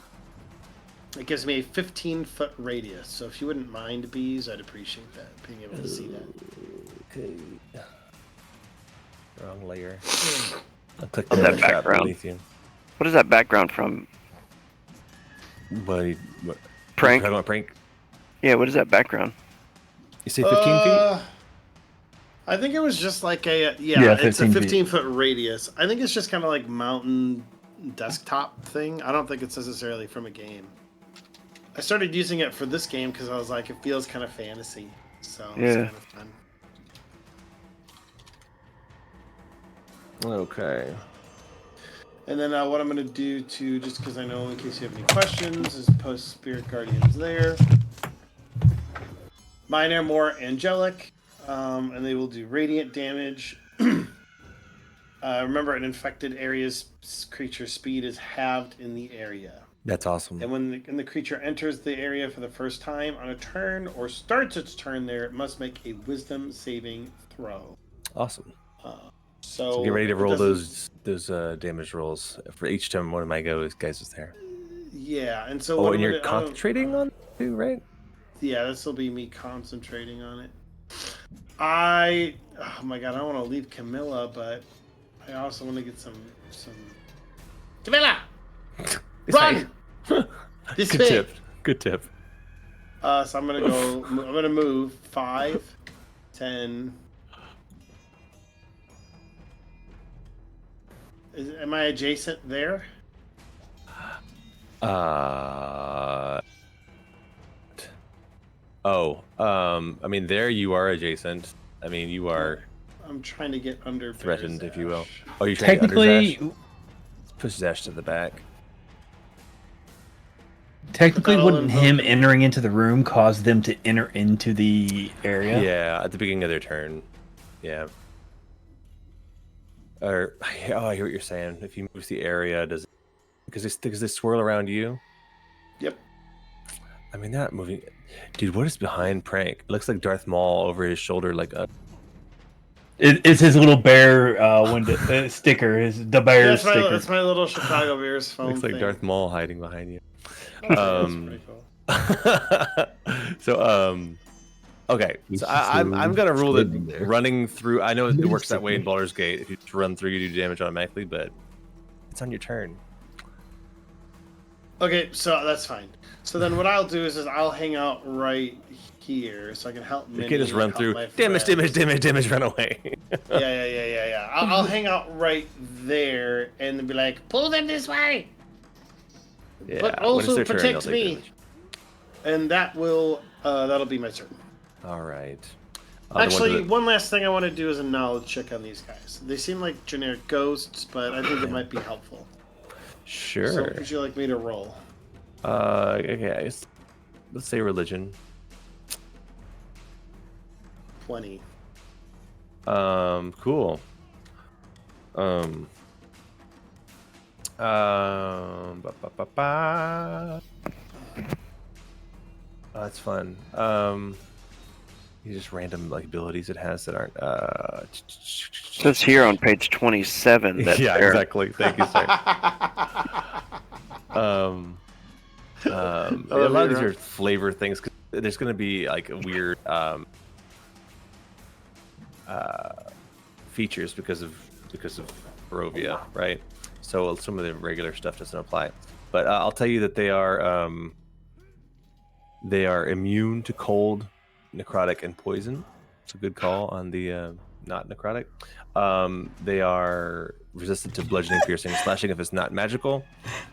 It gives me a 15-foot radius, so if you wouldn't mind, Bees, I'd appreciate that, being able to see that. Okay. Wrong layer. I'll click What's the that trap background? beneath you. What is that background from? What? Prank? Talking about prank? Yeah, what is that background? You say 15 feet? I think it was just like it's a 15 feet. 15-foot radius. I think it's just kind of like mountain desktop thing. I don't think it's necessarily from a game. I started using it for this game because I was like, it feels kind of fantasy. So it's Yeah. kind of fun. Okay. And then what I'm going to do to, just because I know in case you have any questions, is post Spirit Guardians there. Mine are more angelic, and they will do radiant damage. Remember, an infected area's creature speed is halved in the area. That's awesome. And when the creature enters the area for the first time on a turn or starts its turn there, it must make a wisdom saving throw. Awesome. So get ready to roll those damage rolls for each time one of my guys is there. Yeah, and so and you're concentrating on too, right? Yeah, this will be me concentrating on it. Oh my god, I don't want to leave Camila, but I also want to get some. Camila, run! This Good way. tip. Good tip. So I'm gonna move 5, 10. Am I adjacent there? I mean, there you are adjacent. I mean, you are. I'm trying to get under. Threatened, Zash. if you will. Oh, you're trying to get under Zash? Let's push Zash to the back. Technically, wouldn't him entering into the room cause them to enter into the area? Yeah, at the beginning of their turn. Yeah. Or I hear what you're saying. If you move the area, does it, because they swirl around you? Yep. I mean, not moving. Dude, what is behind Prank? It looks like Darth Maul over his shoulder, like a. It's his little bear window sticker. The bear sticker. That's my little Chicago Bears phone. Looks like thing. Darth Maul hiding behind you. That's pretty cool. So okay. So I'm gonna rule that running through. I know it works that way in Baldur's Gate. If you run through, you do damage automatically, but it's on your turn. Okay, so that's fine. So then what I'll do is I'll hang out right here so I can help. You can just run through. Damage, run away. Yeah. I'll hang out right there and be like, pull them this way. Yeah, but also turn, protect me. And that'll be my turn. All right. Actually, one last thing I want to do is a knowledge check on these guys. They seem like generic ghosts, but I think it might be helpful. Sure. So would you like me to roll? Okay. Let's say religion. 20. Cool. That's fun. Just random abilities it has that aren't. It says here on page 27 that. Yeah, exactly. Thank you, sir. A lot of these are flavor things. 'Cause there's going to be like a weird features because of Barovia, right? So some of the regular stuff doesn't apply. But I'll tell you that they are immune to cold, necrotic, and poison. It's a good call on the not necrotic. They are resistant to bludgeoning, piercing, slashing if it's not magical.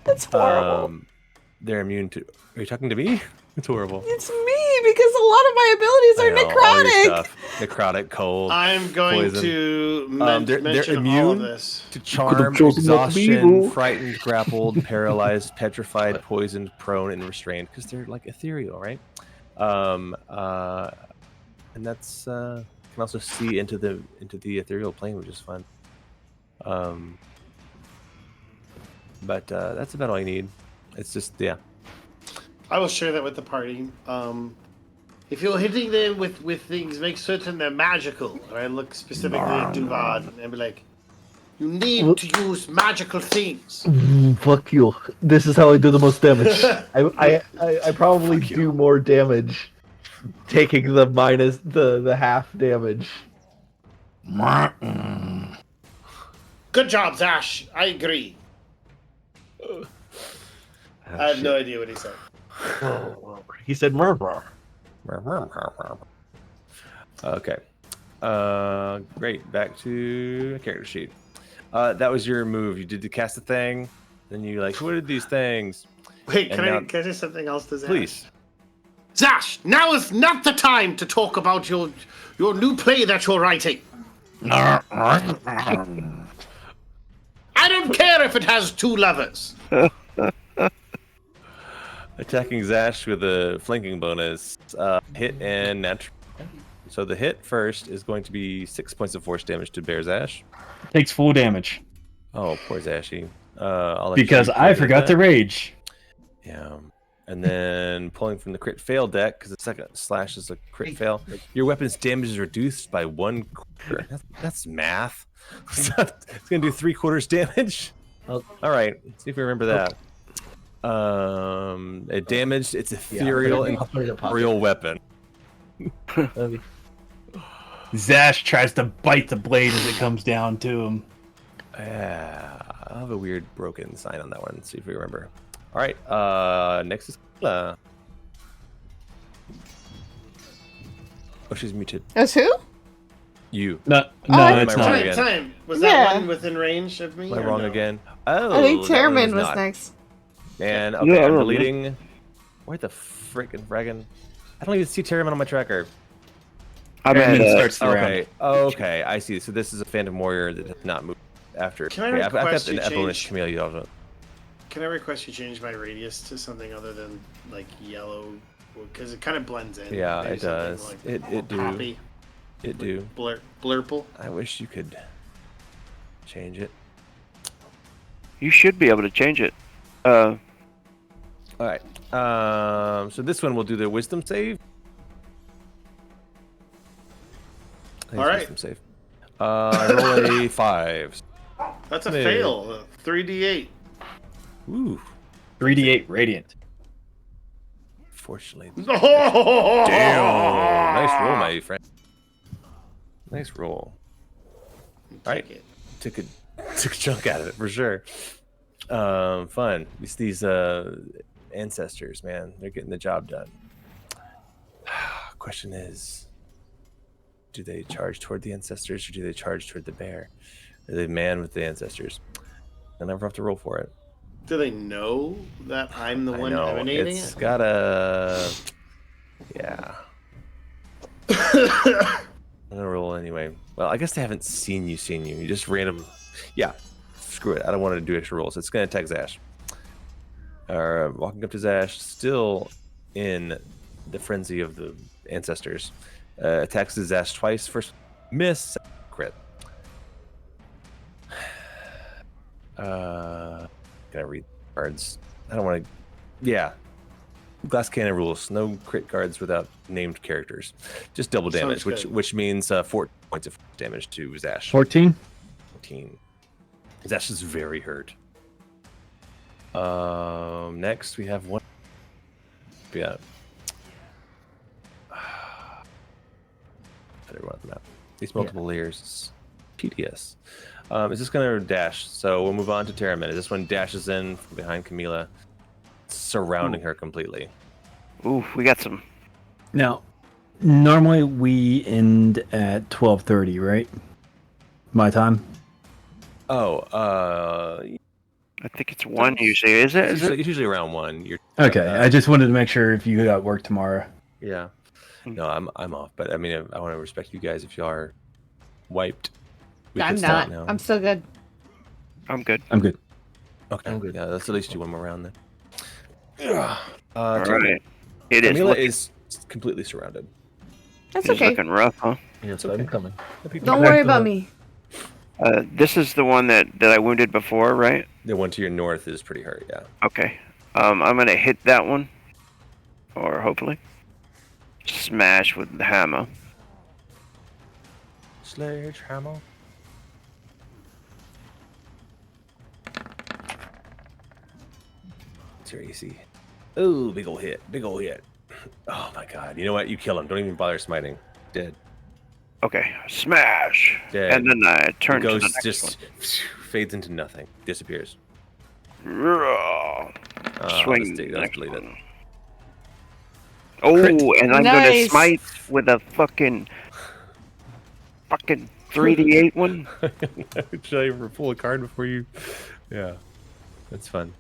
That's horrible. They're immune to. Are you talking to me? It's horrible. It's me because a lot of my abilities are necrotic. Necrotic, cold. I'm going poison. to they're mention immune all of this. to charm, exhaustion, frightened, grappled, paralyzed, petrified, poisoned, prone, and restrained because they're like ethereal, right? And that's can also see into the ethereal plane, which is fun. But that's about all you need. It's just I will share that with the party. If you're hitting them with things, make certain they're magical. And I look specifically at Duvad and be like, you need to use magical things. Fuck you. This is how I do the most damage. I probably do more damage taking the minus the half damage. Good job, Zash. I agree. I have no idea what he said. He said murmur. Okay. Great. Back to character sheet. That was your move. You did the cast a thing, then you what are these things? Wait, can I say something else to Zash? Please. Zash, now is not the time to talk about your new play that you're writing. I don't care if it has 2 levers. Attacking Zash with a flanking bonus. Hit and natural. So the hit first is going to be 6 points of force damage to Bear Zash. Takes full damage. Oh, poor Zashy. Because I forgot to rage. Yeah. And then pulling from the crit fail deck, because the second slash is a crit fail, your weapon's damage is reduced by 1/4. That's math. It's going to do 3/4 damage. Oh. All right, let's see if we remember that. It damaged its ethereal and corporeal weapon. Zash tries to bite the blade as it comes down to him. Yeah, I'll have a weird broken sign on that one. See if we remember. All right, next is Camila. Oh, she's muted. That's who? You. No, Oh, it's am I wrong not. again? Time. Was Yeah. that one within range of me? Am I or wrong no? again? Oh, I think that one Terramyn was not. next. Man, okay, Yeah, I I'm don't know. deleting. Where the frickin' fraggin'? I don't even see Terramyn on my tracker. I'm at, Terramyn starts the round. Okay, okay, I see. So this is a Phantom Warrior that has not moved after. Can I Okay, I've got request an you Evelyn's change- Camila. You don't. Can I request you change my radius to something other than like yellow? Because it kind of blends in. Yeah, Maybe it something does. Like It do. poppy, It do. blurple. I wish you could change it. you should be able to change it. All right. So this one will do the wisdom save. I think All it's right. Wisdom save. I roll a 5. That's a Hey. fail. 3d8. Ooh. 3d8 radiant. Fortunately. Damn! Damn. Nice roll, my friend. Nice roll. Take it. Took a chunk out of it for sure. Fun. These ancestors, man, they're getting the job done. Question is, do they charge toward the ancestors or do they charge toward the bear? Are they man with the ancestors? I never have to roll for it. Do they know that I'm the I one know emanating it's it? gotta. Yeah. I'm gonna roll anyway. Well, I guess they haven't seen you. You just random. Yeah. Screw it. I don't want to do extra rolls. It's gonna attack Zash. Walking up to Zash, still in the frenzy of the ancestors. Attacks the Zash twice. First miss, crit. Can I read cards? I don't want to. Yeah. Glass cannon rules. No crit cards without named characters. Just double damage, Sounds good. which means 4 points of damage to Zash. 14? 14. Zash is very hurt. Next we have one. Yeah. Put everyone on the map. These multiple layers is tedious. Is this gonna dash? So we'll move on to Terramyn. This one dashes in from behind Camila, surrounding her completely. Ooh, we got some. Now, normally we end at 12:30, right? My time. Oh, I think it's 1 usually. Is it? it's usually around 1. You're Okay, I just wanted to make sure if you got work tomorrow. yeah. No, I'm off, but I mean, I want to respect you guys if you are wiped. We I'm can start not. now. I'm still good. I'm good. I'm good. Okay. I'm good. Yeah, let's at least do one more round then. All right. It is. Camila Looking, is completely surrounded. That's it's okay. looking rough, huh? Yes, okay. I'm coming. Don't worry about me. This is the one that I wounded before, right? The one to your north is pretty hurt. Yeah. Okay. I'm gonna hit that one, or hopefully smash with the hammer. Sledgehammer. What's your AC? Oh, big ol' hit. Big ol' hit. Oh my god. You know what? You kill him. Don't even bother smiting. Dead. Okay, smash. Dead. And then I turn to the Ghost next just fades into nothing. Disappears. one. let's Swing the let's next delete it. one. Oh, and I'm gonna Nice. smite with a fucking 3d8 one. Should I ever pull a card before you? Yeah, that's fun.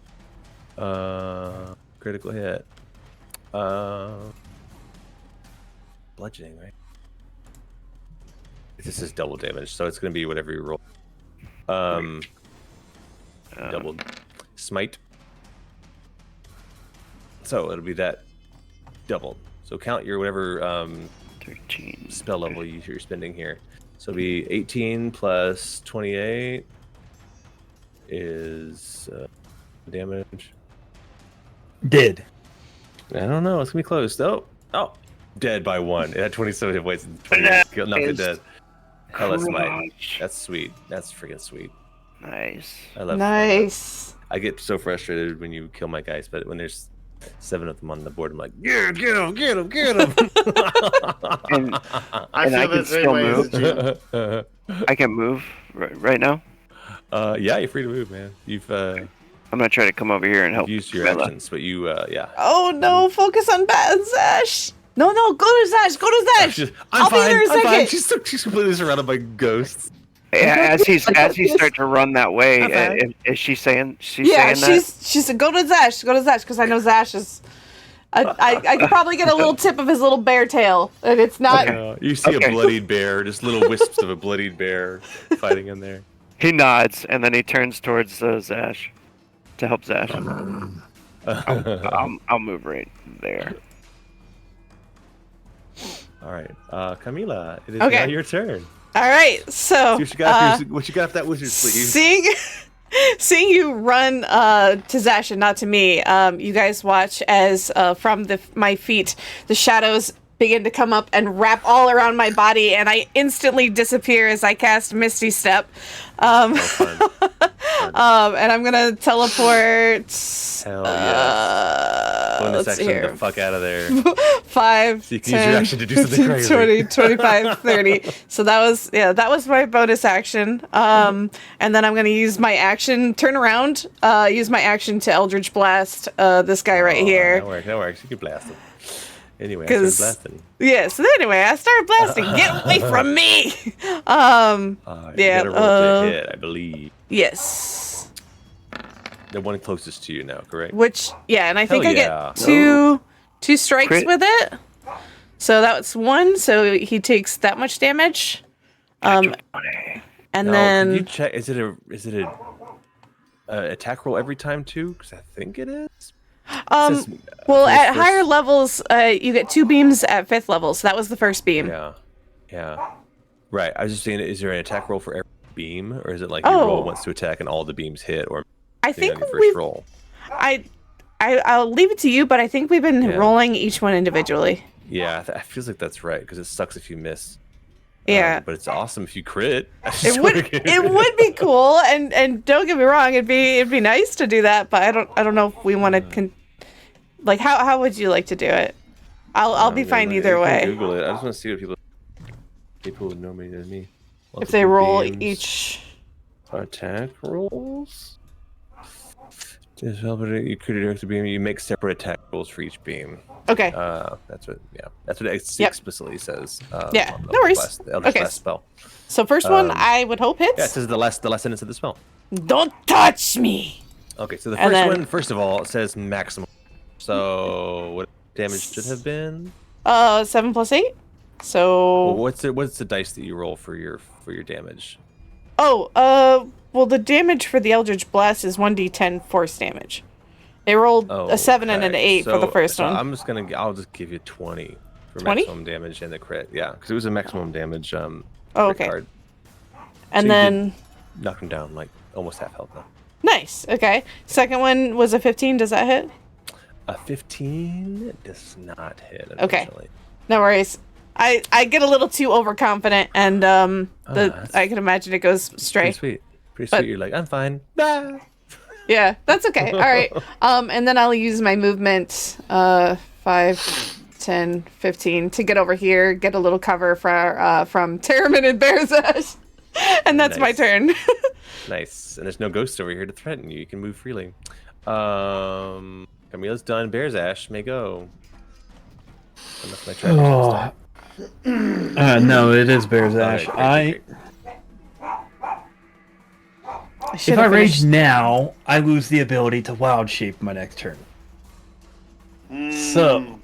Critical hit. Bludgeoning, right? This is double damage, so it's gonna be whatever you roll. Double smite. So it'll be that double. So count your whatever 13 spell level you're spending here. So it'll be 18 plus 28 is damage. Did. I don't know. It's gonna be close. Oh, dead by 1. It had 27 hit points. Knocked it dead. Hellas Might. That's sweet. That's freaking sweet. Nice. I love. Nice. I get so frustrated when you kill my guys, but when there's 7 of them on the board, I'm like, yeah, get him. And I can still move. I can move right now. Yeah, you're free to move, man. You've I'm gonna try to come over here and help. used your actions, but you yeah. Oh no! Focus on Zash. No, go to Zash. Go to Zash. I'll be there in a second. Fine. She's completely surrounded by ghosts. As he starts to run that way, is she saying? Yeah, saying that? she said go to Zash because I know Zash is. I could probably get a little tip of his little bear tail, and it's not. You see a bloodied bear, just little wisps of a bloodied bear fighting in there. He nods and then he turns towards Zash to help Zash. I'll move right there. All right, Camila, it is now your turn. All right, so See what you got off that wizard sleeve. Seeing you run to Zash and not to me, you guys watch as from my feet the shadows begin to come up and wrap all around my body, and I instantly disappear as I cast Misty Step. Fun. And I'm gonna teleport. Hell yes. Bonus let's action, see get here. the fuck out of there. 5, So you can 10, use your action to do something 15, crazy. 20, 25, 30. So that was my bonus action. And then I'm gonna use my action, turn around, use my action to Eldritch Blast this guy right here. That works. You can blast him. Anyway, I started blasting. Yeah, so anyway, I started blasting. Get away from me! You gotta roll to hit, I believe. Yes. The one closest to you now, correct? And I think I yeah. get two strikes Crit. with it. So that's 1, so he takes that much damage. And Can then you check? Is it a attack roll every time too? Because I think it is. well, at higher levels, you get 2 beams at 5th level. So that was the first beam. Yeah. Right. I was just saying, is there an attack roll for every beam, or is it like you roll once to attack and all the beams hit, or I think on your first roll? I'll leave it to you, but I think we've been rolling each one individually. Yeah, I feels like that's right because it sucks if you miss. Yeah, but it's awesome if you crit. It would be cool, and don't get me wrong, it'd be nice to do that, but I don't know if we want to like how would you like to do it? I'll be fine either way. Google it. I just want to see what people would know me than me. If they roll each attack rolls. You could direct the beam. You make separate attack rolls for each beam. Okay. That's what it explicitly says. No worries. Eldritch Blast spell. So first one, I would hope hits. Yeah, it says the last sentence of the spell. Don't touch me. Okay, so the first one, first of all, it says maximum. So what damage should have been? 7 plus 8. So what's the dice that you roll for your damage? Well, the damage for the Eldritch Blast is 1d10 force damage. They rolled a 7 and an 8 for the first one. I'll just give you 20 for 20? maximum damage and the crit. Yeah, because it was a maximum damage. Okay. Card. And then knock him down like almost half health though. Nice. Okay. Second one was a 15. Does that hit? A 15 does not hit. Okay. No worries. I get a little too overconfident, and I can imagine it goes straight. Pretty sweet. You're like, I'm fine. Ah! Yeah, that's okay. All right. And then I'll use my movement, 5, 10, 15, to get over here, get a little cover from Terramyn and Zash. And that's my turn. Nice. And there's no ghost over here to threaten you. You can move freely. Camila's done. Zash may go. Unless my track no, it is Zash. Okay, If I rage now, I lose the ability to wild shape my next turn. So,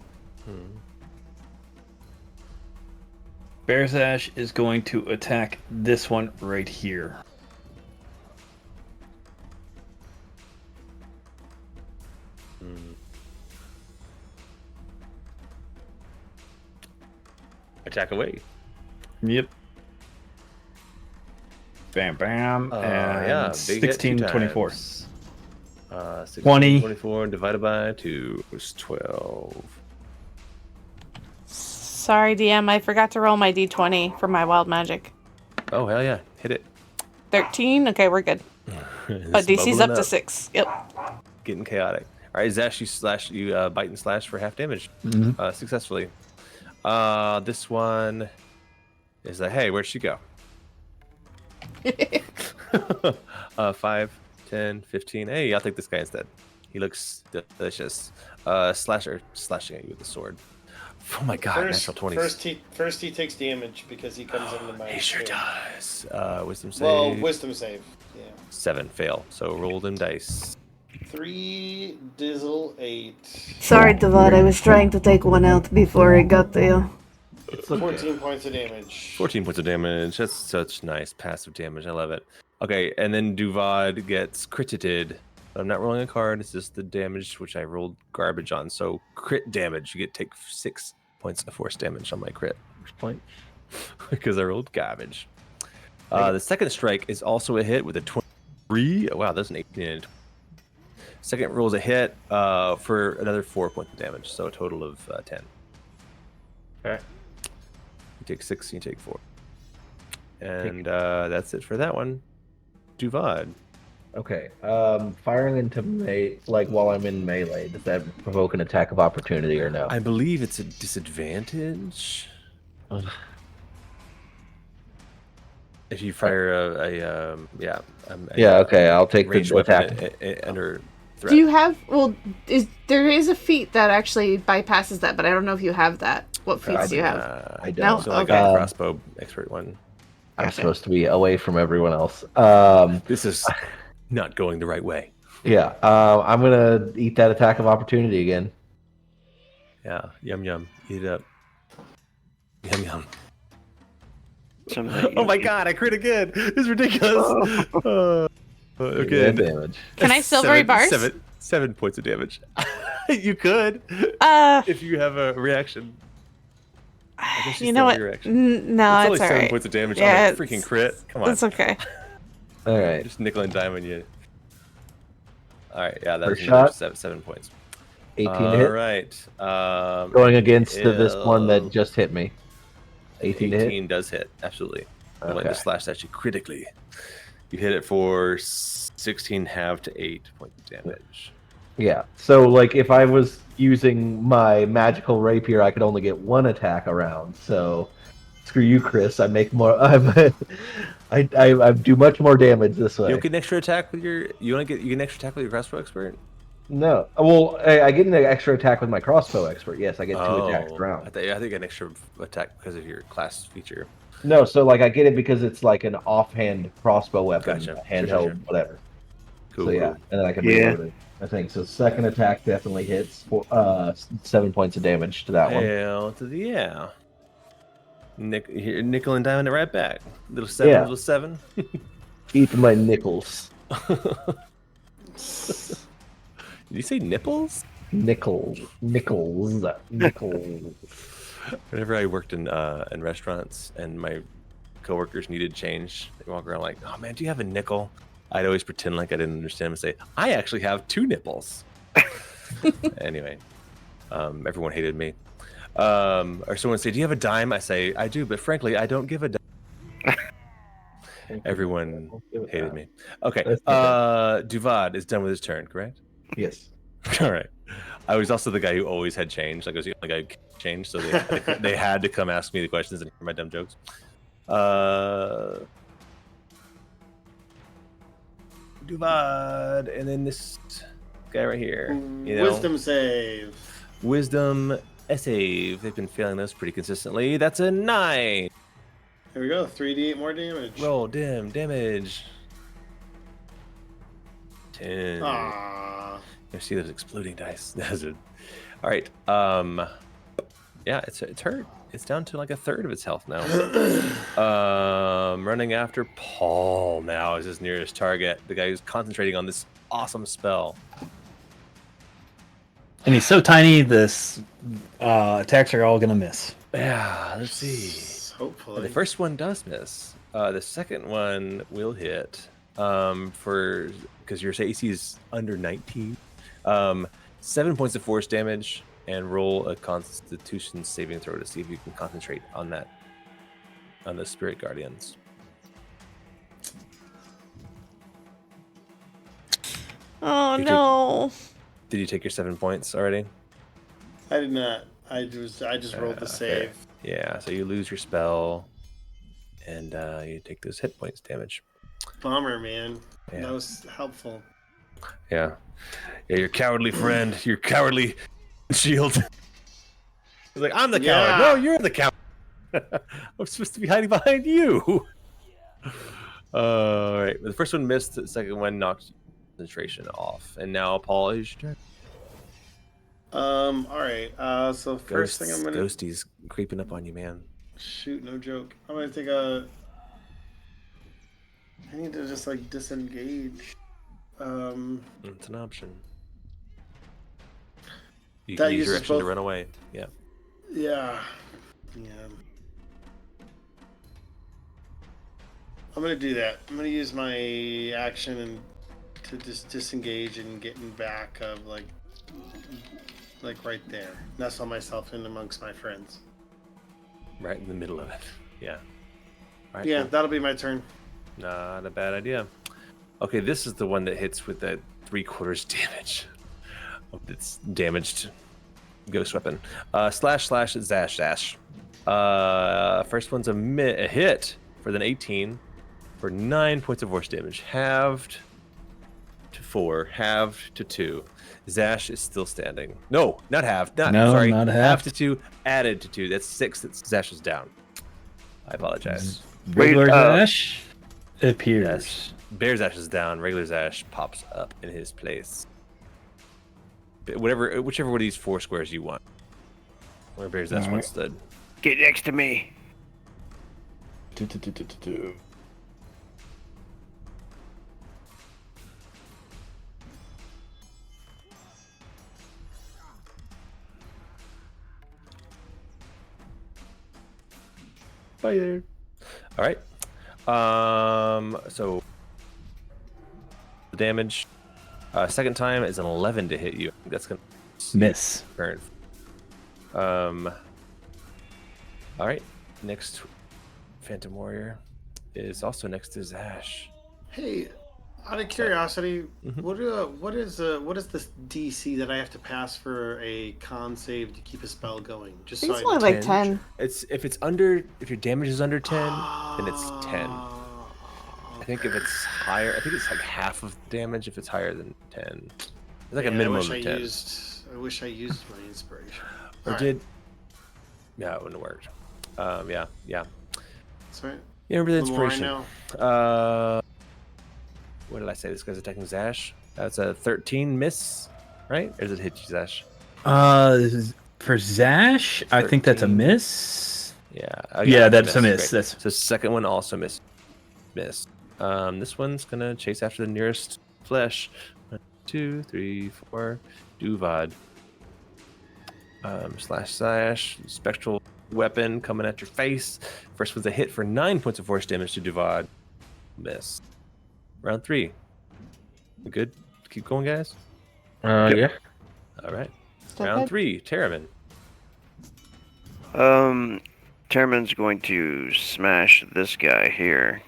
Zash is going to attack this one right here. Attack away. Yep. Bam, bam. And Yeah, 16, 24. 16, 20. 24 divided by 2 is 12. Sorry, DM. I forgot to roll my D20 for my wild magic. Oh, hell yeah. Hit it. 13? Okay, we're good. But DC's bubbling up to 6. Yep. Getting chaotic. All right, Zash, you bite and slash for half damage successfully. This one is like, hey, where'd she go? 5, 10, 15. Hey, I'll take this guy instead. He looks delicious. Slashing at you with the sword. Oh my god, natural 20s. First he takes damage because he comes into my... He sure does. Wisdom save. Well, wisdom save. Yeah. 7, fail. So roll them dice. 3, Dizzle, 8. Sorry, Devad. I was trying to take one out before it got to you. It's 14 points of damage. 14 points of damage. That's such nice passive damage. I love it. Okay, and then Duvad gets critited. I'm not rolling a card. It's just the damage, which I rolled garbage on. So crit damage. You take 6 points of force damage on my crit. Point. Because I rolled garbage. The second strike is also a hit with a 23. Oh, wow, that's an 18 and 20. Second rolls a hit for another 4 points of damage. So a total of 10. Okay. You take 6, you take 4. And that's it for that one. Duvad. Okay. Firing into while I'm in melee, does that provoke an attack of opportunity or no? I believe it's a disadvantage. If you fire okay, I'll take ranged the weapon attack. under threat. Do you have... Well, there is a feat that actually bypasses that, but I don't know if you have that. What feats do you have? I don't. No? So like Okay. a crossbow expert one. I'm supposed to be away from everyone else. This is not going the right way. Yeah. I'm gonna eat that attack of opportunity again. Yeah, yum yum. Eat it up. Yum yum. Something Oh my god, I crit again! This is ridiculous. Okay. Yeah, damage. Can I silvery bars? 7 points of damage. You could. If you have a reaction. I guess You know what? No, it's only all 7 right. points of damage Yeah, on a freaking crit. Come on. It's okay. All right. Just nickel and diming you. All right, yeah, that was First another shot. 7 points. 18 to All hit. right. Going against this one that just hit me. 18 to hit. 18 does hit, absolutely. I went Okay. to slash at you critically. You hit it for 16 half to 8 points of damage. Yeah. So, like, if I was using my magical rapier, I could only get one attack around. So, screw you, Chris. I make more. I do much more damage this way. You don't get an extra attack with your. You get an extra attack with your crossbow expert. No. Well, I get an extra attack with my crossbow expert. Yes, I get 2 attacks around. I think you get an extra attack because of your class feature. No, so like I get it because it's like an offhand crossbow weapon, Gotcha. handheld, Sure. whatever. Cool. So yeah, Cool. and then I can reload it. I think so. Second attack definitely hits for 7 points of damage to that one. Hell to the yeah. Nickel and diamond it right back. Little 7, Yeah. little 7. Eat my nickels. Did you say nipples? Nickels. Whenever I worked in restaurants and my coworkers needed change, they walk around like, "Oh man, do you have a nickel?" I'd always pretend like I didn't understand and say, "I actually have 2 nipples." Anyway, everyone hated me. Or someone say, "Do you have a dime?" I say, "I do, but frankly, I don't give a dime." Everyone hated me. Okay, Duvad is done with his turn, correct? Yes. All right. I was also the guy who always had change. Like I was the only guy who could change, so they had to come ask me the questions and hear my dumb jokes. Duvad, and then this guy right here. You know, Wisdom save. Wisdom save. They've been failing those pretty consistently. That's a 9. Here we go. 3d8 more damage. Roll damage. 10. Aww. You see those exploding dice. That's it. All right. Yeah, it's hurt. It's down to like a third of its health now. Running after Pall now is his nearest target. The guy who's concentrating on this awesome spell. And he's so tiny, this attacks are all gonna miss. Yeah, let's see. Hopefully. The first one does miss. The second one will hit. because your AC is under 19. 7 points of force damage, and roll a Constitution saving throw to see if you can concentrate on that, on the Spirit Guardians. Oh no! Did you take your 7 points already? I did not. I just rolled the save. Okay. Yeah, so you lose your spell, and you take those hit points damage. Bummer, man. Yeah. That was helpful. Yeah, your cowardly friend, your cowardly shield. He's like, I'm the coward. No, you're the coward. I'm supposed to be hiding behind you. All right, the first one missed. The second one knocked concentration off, and now Paul is your turn. All right. So first thing I'm gonna Ghosties creeping up on you, man. shoot. No joke. I'm gonna take I need to just like disengage. It's an option. You That can use your uses action to both- run away. Yeah. Yeah. I'm gonna do that. I'm gonna use my action and to just disengage and get in back of like right there. Nestle myself in amongst my friends. Right in the middle of it. Yeah. All right, Yeah, cool. that'll be my turn. Not a bad idea. Okay, this is the one that hits with that 3/4 damage of its damaged ghost weapon. Slash Zash. First one's a hit for an 18 for 9 points of force damage. Halved to 4, halved to 2. Zash is still standing. No, not halved. Not halved. Halved to 2, added to 2. That's 6. That Zash is down. I apologize. Regular Wait, Zash appears. Yes. Bear Zash is down. Regular Zash pops up in his place. Whichever one of these 4 squares you want. Where Bear Zash once stood. Get next to me. Bye there. All right. So the damage second time is an 11 to hit you. That's gonna Miss. current. All right. Next, Phantom Warrior is also next to Zash. Hey, out of curiosity, Mhm. what is this DC that I have to pass for a con save to keep a spell going? I Just think so it's I only know. like 10. It's if your damage is under 10, then it's 10. I think if it's higher, I think it's like half of damage if it's higher than 10. It's like a minimum of 10. I wish I used my inspiration. Or Alright. did? Yeah, it wouldn't have worked. Yeah. That's right. Yeah, remember the The more I inspiration. know. What did I say? This guy's attacking Zash. That's a 13 miss, right? Or does it hit you, Zash? For Zash, I think that's a 13. miss. Yeah. Yeah, that's a miss. Great. That's So second one also missed. This one's gonna chase after the nearest flesh. 1, 2, 3, 4. Duvad. Slash Zash. Spectral weapon coming at your face. First one's a hit for 9 points of force damage to Duvad. Miss. Round 3. We good? Keep going, guys? Yeah. All right. Still Round good? 3. Terramyn. Terramyn's going to smash this guy here.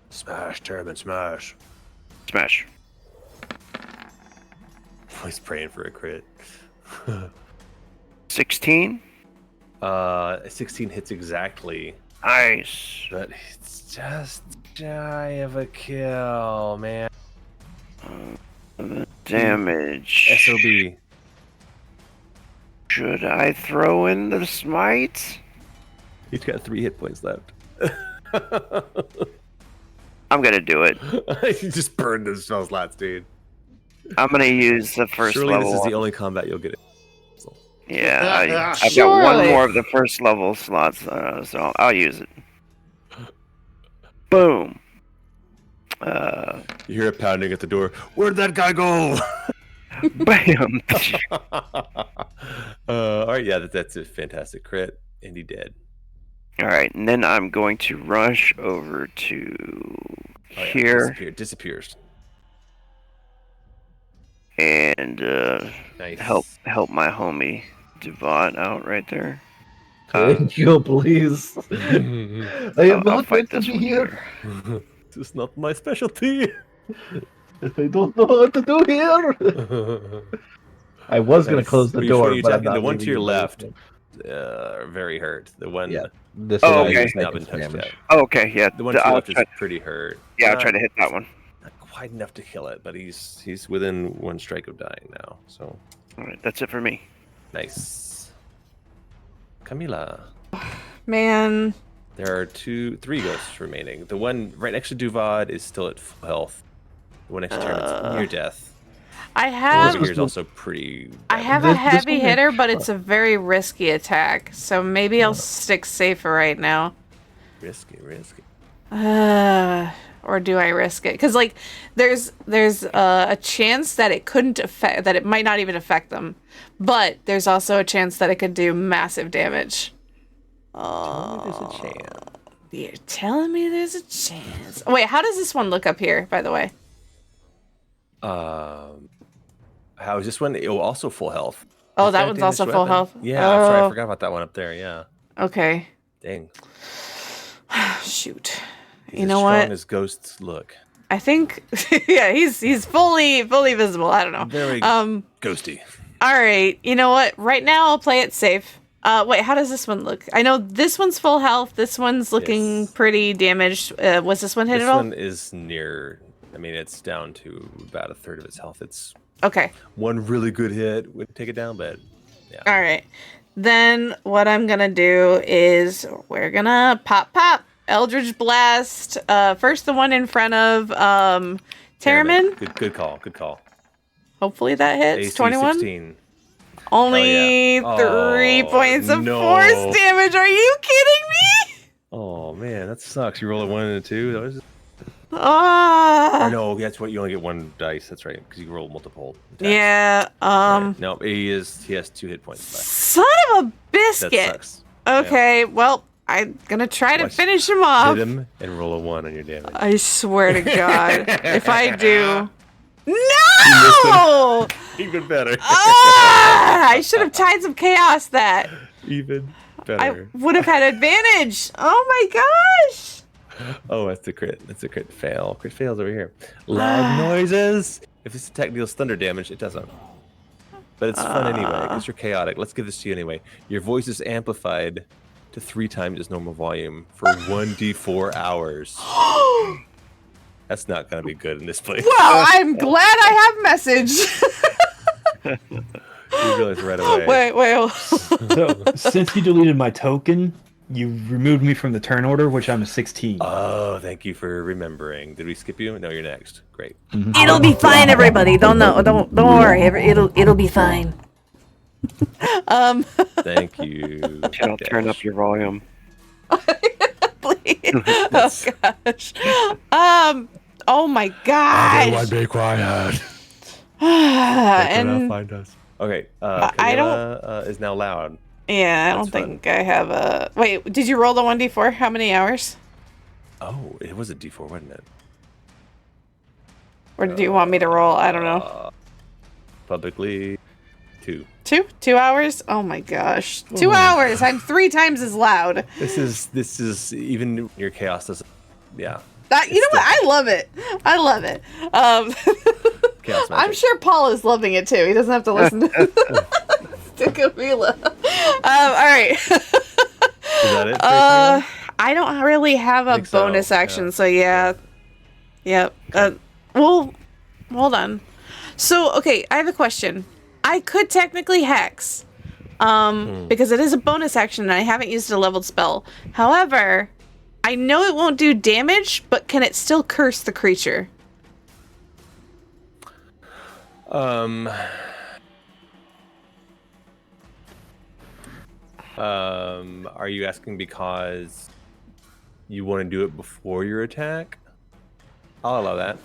Smash, Terramyn, smash. Smash. He's praying for a crit. 16. 16 hits exactly, Nice. but it's just shy of a kill, man. Damage. SOB. Should I throw in the smite? He's got 3 hit points left. I'm gonna do it. You just burned those spell slots, dude. I'm gonna use the first Surely level. this is the one. only combat you'll get. Yeah, I've got one Surely. more of the first level slots, so I'll use it. Boom. You hear it pounding at the door. Where'd that guy go? Bam. All right, yeah, that's a fantastic crit. And he did. All right, and then I'm going to rush over to here Disappears. and Nice. help my homie Devon out right there. Can you please? I am not meant to be here. This is not my specialty. I don't know what to do here. I was gonna close the door, but I'm not. The one to your leaving left, it. very hurt. The one, Yeah. This Oh, one okay. has not been touched yet. Oh, okay, yeah. The one to your left is pretty hurt. Yeah, I'll try to hit that one. Not quite enough to kill it, but he's within one strike of dying now. So. All right, that's it for me. Nice. Camila. Man. There are 3 ghosts remaining. The one right next to Duvad is still at full health. The one next to Terramyn's near death. I have. Over here is also pretty. I have a heavy hitter, but it's a very risky attack. So maybe I'll stick safe right now. Risky. Or do I risk it? Because like, there's a chance that it couldn't affect, that it might not even affect them, but there's also a chance that it could do massive damage. There's a chance. You're telling me there's a chance. Wait, how does this one look up here, by the way? How is this one? Oh, also full health. Oh, that one's also full health. Yeah, I'm sorry, I forgot about that one up there. Yeah. Okay. Dang. Shoot. He's you know as what? strong as ghosts look. I think, yeah, he's fully visible. I don't know. Very ghosty. All right. You know what? Right now, I'll play it safe. Wait, how does this one look? I know this one's full health. This one's looking pretty damaged. Was this one hit at all? This one is near. I mean, it's down to about a third of its health. It's okay. One really good hit would take it down, but yeah. All right. Then what I'm gonna do is we're gonna pop Eldritch Blast. First, the one in front of Terramyn. Good call. Hopefully that hits. AC 21. 16. Only 3 points of force damage. Are you kidding me? Oh man, that sucks. You roll a 1 and a 2. That was. Ah. Or no, that's what you only get 1 dice. That's right, because you roll multiple attacks. Yeah. Right. No, he has 2 hit points left. Son of a biscuit. That sucks. Okay, well, I'm gonna try to finish him off. Hit him and roll a 1 on your damage. I swear to God, if I do, no! Even better. I should have tied some chaos. That even better. I would have had advantage. Oh my gosh. Oh, that's a crit. That's a crit fail. Crit fails over here. Loud noises. If this attack deals thunder damage, it doesn't. But it's fun anyway, because you're chaotic. Let's give this to you anyway. Your voice is amplified to 3 times its normal volume for 1d4 hours. That's not going to be good in this place. Well, I'm glad I have message. You realize right away. Wait. So, since you deleted my token, you removed me from the turn order, which I'm a 16. Oh, thank you for remembering. Did we skip you? No, you're next. Great. Mm-hmm. It'll be fine, everybody. Don't worry. It'll be fine. Thank you. I'll turn up your volume. Please. Oh gosh. Oh my gosh. Everyone be quiet. And find us. Okay. I Camila, is now loud. Yeah, I don't think I have a. Wait, did you roll the 1d4? How many hours? Oh, it was a d4, wasn't it? Or do you want me to roll? I don't know. Publicly, 2. 2 hours? Oh my gosh, 2 hours! I'm 3 times as loud. This is even your chaos doesn't. Yeah. You know what? I love it. Chaos magic. I'm sure Paul is loving it too. He doesn't have to listen to Camila. All right. Is that it? I don't really have a bonus action, so yeah. Yep. Well, hold on. So, okay, I have a question. I could technically hex, because it is a bonus action and I haven't used a leveled spell. However, I know it won't do damage, but can it still curse the creature? Are you asking because you want to do it before your attack? I'll allow that.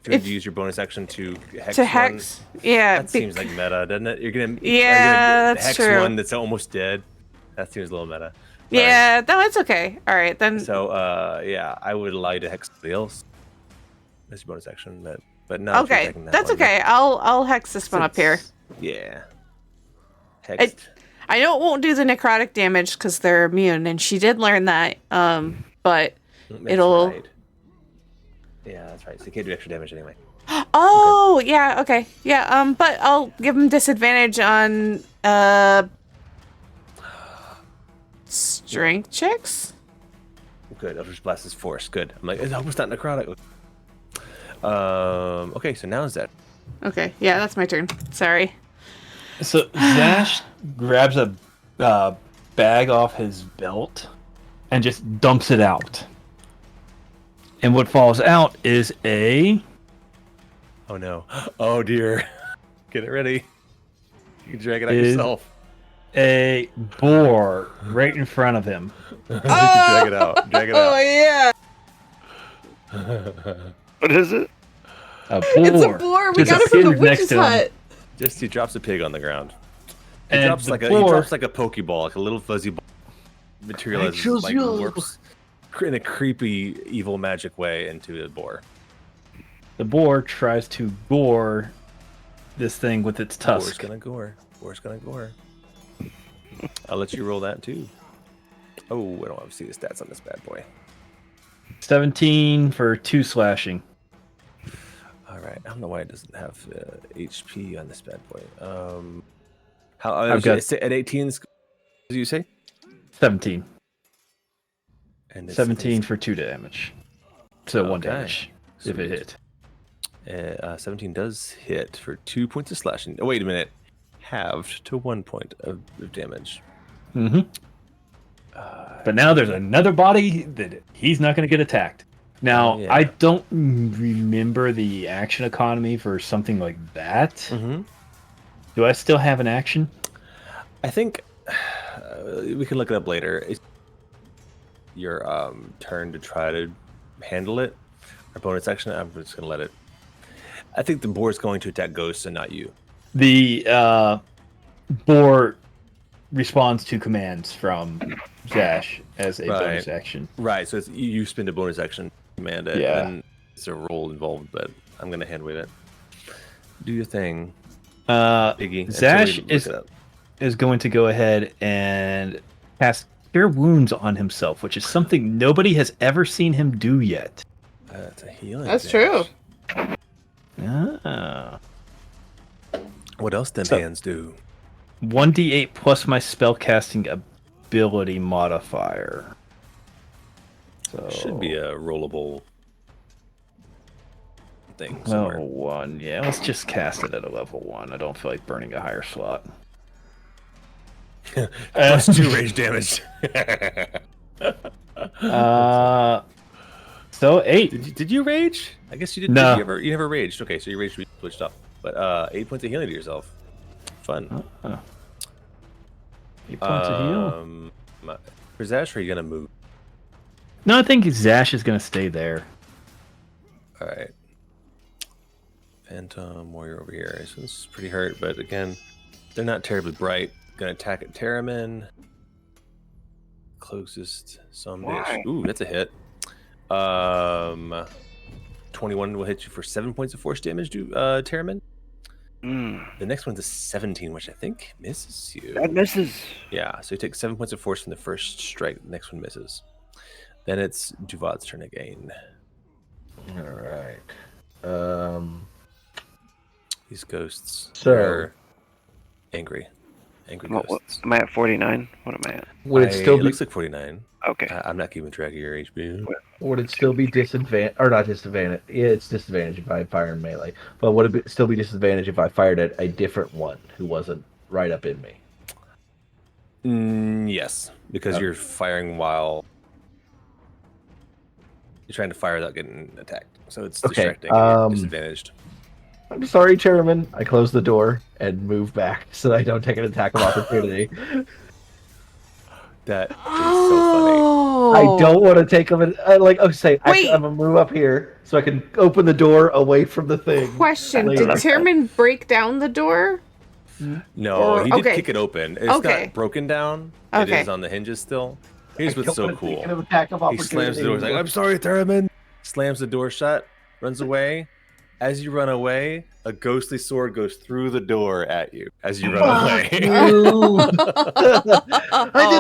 If you use your bonus action to hex to hex, one, yeah. that seems like meta, doesn't it? You're gonna that's hex true. one that's almost dead. That seems a little meta. Yeah, no, it's okay. All right, then. So, I would allow you to hex somebody else. That's your bonus action, but not. Okay, if you're that that's one. okay. I'll hex this one up here. Yeah. Hexed. I know it won't do the necrotic damage because they're immune, and she did learn that. But it'll. Right. Yeah, that's right. So you can't do extra damage anyway. Oh, okay. Yeah, okay. Yeah, but I'll give him disadvantage on strength checks. Good. Eldritch Blast is force. Good. I'm like, it's almost not necrotic. Okay, so now is that. Okay, yeah, that's my turn. Sorry. So Zash grabs a bag off his belt and just dumps it out. And what falls out is a... Oh no. Oh dear. Get it ready. You can drag it out yourself. A boar right in front of him. Drag it out. Drag it out. Oh, yeah. What is it? A boar. It's a boar. We There's got a it from the pig next witch's to him. hut. Just he drops a pig on the ground. He And drops the like boar- he drops like a pokeball, like a little fuzzy ball. Materializes like warps in a creepy, evil magic way into the boar. The boar tries to gore this thing with its tusk. Boar's gonna gore. Boar's gonna gore. I'll let you roll that too. Oh, I don't want to see the stats on this bad boy. 17 for 2 slashing. All right, I don't know why it doesn't have HP on this bad boy. I've got at 18. Did you say 17. And 17 for 2 damage. So 1 Okay. damage if it hit. 17 does hit for 2 points of slashing. Oh, wait a minute. Halved to 1 point of damage. Mm-hmm. But now there's another body that he's not going to get attacked. Now, Yeah. I don't remember the action economy for something like that. Mm-hmm. Do I still have an action? I think we can look it up later. It's your turn to try to handle it. Our bonus action, I'm just going to let it. I think the boar is going to attack ghosts and not you. The boar responds to commands from Zash as a bonus action. Right, so it's, you spend a bonus action to command it, Yeah. and it's a roll involved, but I'm going to hand wave it. Do your thing, Iggy. Zash until we look it up. is going to go ahead and cast Cure Wounds on himself, which is something nobody has ever seen him do yet. That's a healing. That's damage. true. Ah. What else them So- hands do? 1d8 plus my spellcasting ability modifier. So Should be a rollable thing level somewhere. 1. Yeah, let's just cast it at a level 1. I don't feel like burning a higher slot. Plus 2 rage damage. So 8. Did you rage? I guess you didn't. No. You never raged. Okay, so your rage switched off. But 8 points of healing to yourself. Fun. 8 points of heal. For Zash, are you gonna move? No, I think Zash is going to stay there. All right. Phantom Warrior over here. This one's pretty hurt, but again, they're not terribly bright. Gonna attack at Terramyn. Closest some bitch. Ooh, that's a hit. 21 will hit you for 7 points of force damage to Terramyn. The next one's a 17, which I think misses you. That misses. Yeah, so you take 7 points of force from the first strike. The next one misses. Then it's Duvad's turn again. All right. These ghosts So- are angry. Angry What, ghosts. am I at 49? What am I at? Would it still it be looks like 49. Okay. I'm not keeping track of your HP. Would it still be disadvantage or not disadvantage? Yeah, it's disadvantage if I fire in melee. But would it still be disadvantage if I fired at a different one who wasn't right up in me? Yes, because you're firing while you're trying to fire without getting attacked. So it's Okay, distracting. And you're disadvantaged. I'm sorry, Chairman. I close the door and move back so that I don't take an attack of opportunity. That is so funny. I don't want to take them. I'm Wait. gonna move up here so I can open the door away from the thing. Question: later. Did Terramyn break down the door? No, he did okay. kick it open. It's Okay. not broken down. It Okay. is on the hinges still. Here's I what's so don't wanna take cool. an attack of He slams the door. He's like, opportunity. "I'm sorry, Terramyn." Slams the door shut. Runs away. As you run away, a ghostly sword goes through the door at you as you run away. I did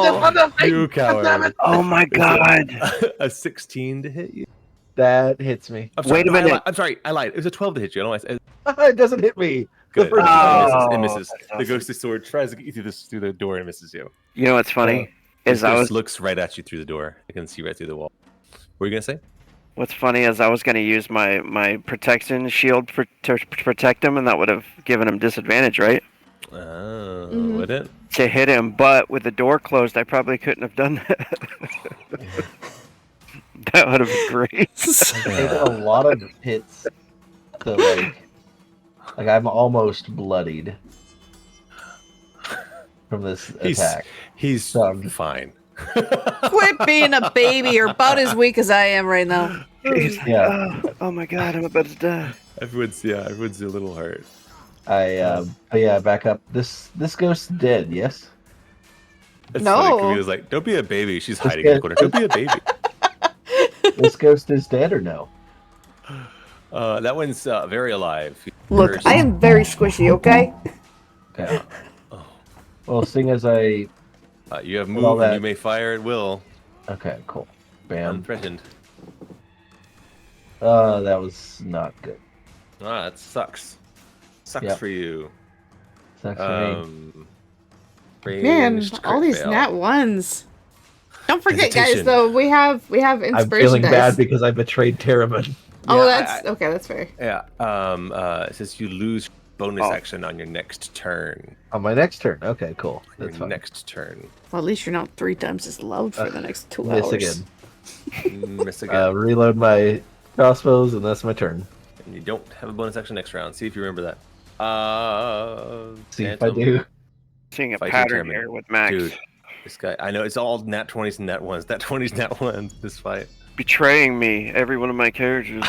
it for nothing. You coward. Oh my god. A 16 to hit you. That hits me. I'm sorry, Wait a minute. I'm sorry. I lied. It was a 12 to hit you. I don't know why It doesn't hit me. Good. The first It time. misses. that's The awesome. ghostly sword tries to get you through the door and misses you. You know what's funny? This Is I ghost was looks right at you through the door. I can see right through the wall. What were you gonna say? What's funny is I was going to use my protection shield to protect him, and that would have given him disadvantage, right? Oh, Mhm. would it? To hit him, but with the door closed, I probably couldn't have done that. That would have been great. I've taken a lot of hits to like I'm almost bloodied from this attack. He's Um, fine. Quit being a baby. You're about as weak as I am right now. Yeah. Oh my god, I'm about to die. Everyone's a little hurt. Back up. This ghost's dead, yes? It's No. funny. Camila's like, "Don't be a baby." She's hiding in the corner. Don't be a baby. This ghost is dead or no? That one's very alive. Look, First- I am very squishy, okay? Okay. Well, seeing as I... you have With all move and that- you may fire at will. Okay, cool. Bam. Unthreatened. That was not good. That sucks. Sucks Yep. for you. Sucks for me. Man, Ranged all crit these fail. nat ones. Don't forget, guys. Hesitation. Though we have inspiration I'm feeling dice. bad because I betrayed Terramyn. Oh, Yeah, that's okay. That's fair. Yeah. It says you lose bonus action on your next turn. On my next turn. Okay, cool. Your That's fine. next turn. Well, at least you're not 3 times as loud for the next 2 Miss hours. again. Miss again. Reload my crossbows, and that's my turn. And you don't have a bonus action next round. See if you remember that. See if I Phantom. do. Seeing a Fighting pattern Terramyn. here with Max. Dude, this guy. I know it's all nat 20s and nat 1s. Nat 20s, nat 1s. This fight. Betraying me, every one of my characters.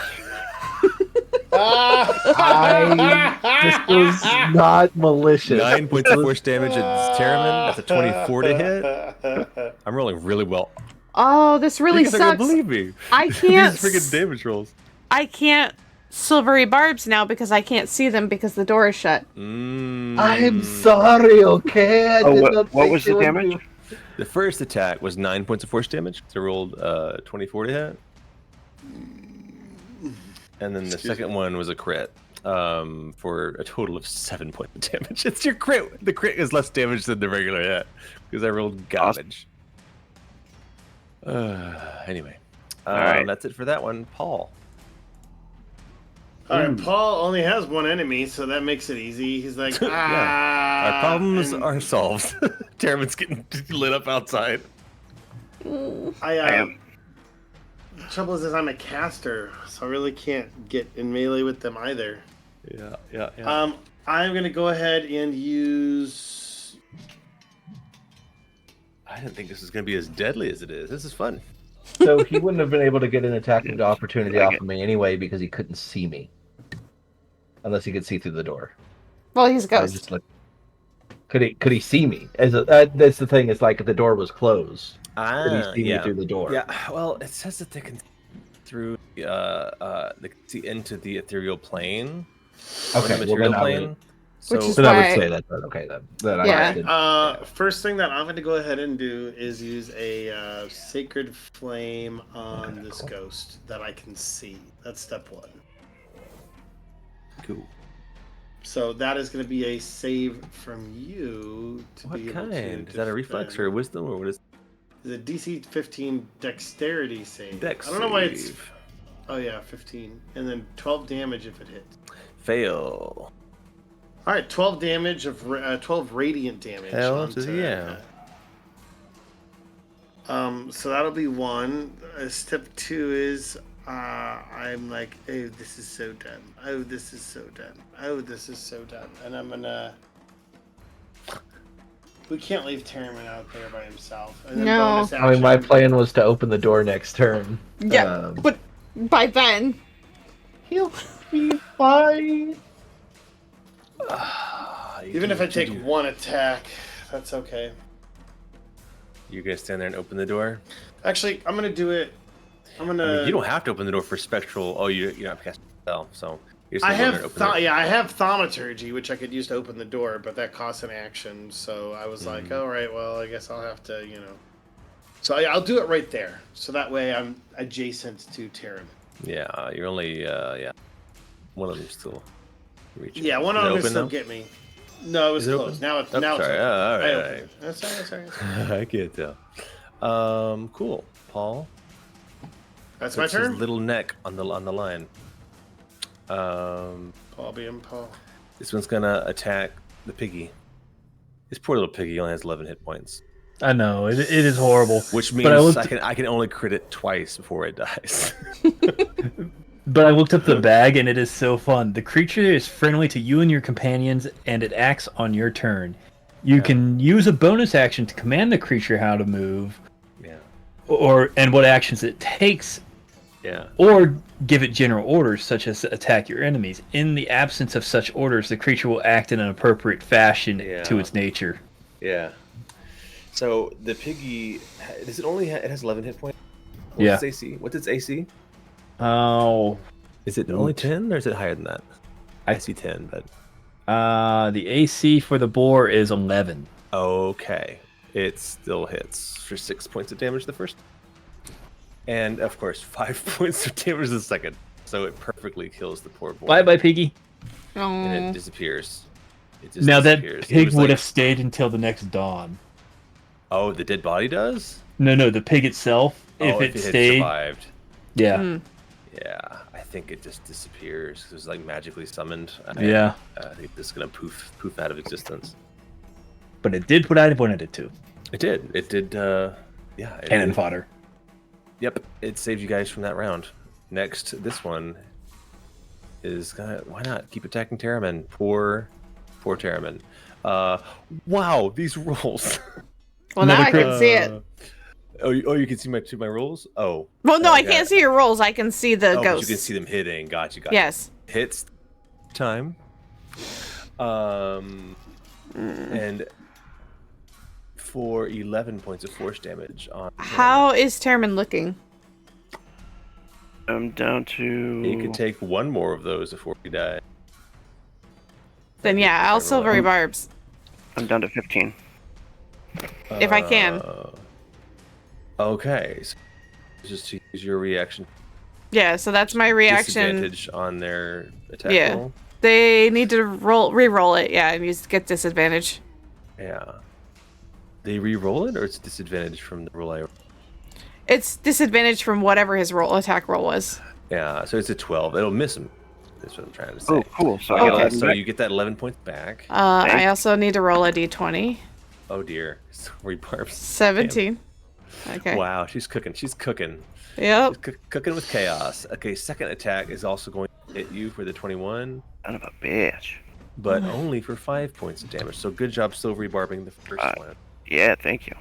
This was not malicious. 9 points of force damage at Terramyn. That's a 24 to hit. I'm rolling really well. Oh, this really You guys aren't sucks. gonna believe me. I can't. These freaking damage rolls. I can't silvery barbs now because I can't see them because the door is shut. I'm sorry, okay? I did not what think was you the would damage? do- The first attack was 9 points of force damage. So I rolled 24 to hit. And then the second one was a crit for a total of 7 points of damage. It's your crit. The crit is less damage than the regular hit because I rolled garbage. Anyway, right. that's it for that one. Paul. All right, Paul only has one enemy, so that makes it easy. He's like, Our problems and are solved. Terramyn's getting lit up outside. I am. The trouble is I'm a caster, so I really can't get in melee with them either. Yeah. I'm gonna go ahead and use. I didn't think this was going to be as deadly as it is. This is fun. So he wouldn't have been able to get an attack of opportunity off of me anyway because he couldn't see me. Unless he could see through the door. Well, he's a I ghost. just could he see me? That's the thing. It's like if the door was closed. Could he see me through the door? Yeah, well, it says that they can through they can see into the ethereal plane. Okay, the well, material then plane. Which is Then I why- would say that. But okay, then Yeah. I did. First thing that I'm going to go ahead and do is use a sacred flame on this ghost that I can see. That's step 1. Cool. So that is going to be a save from you to What be able to kind? Is that a reflex or a wisdom or what is? The DC 15 dexterity save. Dex I don't know why it's. save. Oh yeah, 15, and then 12 damage if it hits. Fail. All right, 12 damage of 12 radiant damage. Hell onto to the yeah. So that'll be 1. Step 2 is I'm like, oh, this is so done. Oh, this is so done. Oh, this is so done. And I'm gonna We can't leave Terramyn out there by himself. And then No. bonus I mean, my action- plan was to open the door next turn. Yeah, but by then, He'll be fine. Even if I take one attack, that's okay. You're gonna stand there and open the door. Actually, I'm gonna do it. I'm gonna. I mean, you don't have to open the door for spectral. Oh, you're not casting a spell, so you're just I gonna go have there and open the door. I have thaumaturgy, which I could use to open the door, but that costs an action. So I was like, all right, well, I guess I'll have to, So I'll do it right there, so that way I'm adjacent to Terramyn. Yeah, you're only one of them still reaching. Yeah, one Is of it them open is still now? get me. No, it was Is it closed. open? Now it's Oh, now sorry. it's open. All right, I all opened right. it. That's all right. I can't tell. Cool. Paul. That's my puts his turn. little neck on the line. Paul being Paul. This one's gonna attack the piggy. This poor little piggy only has 11 hit points, I know it is horrible. which means But I looked- I can only crit it twice before it dies. But I looked up the bag, and it is so fun. The creature is friendly to you and your companions, and it acts on your turn. You can use a bonus action to command the creature how to move, Yeah. and what actions it takes, Yeah. or give it general orders such as attack your enemies. In the absence of such orders, the creature will act in an appropriate fashion Yeah. to its nature. Yeah. So the piggy, does it only it has 11 hit points? Yeah. What's its AC? What's its AC? Oh, Is it only 10 or is it higher than that? I see 10, but the AC for the boar is 11. okay. It still hits for 6 points of damage the first. And of course, 5 points of damage the second. So it perfectly kills the poor boar. Bye bye, piggy. And it oh, disappears. It just Now that disappears. It pig was would like- have stayed until the next dawn. Oh, the dead body does? No, the pig itself, if Oh, it had stayed, survived. yeah. Yeah, I think it just disappears. It was like magically summoned. Yeah. I think it's gonna poof out of existence. But it did what I wanted it to. It did. It did. Yeah. It Cannon did. fodder. Yep. It saved you guys from that round. Next, this one is gonna. Why not keep attacking Terramyn? Poor Terramyn. Wow, these rolls. well, now I Another can see it. You can see my rolls. Oh. Well, no, I got can't it. see your rolls. I can see the Oh, but ghosts. you can see them hitting. Gotcha. Yes. Hits time. And for 11 points of force damage on. How is Terramyn looking? I'm down to. You could take one more of those before you die. Then yeah, I'll silvery barbs I'm down to 15. if I can. Okay. So just to use your reaction. Yeah, so that's my reaction. Disadvantage on their attack Yeah. roll. They need to re-roll it. Yeah, and get disadvantage. Yeah. They re-roll it, or it's disadvantage from the roll I. It's disadvantage from whatever his attack roll was. Yeah, so it's a 12. It'll miss him. That's what I'm trying to say. Oh, cool. So I get 11 So back. you get that 11 points back. I also need to roll a d20. Oh dear. Sorry, Barbs. 17. Okay. Wow, she's cooking. She's cooking. Yep. She's cooking with chaos. Okay, second attack is also going to hit you for the 21, Son of a bitch. but only for 5 points of damage. So good job silvery barbing the first one. Yeah, thank you.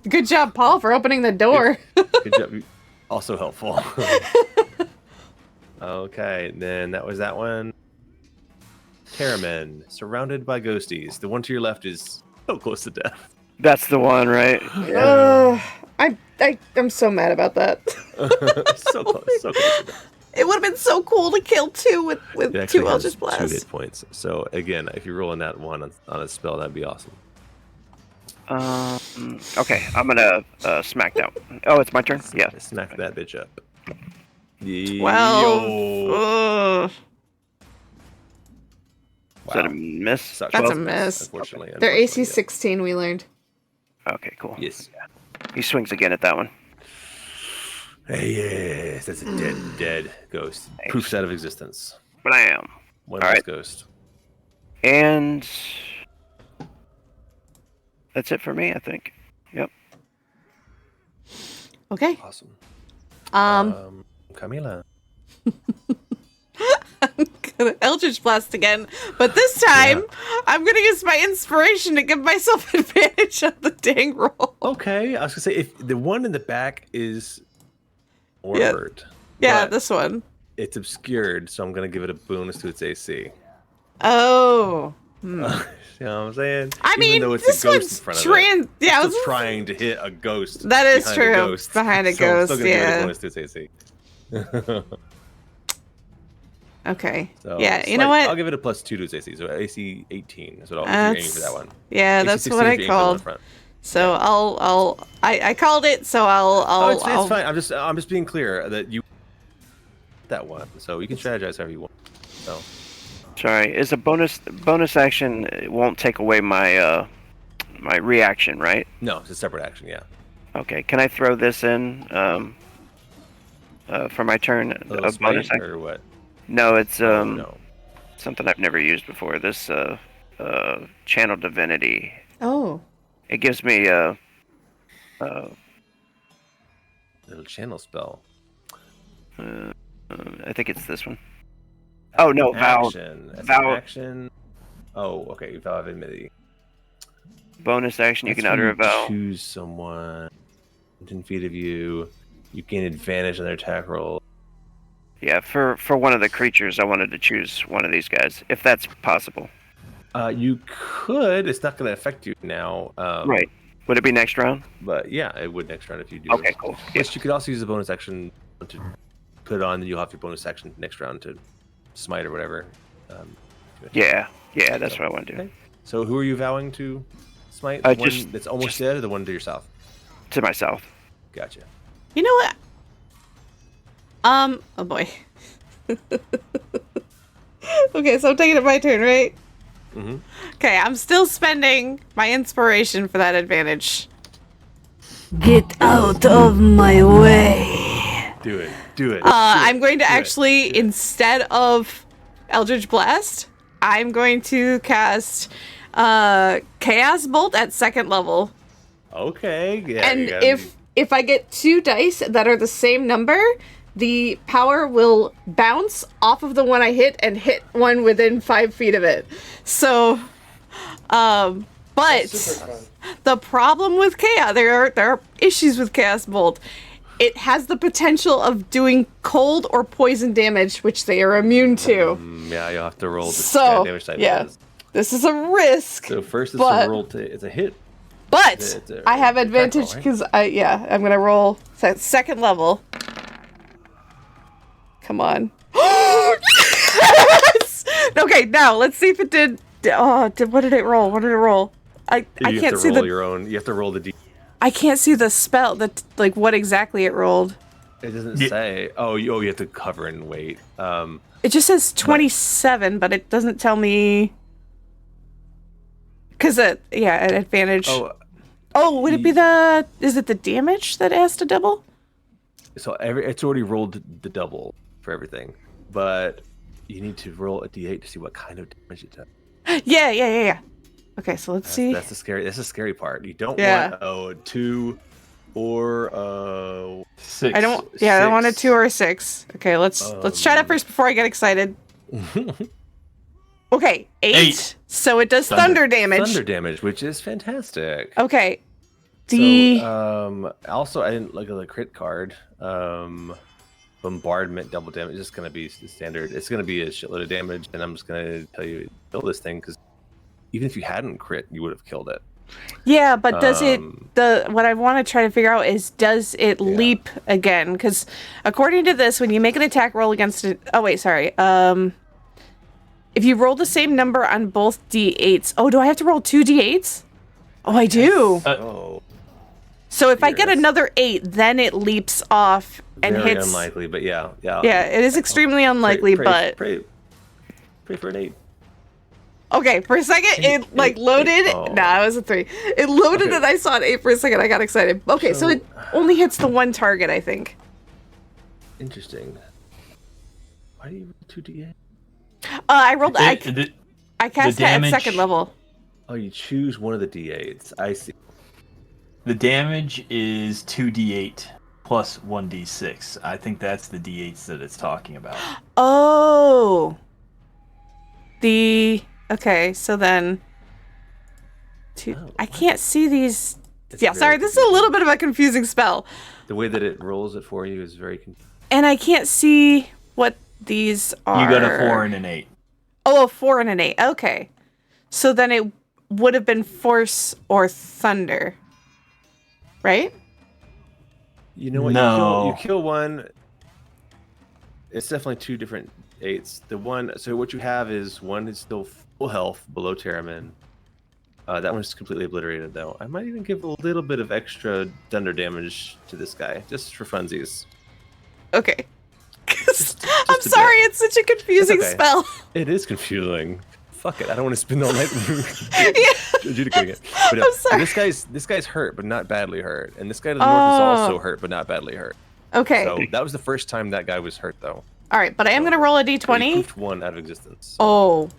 Good job, Paul, for opening the door. Good job. Also helpful. Okay, then that was that one. Terramyn, surrounded by ghosties. The one to your left is so close to death. That's the one, right? I'm so mad about that. So close to death. It would have been so cool to kill two with It actually two has Eldritch 2 Blasts. hit points. So again, if you're rolling that one on a spell, that'd be awesome. Okay, I'm gonna smack down. Oh, it's my turn? Yeah. Smack that bitch up. 12. Yo. Ugh. Is that a Wow. miss? Sucks. That's a 12, miss. Unfortunately. Their AC yeah. 16, we learned. Okay, cool. Yes. He swings again at that one. Hey, yes, that's a dead ghost. Proofs out of existence. Blam. One All less right. ghost. And that's it for me, I think. Yep. Okay. Awesome. Um, Camila. I'm Eldritch Blast again, but this time I'm gonna use my inspiration to give myself advantage of the dang roll. Okay, I was gonna say if the one in the back is more hurt. Yeah, this one. It's obscured, so I'm gonna give it a bonus to its AC. Oh. You know what I'm saying? I mean, even though it's this a ghost one's in front of it, yeah, it's still trying to hit a ghost. That is behind true. A ghost. Behind a So I'm ghost, still gonna give it a yeah. bonus to its AC. Okay. So yeah, you know what? I'll give it a +2 to its AC. So AC 18 is what I'll be aiming for that one. Yeah, AC that's 16 what if I you're aiming for the one in called. front. So I called it. So I'll. It's fine. I'm just being clear that you that one. So you can strategize however you want. So. Sorry, is a bonus action won't take away my my reaction, right? No, it's a separate action. Yeah. Okay, can I throw this in for my turn? A bonus action or what? No, it's no. something I've never used before. This channel divinity. Oh. It gives me a little channel spell. I think it's this one. Oh no, vow. Action. Oh, okay. Vow of enmity. Bonus action. You can utter a vow. Choose someone 10 feet of you. You gain advantage on their attack roll. Yeah, for one of the creatures, I wanted to choose one of these guys, if that's possible. You could. It's not going to affect you now. Right. Would it be next round? But yeah, it would next round if you do. Okay, cool. Yes, you could also use a bonus action to put it on, then you'll have your bonus action next round to smite or whatever. Yeah, that's what I want to do. Okay. So who are you vowing to smite? The just one that's almost dead, or the one to yourself? To myself. Gotcha. You know what? Oh boy. Okay, so I'm taking it my turn, right? Mm-hmm. Okay, I'm still spending my inspiration for that advantage. Get out of my way. Do it. Do it. I'm going to actually, instead of Eldritch Blast, I'm going to cast Chaos Bolt at 2nd level. Okay. Yeah. And if I get 2 dice that are the same number, the power will bounce off of the one I hit and hit one within 5 feet of it. So, but the problem with Chaos, there are issues with Chaos Bolt. It has the potential of doing cold or poison damage, which they are immune to. Yeah, you'll have to roll the So, damage type. yeah, this is a risk. So first it's a roll it's a hit. But I have advantage because I'm gonna roll 2nd level. Come on. Yes! Okay, now let's see if it did. What did it roll? What did it roll? I can't see the. You have to roll the D. I can't see the spell. Like what exactly it rolled. It doesn't say. Oh, you have to cover and wait. It just says 27, but it doesn't tell me. Cause an advantage. Oh, would it be the? Is it the damage that it has to double? So it's already rolled the double for everything, but you need to roll a D8 to see what kind of damage it does. Yeah. Okay, so let's see. That's the scary part. You don't want a 2 or a 6. I don't. Yeah, I don't want a 2 or a 6. Okay, let's try that first before I get excited. Okay, 8. So it does thunder damage. Thunder damage, which is fantastic. Okay. Also, I didn't look at the crit card. Bombardment, double damage. It's going to be standard. It's going to be a shitload of damage, and I'm just going to tell you kill this thing because even if you hadn't crit, you would have killed it. Yeah, but does it? What I want to try to figure out is does it leap again? Because according to this, when you make an attack roll against it, if you roll the same number on both D8s, do I have to roll 2 D8s? Oh, I do. So if I get another 8, then it leaps off and Very hits. unlikely, but yeah. Yeah, it is extremely unlikely, but pray for an 8. Okay, for a second it loaded. Nah, it was a 3. It loaded and I saw an 8 for a second. I got excited. Okay, so it only hits the one target, I think. Interesting. Why do you roll 2 D8? I rolled. I cast it at 2nd level. Oh, you choose one of the D8s. I see. The damage is 2d8 plus 1d6. I think that's the d8s that it's talking about. Oh. Okay, so then... I can't see these... It's Yeah, sorry, this is a little bit of a confusing spell. The way that it rolls it for you is very confusing. And I can't see what these are. You got a 4 and an 8. Oh, a 4 and an 8. Okay. So then it would have been force or thunder. Right? You know what? No. You kill one. It's definitely 2 different 8s. The one, so what you have is one is still full health below Terramyn. That one's completely obliterated, though. I might even give a little bit of extra thunder damage to this guy, just for funsies. Okay. I'm sorry, it's such a confusing okay. spell. It is confusing. Fuck it, I don't want to spend all night adjudicating it. But I'm sorry. This guy's hurt, but not badly hurt, and this guy to the north is also hurt, but not badly hurt. Okay. So that was the first time that guy was hurt, though. All right, but I am gonna roll a He d20. poofed 1 out of existence. Oh,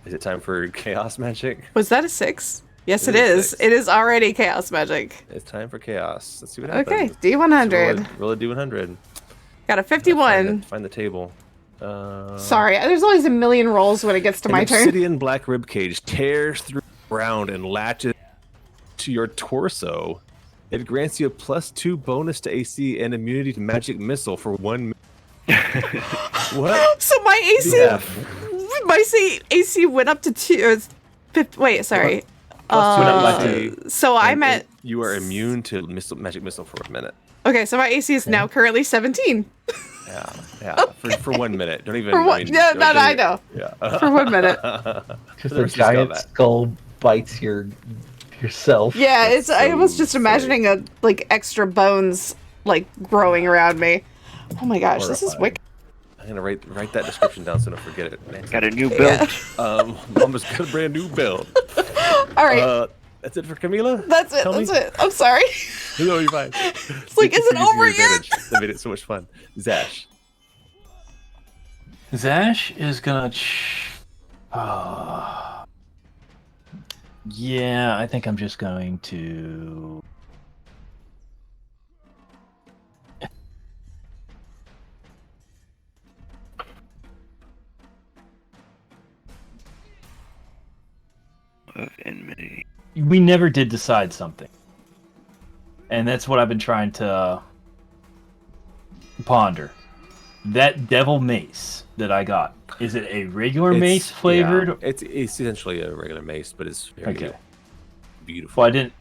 Is it time for chaos magic? was that a 6? Yes, It it is is. 6. It is already chaos magic. It's time for chaos. Let's see what happens. Okay, d100. Roll a D100. Got a 51. Find the table. Sorry, there's always a million rolls when it gets to An my turn. obsidian black ribcage tears through the ground and latches to your torso. It grants you a +2 bonus to AC and immunity to magic missile for 1 minute. What? So my AC, Yeah. AC went up to 2. Wait, sorry. +2 So I'm at. You are immune to magic missile for a minute. Okay, so my AC is now currently 17. Yeah. For 1 minute. Don't even. For one, yeah, no, I know. Yeah. For 1 minute. Because the giant skull bites yourself. Yeah, it's. I was just silly. imagining a extra bones growing around me. Oh my gosh, this is wicked. I'm gonna write that description down so I don't forget it. Man. Got a new build. Mama's got a brand new build. All right, that's it for Camila. that's it. Tell that's me. it. I'm sorry. No, you're fine. It's like, is it over yet? That made it so much fun. Zash. Zash is gonna. Yeah, I think I'm just going to. Of enmity. We never did decide something. And that's what I've been trying to ponder. That devil mace that I got, is it a regular mace flavored? Yeah, it's essentially a regular mace, but it's very beautiful. Well, I didn't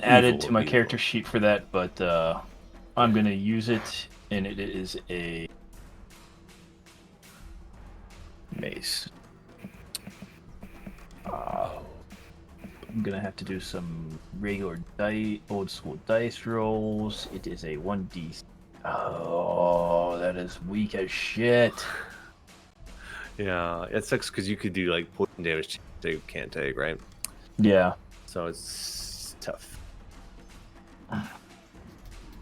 add it to my beautiful. character sheet for that, but I'm gonna use it, and it is a mace. I'm gonna have to do some regular old school dice rolls. It is a 1d. Oh, that is weak as shit. Yeah, it sucks because you could do poison damage they can't take, right? Yeah. So it's tough.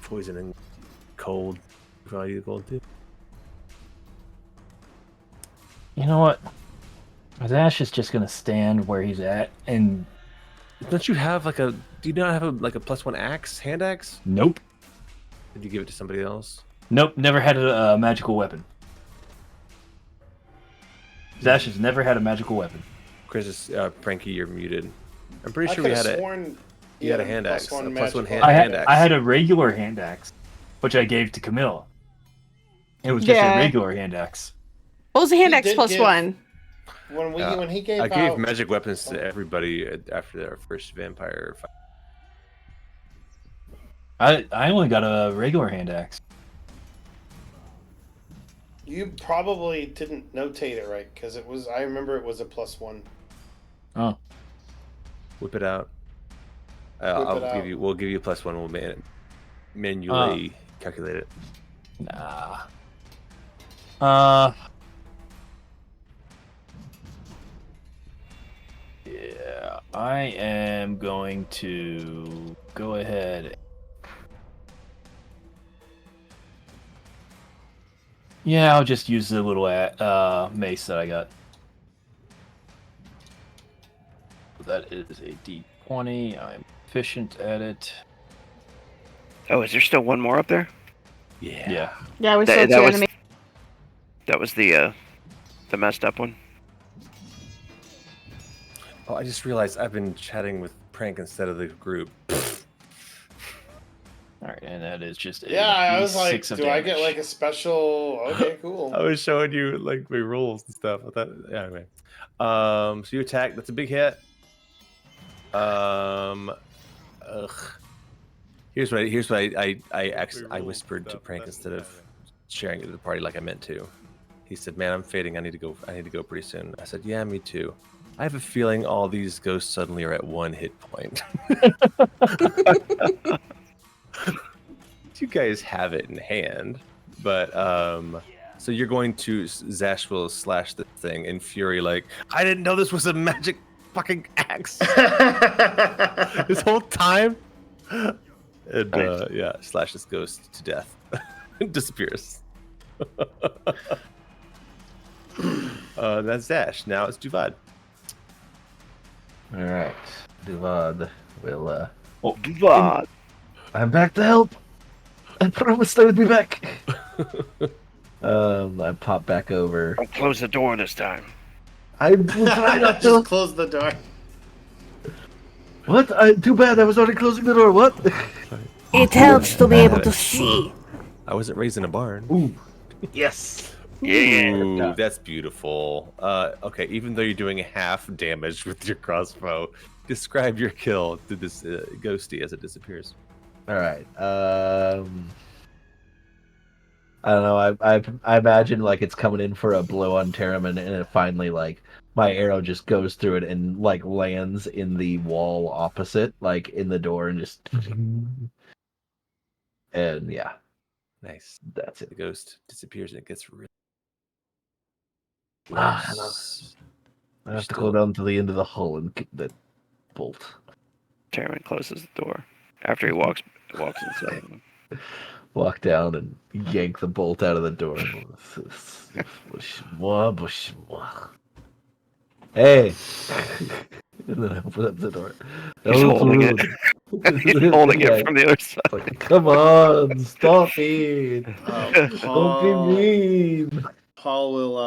Poison and cold. Probably the cold too. You know what? Zash is just gonna stand where he's at, and don't you have do you not have a +1 axe, hand axe? Nope. Did you give it to somebody else? Nope, never had a magical weapon. Zash has never had a magical weapon. Chris, Frankie, you're muted. I'm pretty sure we had you had a hand axe. +1 A magical. +1 hand axe. I had a regular hand axe, which I gave to Camila. It was just a regular hand axe. What was the hand axe +1? When he gave I gave magic weapons to everybody after their first vampire fight. I only got a regular hand axe. You probably didn't notate it right because it was. I remember it was a +1. Oh. Whip it out. We'll give you a +1. We'll manually calculate it. Nah. Yeah, I am going to go ahead. Yeah, I'll just use the little mace that I got. That is a D20. I'm efficient at it. Oh, is there still one more up there? Yeah. Yeah, we still have 2 enemies. That was the messed up one. Oh, I just realized I've been chatting with Prank instead of the group. All right, and that is just Yeah, I was like, D6 of do I get damage. like a special? Okay, cool. I was showing you like my rules and stuff. I thought, yeah, anyway. So you attack. That's a big hit. Ugh. Here's what I whispered to Prank instead of sharing it to the party like I meant to. He said, "Man, I'm fading. I need to go pretty soon." I said, "Yeah, me too. I have a feeling all these ghosts suddenly are at 1 hit point." You guys have it in hand, but so you're going to Zash will slash the thing in fury, like, I didn't know this was a magic fucking axe this whole time. And yeah, slash this ghost to death. It disappears. That's Zash. Now it's Duvad. All right, Duvad will. Duvad. I'm back to help. I promised I would be back. I pop back over. Don't close the door this time. I will try not to. Just close the door. What? Too bad. I was already closing the door. What? It helps to be able to see. I wasn't raised in a barn. Ooh. Yes. Yeah. Ooh, that's beautiful. Okay, even though you're doing half damage with your crossbow, describe your kill to this ghosty as it disappears. All right. I don't know. I imagine like it's coming in for a blow on Terramyn, and it finally like my arrow just goes through it and like lands in the wall opposite, like in the door, and just and yeah, Nice. that's it. The ghost disappears and it gets really. I have to go down to the end of the hull and kick that bolt. Terramyn closes the door after he walks inside. Walk down and yank the bolt out of the door. Hey! And then I open up the door. He's holding it. He's holding it from the other side. Like, come on, stop it! Don't be mean. Paul will,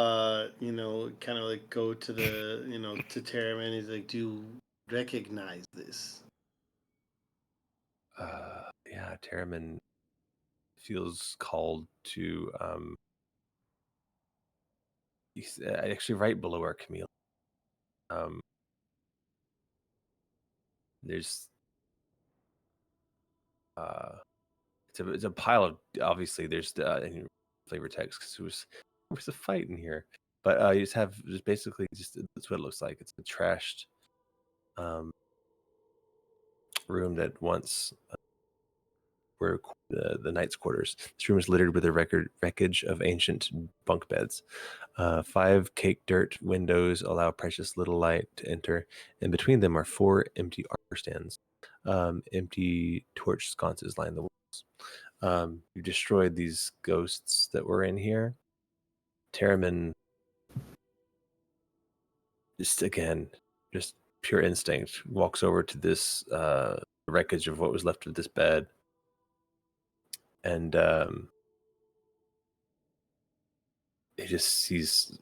kind of like go to the, to Terramyn. He's like, "Do you recognize this?" Yeah, Terramyn feels called to. He's actually right below our Camila. There's. It's a pile of, obviously there's any flavor text because there was a fight in here, but you just basically that's what it looks like. It's a trashed room that once were the knight's quarters. This room is littered with a wreckage of ancient bunk beds. 5 caked dirt windows allow precious little light to enter, and between them are 4 empty armor stands. Empty torch sconces line the walls. You destroyed these ghosts that were in here. Terramyn, just pure instinct, walks over to this wreckage of what was left of this bed, and he just sees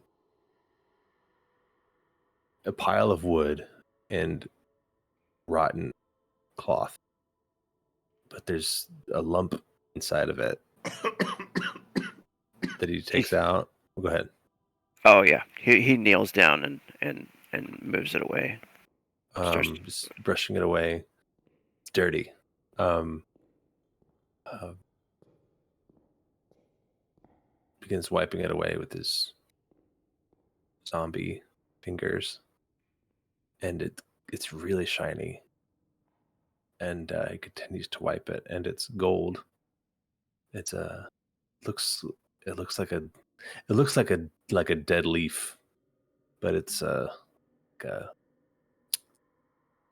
a pile of wood and rotten cloth, but there's a lump inside of it that he takes out. Go ahead. Oh yeah, he kneels down and moves it away. Just brushing it away. It's dirty. Begins wiping it away with his zombie fingers, and it's really shiny. And he continues to wipe it, and it's gold. It looks like a dead leaf, but it's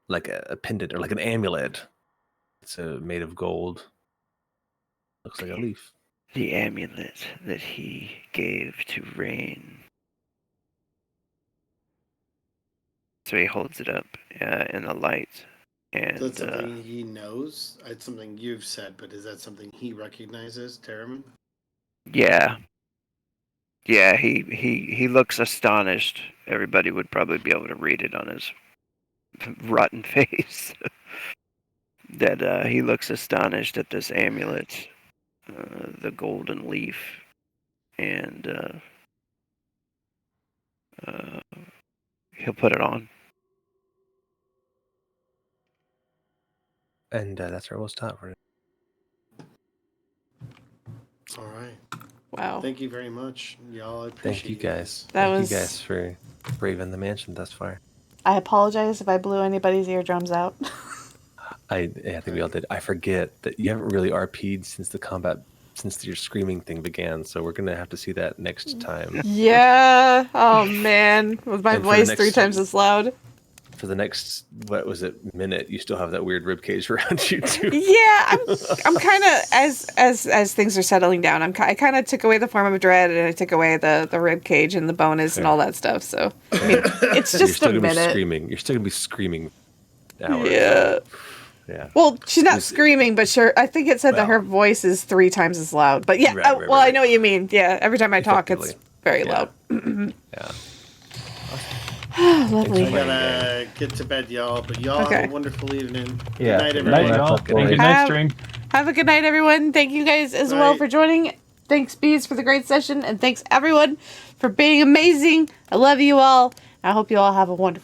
like a pendant or like an amulet. It's made of gold. Looks like a leaf. The amulet that he gave to Rain. So he holds it up in the light. And Is that something he knows? It's something you've said, but is that something he recognizes, Terramyn? Yeah. Yeah, he looks astonished. Everybody would probably be able to read it on his rotten face. That he looks astonished at this amulet, the golden leaf, and he'll put it on. And that's where we'll stop. All right. Wow. Thank you very much, y'all. I appreciate Thank you guys. That Thank was- you guys for braving the mansion thus far. I apologize if I blew anybody's eardrums out. I think we all did. I forget that you haven't really RP'd since your screaming thing began, so we're gonna have to see that next time. Yeah. Oh man, was my And for the voice next- 3 times as loud? For the next, what was it, minute, you still have that weird ribcage around you too. Yeah, I'm kind of as things are settling down. I kind of took away the form of dread and I took away the rib cage and the bonus and all that stuff. So I mean, it's You're just still a gonna be minute. screaming. You're still gonna be screaming. Hours. Yeah. Yeah. Well, she's not screaming, but sure. I think it said that her voice is 3 times as loud. But yeah, Right, I know what you mean. Yeah, every time I talk, it's very Yeah. loud. Yeah. Lovely. I gotta get to bed, y'all. But y'all have a wonderful evening. Yeah. Good night, Good everyone. Night, y'all. Good And night. good night, stream. Have a good night, everyone. Thank you guys as well Night. for joining. Thanks, Bees, for the great session. And thanks, everyone, for being amazing. I love you all. I hope you all have a wonderful